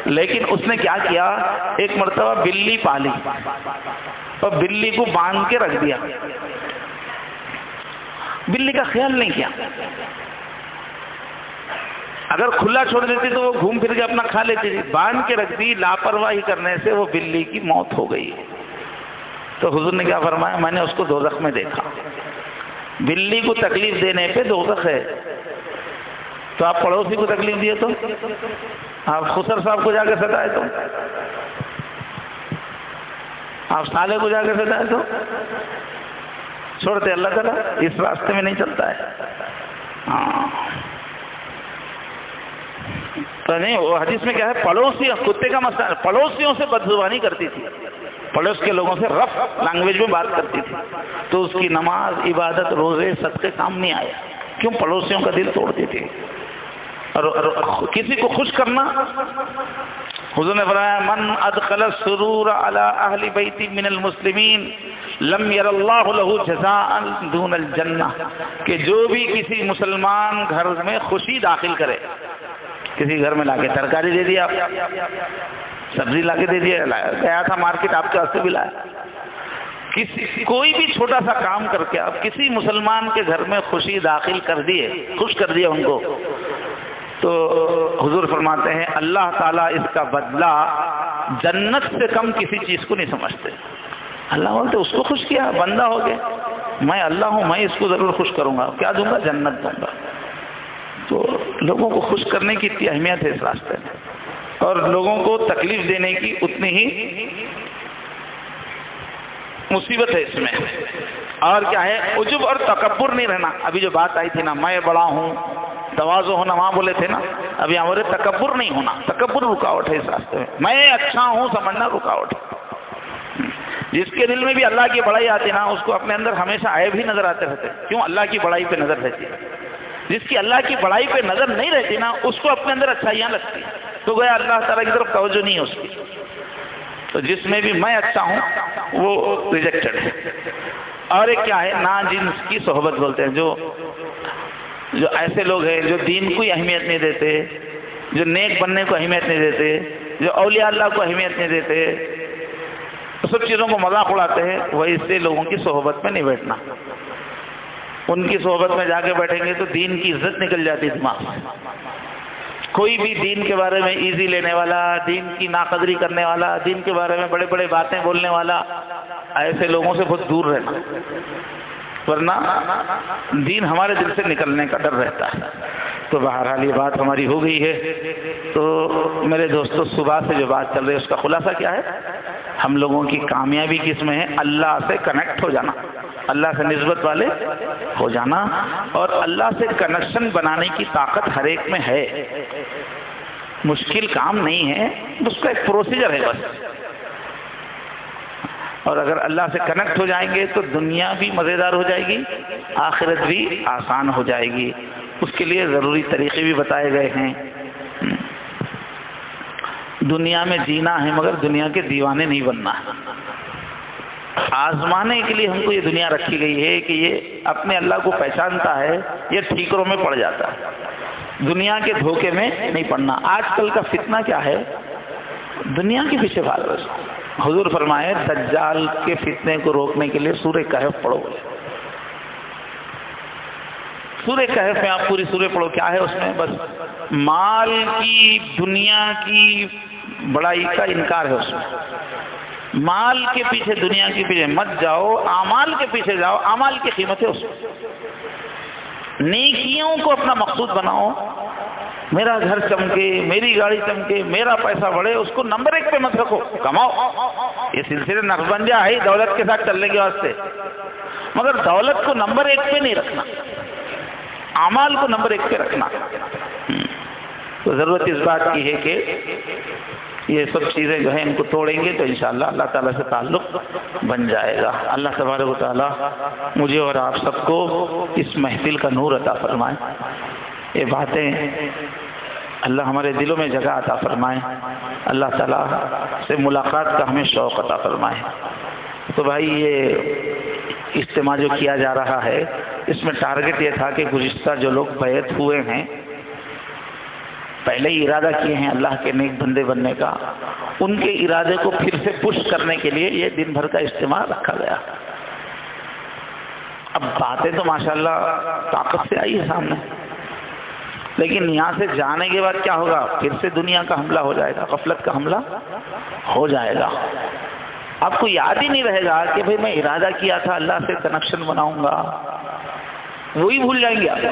لیکن اس نے کیا کیا، ایک مرتبہ بلی پالی اور بلی کو باندھ کے رکھ دیا، بلی کا خیال نہیں کیا، اگر کھلا چھوڑ دیتی تو وہ گھوم پھر کے اپنا کھا لیتی تھی، باندھ کے رکھ دی، لاپرواہی کرنے سے وہ بلی کی موت ہو گئی۔ تو حضور نے کیا فرمایا، میں نے اس کو دوزخ میں دیکھا۔ بلی کو تکلیف دینے پہ دوزخ ہے، تو آپ پڑوسی کو تکلیف دیے تو، آپ خسر صاحب کو جا کے ستائے تو، آپ سالے کو جا کے ستائے تو، چھوڑتے اللہ تعالیٰ، اس راستے میں نہیں چلتا ہے۔ تو نہیں، وہ حدیث میں کیا ہے، پڑوسی، کتے کا مسئلہ، پڑوسیوں سے بدزبانی کرتی تھی، پڑوس کے لوگوں سے رف لینگویج میں بات کرتی تھی، تو اس کی نماز، عبادت، روزے، صدقے کام نہیں آیا، کیوں؟ پڑوسیوں کا دل توڑتی تھی۔ اور کسی کو خوش کرنا حضور نے فرمایا من ادخل السرور علی اہل بیت من المسلمین لم یر اللہ لہ جزاء دون الجنہ، کہ جو بھی کسی مسلمان گھر میں خوشی داخل کرے، کسی گھر میں لا کے ترکاری دے دیا، سبزی لا کے دے دیا، گیا تھا مارکیٹ آپ کے واسطے بھی لایا، کوئی بھی چھوٹا سا کام کر کے آپ کسی مسلمان کے گھر میں خوشی داخل کر دیے، خوش کر دیا ان کو، تو حضور فرماتے ہیں اللہ تعالیٰ اس کا بدلہ جنت سے کم کسی چیز کو نہیں سمجھتے۔ اللہ بولتے اس کو خوش کیا، بندہ ہو گیا، میں اللہ ہوں، میں اس کو ضرور خوش کروں گا، کیا دوں گا؟ جنت دوں گا۔ تو لوگوں کو خوش کرنے کی اتنی اہمیت ہے اس راستے میں، اور لوگوں کو تکلیف دینے کی اتنی ہی مصیبت ہے اس میں۔ اور کیا ہے؟ عجب اور تکبر نہیں رہنا۔ ابھی جو بات آئی تھی نا، میں بڑا ہوں، تواضع ہونا، وہاں بولے تھے نا، ابھی ہمارے تکبر نہیں ہونا، تکبر رکاوٹ ہے اس راستے میں، میں اچھا ہوں سمجھنا رکاوٹ ہے۔ جس کے دل میں بھی اللہ کی بڑائی آتی نا، اس کو اپنے اندر ہمیشہ عیب ہی نظر آتے رہتے، کیوں؟ اللہ کی بڑائی پہ نظر رہتی ہے۔ جس کی اللہ کی بڑائی پہ نظر نہیں رہتی نا، اس کو اپنے اندر اچھائیاں لگتی، تو گویا اللہ تعالیٰ کی طرف توجہ نہیں ہے اس کی۔ تو جس میں بھی میں اچھا ہوں وہ ریجیکٹڈ ہے۔ اور ایک کیا ہے؟ نا جنس کی صحبت بولتے ہیں، جو ایسے لوگ ہیں جو دین کو اہمیت نہیں دیتے، جو نیک بننے کو اہمیت نہیں دیتے، جو اولیاء اللہ کو اہمیت نہیں دیتے، سب چیزوں کو مذاق اڑاتے ہیں، ویسے لوگوں کی صحبت میں نہیں بیٹھنا۔ ان کی صحبت میں جا کے بیٹھیں گے تو دین کی عزت نکل جاتی دماغ سے۔ کوئی بھی دین کے بارے میں ایزی لینے والا، دین کی ناقدری کرنے والا، دین کے بارے میں بڑے بڑے باتیں بولنے والا، ایسے لوگوں سے بہت دور رہنا، ورنہ دین ہمارے دل سے نکلنے کا ڈر رہتا ہے۔ تو بہرحال یہ بات ہماری ہو گئی ہے۔ تو میرے دوستو، صبح سے جو بات چل رہی ہے اس کا خلاصہ کیا ہے؟ ہم لوگوں کی کامیابی کس میں ہے؟ اللہ سے کنیکٹ ہو جانا، اللہ سے نسبت والے ہو جانا، اور اللہ سے کنیکشن بنانے کی طاقت ہر ایک میں ہے۔ مشکل کام نہیں ہے، اس کا ایک پروسیجر ہے بس۔ اور اگر اللہ سے کنیکٹ ہو جائیں گے تو دنیا بھی مزیدار ہو جائے گی، آخرت بھی آسان ہو جائے گی۔ اس کے لیے ضروری طریقے بھی بتائے گئے ہیں۔ دنیا میں جینا ہے مگر دنیا کے دیوانے نہیں بننا ہے۔ آزمانے کے لیے ہم کو یہ دنیا رکھی گئی ہے کہ یہ اپنے اللہ کو پہچانتا ہے، یہ ٹھیکروں میں پڑ جاتا ہے، دنیا کے دھوکے میں نہیں پڑنا۔ آج کل کا فتنہ کیا ہے؟ دنیا کے پیچھے بھاگ رہے۔ حضور فرمائے دجال کے فتنے کو روکنے کے لیے سورہ کہف پڑھو۔ سورہ کہف میں آپ پوری سورہ پڑھو، کیا ہے اس میں؟ بس مال کی، دنیا کی بڑائی کا انکار ہے اس میں۔ مال کے پیچھے، دنیا کے پیچھے مت جاؤ، اعمال کے پیچھے جاؤ، اعمال کی قیمت ہے اس میں۔ نیکیوں کو اپنا مقصود بناؤ، میرا گھر چمکے، میری گاڑی چمکے، میرا پیسہ بڑھے، اس کو نمبر 1 پہ مت رکھو، کماؤ۔ یہ سلسلے نقشبندیہ ہے دولت کے ساتھ چلنے کے واسطے، مگر دولت کو نمبر 1 پہ نہیں رکھنا، اعمال کو نمبر 1 پہ رکھنا۔ تو ضرورت اس بات کی ہے کہ یہ سب چیزیں جو ہیں ان کو توڑیں گے تو انشاءاللہ اللہ تعالیٰ سے تعلق بن جائے گا۔ اللہ تبارک و تعالیٰ مجھے اور آپ سب کو اس محفل کا نور عطا فرمائے، یہ باتیں اللہ ہمارے دلوں میں جگہ عطا فرمائے، اللہ تعالیٰ سے ملاقات کا ہمیں شوق عطا فرمائے۔ تو بھائی یہ اجتماع جو کیا جا رہا ہے اس میں ٹارگٹ یہ تھا کہ گزشتہ جو لوگ بیعت ہوئے ہیں، پہلے ہی ارادہ کیے ہیں اللہ کے نیک بندے بننے کا، ان کے ارادے کو پھر سے پش کرنے کے لیے یہ دن بھر کا اجتماع رکھا گیا۔ اب باتیں تو ماشاءاللہ طاقت سے آئی ہے سامنے، لیکن یہاں سے جانے کے بعد کیا ہوگا؟ پھر سے دنیا کا حملہ ہو جائے گا، غفلت کا حملہ ہو جائے گا۔ آپ کو یاد ہی نہیں رہے گا کہ بھئی میں ارادہ کیا تھا اللہ سے کنیکشن بناؤں گا، وہی بھول جائیں گے آپ۔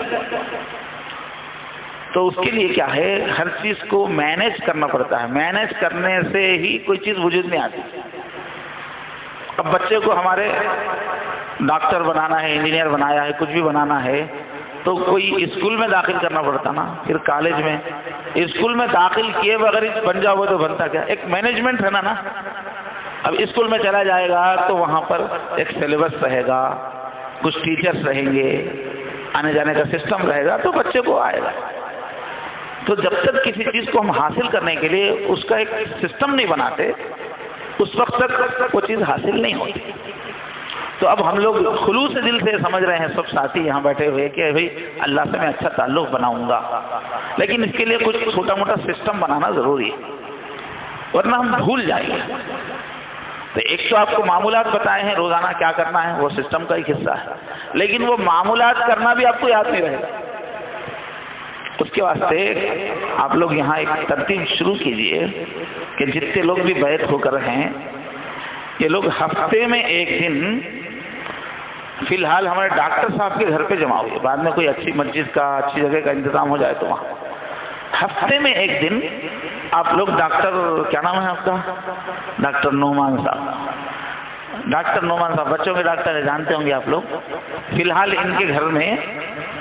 تو اس کے لیے کیا ہے؟ ہر چیز کو مینیج کرنا پڑتا ہے، مینیج کرنے سے ہی کوئی چیز وجود میں آتی۔ اب بچے کو ہمارے ڈاکٹر بنانا ہے، انجینئر بنایا ہے، کچھ بھی بنانا ہے تو کوئی اسکول میں داخل کرنا پڑتا نا، پھر کالج میں۔ اسکول میں داخل کیے بغیر بن جاؤ تو بنتا کیا؟ ایک مینجمنٹ ہے نا۔ اب اسکول میں چلا جائے گا تو وہاں پر ایک سلیبس رہے گا، کچھ ٹیچرز رہیں گے، آنے جانے کا سسٹم رہے گا تو بچے کو آئے گا۔ تو جب تک کسی چیز کو ہم حاصل کرنے کے لیے اس کا ایک سسٹم نہیں بناتے اس وقت تک وہ چیز حاصل نہیں ہوتی. تو اب ہم لوگ خلوص دل سے سمجھ رہے ہیں سب ساتھی یہاں بیٹھے ہوئے کہ بھائی اللہ سے میں اچھا تعلق بناؤں گا، لیکن اس کے لیے کچھ چھوٹا موٹا سسٹم بنانا ضروری ہے ورنہ ہم بھول جائیں گے. تو ایک تو آپ کو معمولات بتائے ہیں روزانہ کیا کرنا ہے، وہ سسٹم کا ایک حصہ ہے، لیکن وہ معمولات کرنا بھی آپ کو یاد نہیں رہے گا. اس کے واسطے آپ لوگ یہاں ایک ترتیب شروع کیجئے کہ جتنے لوگ بھی بیعت ہو کر ہیں یہ لوگ ہفتے میں ایک دن، فی الحال ہمارے ڈاکٹر صاحب کے گھر پہ جمع ہوئے، بعد میں کوئی اچھی مسجد کا اچھی جگہ کا انتظام ہو جائے تو وہاں ہفتے میں ایک دن آپ لوگ ڈاکٹر، کیا نام ہے آپ کا؟ ڈاکٹر نعمان صاحب. ڈاکٹر نعمان صاحب بچوں کے ڈاکٹر ہیں، جانتے ہوں گے آپ لوگ. فی الحال ان کے گھر میں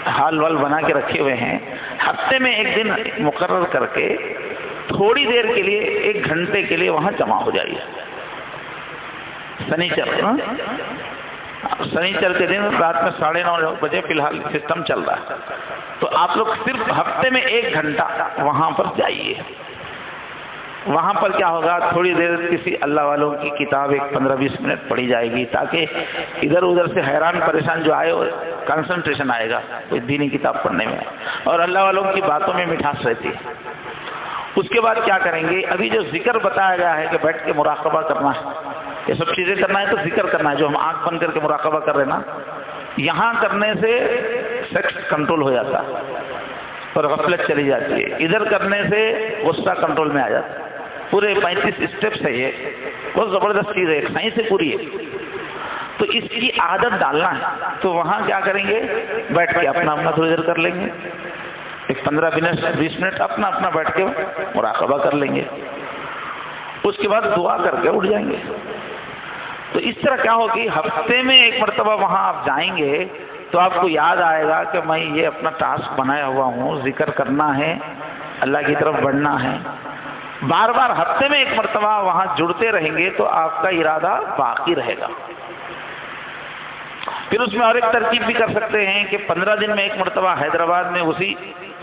ہال وال بنا کے رکھے ہوئے ہیں. ہفتے میں ایک دن مقرر کر کے تھوڑی دیر کے لیے 1 گھنٹے کے لیے وہاں جمع ہو جائیے. سنیچر کے دن رات میں 9:30 بجے فی الحال سسٹم چل رہا ہے، تو آپ لوگ صرف ہفتے میں 1 گھنٹہ وہاں پر جائیے. وہاں پر کیا ہوگا، تھوڑی دیر کسی اللہ والوں کی کتاب 15-20 منٹ پڑھی جائے گی تاکہ ادھر ادھر سے حیران پریشان جو آئے کنسنٹریشن آئے گا کوئی دینی کتاب پڑھنے میں، اور اللہ والوں کی باتوں میں مٹھاس رہتی ہے. اس کے بعد کیا کریں گے، ابھی جو ذکر بتایا گیا ہے کہ بیٹھ کے مراقبہ کرنا ہے، یہ سب چیزیں کرنا ہے تو ذکر کرنا ہے جو ہم آنکھ بند کر کے مراقبہ کر رہے ہیں نا، یہاں کرنے سے سیکس کنٹرول ہو جاتا ہے اور غفلت چلی جاتی ہے، ادھر کرنے سے غصہ کنٹرول میں آ جاتا ہے. پورے 35 اسٹیپس ہے، یہ بہت زبردست چیز ہے، ایک سائنس سے پوری ہے. تو اس کی عادت ڈالنا ہے تو وہاں کیا کریں گے، بیٹھ کے اپنا تھوڑی دیر کر لیں گے، ایک 15-20 منٹ اپنا بیٹھ کے مراقبہ کر لیں گے. اس کے بعد دعا کر کے اٹھ جائیں گے. تو اس طرح کیا ہوگی، ہفتے میں 1 مرتبہ وہاں آپ جائیں گے تو آپ کو یاد آئے گا کہ میں یہ اپنا ٹاسک بنایا ہوا ہوں، ذکر کرنا ہے، اللہ کی طرف بڑھنا ہے. بار بار ہفتے میں 1 مرتبہ وہاں جڑتے رہیں گے تو آپ کا ارادہ باقی رہے گا. پھر اس میں اور ایک ترکیب بھی کر سکتے ہیں کہ 15 دن میں 1 مرتبہ حیدرآباد میں اسی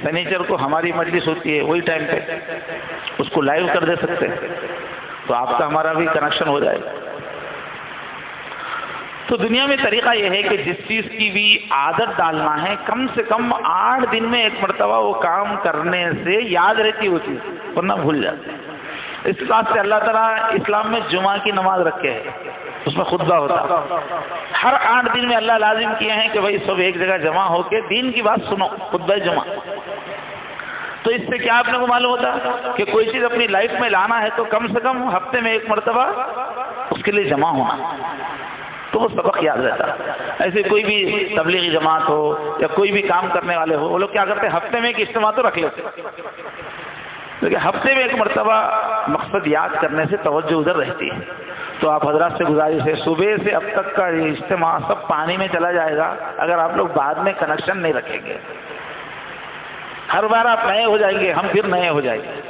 سنیچر کو ہماری مجلس ہوتی ہے، وہی ٹائم پہ اس کو لائیو کر دے سکتے ہیں تو آپ کا ہمارا بھی کنیکشن ہو جائے گا. تو دنیا میں طریقہ یہ ہے کہ جس چیز کی بھی عادت ڈالنا ہے کم سے کم 8 دن میں 1 مرتبہ وہ کام کرنے سے یاد رہتی وہ چیز، ورنہ بھول جاتے ہیں. اس بات سے اللہ تعالیٰ اسلام میں جمعہ کی نماز رکھے ہے، اس میں خطبہ ہوتا، ہر 8 دن میں اللہ لازم کیے ہیں کہ بھائی سب ایک جگہ جمع ہو کے دین کی بات سنو، خطبہ جمعہ. تو اس سے کیا آپ نے کو معلوم ہوتا کہ کوئی چیز اپنی لائف میں لانا ہے تو کم سے کم ہفتے میں 1 مرتبہ اس کے لیے جمع ہونا، تو وہ سبق یاد رہتا. ایسے کوئی بھی تبلیغی جماعت ہو یا کوئی بھی کام کرنے والے ہو، وہ لوگ کیا کرتے ہیں، ہفتے میں ایک اجتماع تو رکھ لیتے، لیکن ہفتے میں 1 مرتبہ مقصد یاد کرنے سے توجہ ادھر رہتی ہے. تو آپ حضرات سے گزارش ہے صبح سے اب تک کا اجتماع سب پانی میں چلا جائے گا اگر آپ لوگ بعد میں کنیکشن نہیں رکھیں گے. ہر بار آپ نئے ہو جائیں گے، ہم پھر نئے ہو جائیں گے.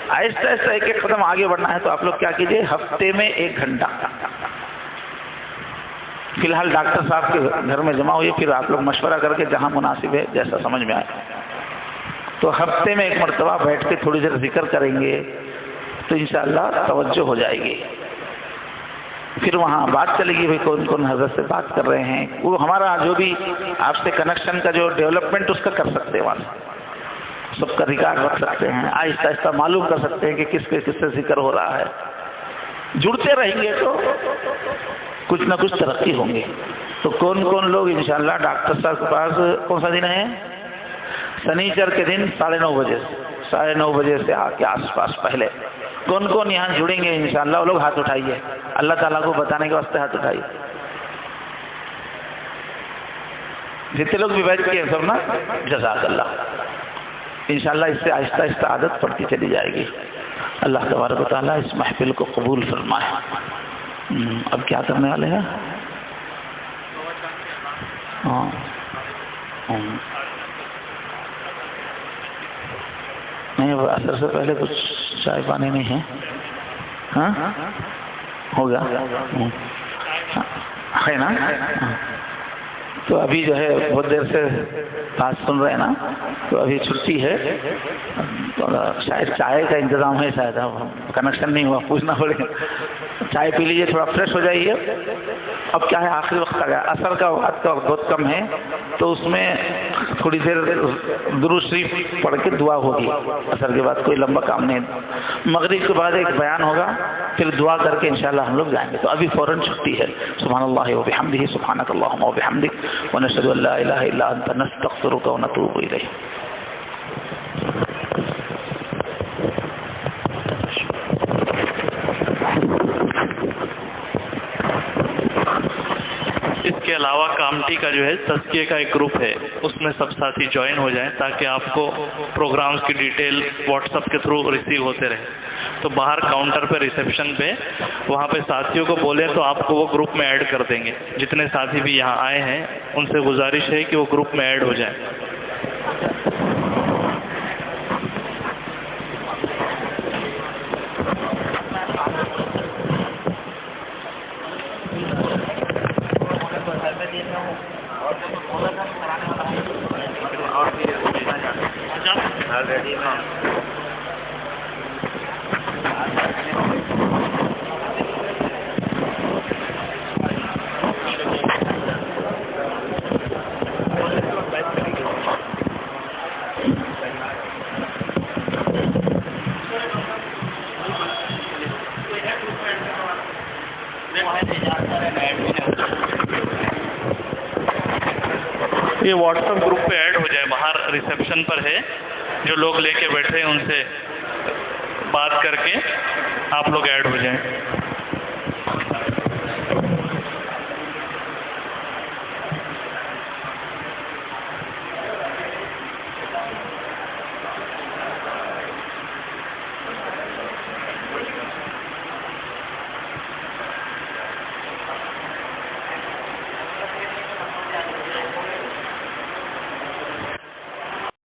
آہستہ آہستہ ایک قدم آگے بڑھنا ہے تو آپ لوگ کیا کیجئے، ہفتے میں 1 گھنٹہ فی الحال ڈاکٹر صاحب کے گھر میں جمع ہوئے، پھر آپ لوگ مشورہ کر کے جہاں مناسب ہے جیسا سمجھ میں آئے تو ہفتے میں 1 مرتبہ بیٹھ کے تھوڑی دیر ذکر کریں گے تو انشاءاللہ توجہ ہو جائے گی. پھر وہاں بات چلے گی بھائی کون کون حضرت سے بات کر رہے ہیں، وہ ہمارا جو بھی آپ سے کنیکشن کا جو ڈیولپمنٹ اس کا کر سکتے ہیں، وہاں سب کا ریکارڈ رکھ سکتے ہیں، آہستہ آہستہ معلوم کر سکتے ہیں کہ کس سے ذکر ہو رہا ہے. جڑتے رہیں گے تو کچھ نہ کچھ ترقی ہوں گے. تو کون کون لوگ انشاءاللہ ڈاکٹر صاحب کے پاس کون سا دن ہے، سنیچر کے دن 9:30 بجے سے کے آس پاس پہلے کون کون یہاں جڑیں گے انشاءاللہ، وہ لوگ ہاتھ اٹھائیے، اللہ تعالیٰ کو بتانے کے واسطے ہاتھ اٹھائیے. جتنے لوگ بھی بیٹھ کے سب نا، جزاک اللہ. انشاءاللہ اس سے آہستہ آہستہ عادت پڑتی چلی جائے گی. اللہ تبارک و تعالیٰ اس محفل کو قبول فرمائے. اب کیا کرنے والے ہیں؟ نہیں، اثر سے پہلے کچھ چائے پانی نہیں ہے؟ ہاں ہوگا ہے نا. تو ابھی جو ہے بہت دیر سے بات سن رہے ہیں نا، تو ابھی چھٹی ہے، شاید چائے کا انتظام ہے، شاید کنیکشن نہیں ہوا، پوچھنا پڑے گا۔ چائے پی لیجیے، تھوڑا فریش ہو جائیے۔ اب کیا ہے، آخری وقت آ گیا، عصر کا وقت بہت کم ہے، تو اس میں تھوڑی دیر درود شریف پڑھ کے دعا ہوگی، عصر کے بعد کوئی لمبا کام نہیں، مغرب کے بعد ایک بیان ہوگا، پھر دعا کر کے انشاءاللہ ہم لوگ جائیں گے۔ تو ابھی فوراً چھٹی ہے۔ سبحان اللہ و بحمدہ، سبحانک اللہم و بحمدک، ونشہد ان لا الہ الا انت، نستغفرک و نتوب الیک۔ اس کے علاوہ کامٹی کا جو ہے تزکیے کا ایک گروپ ہے، اس میں سب ساتھی جوائن ہو جائیں تاکہ آپ کو پروگرامز کی ڈیٹیل واٹس ایپ کے تھرو ریسیو ہوتے رہے۔ تو باہر کاؤنٹر پہ، ریسیپشن پہ، وہاں پہ ساتھیوں کو بولیں تو آپ کو وہ گروپ میں ایڈ کر دیں گے۔ جتنے ساتھی بھی یہاں آئے ہیں ان سے گزارش ہے کہ وہ گروپ میں ایڈ ہو جائیں۔ یہ واٹس ایپ گروپ پہ ایڈ ہو جائے، باہر ریسیپشن پر ہے، جو لوگ لے کے بیٹھے ہیں ان سے بات کر کے آپ لوگ ایڈ ہو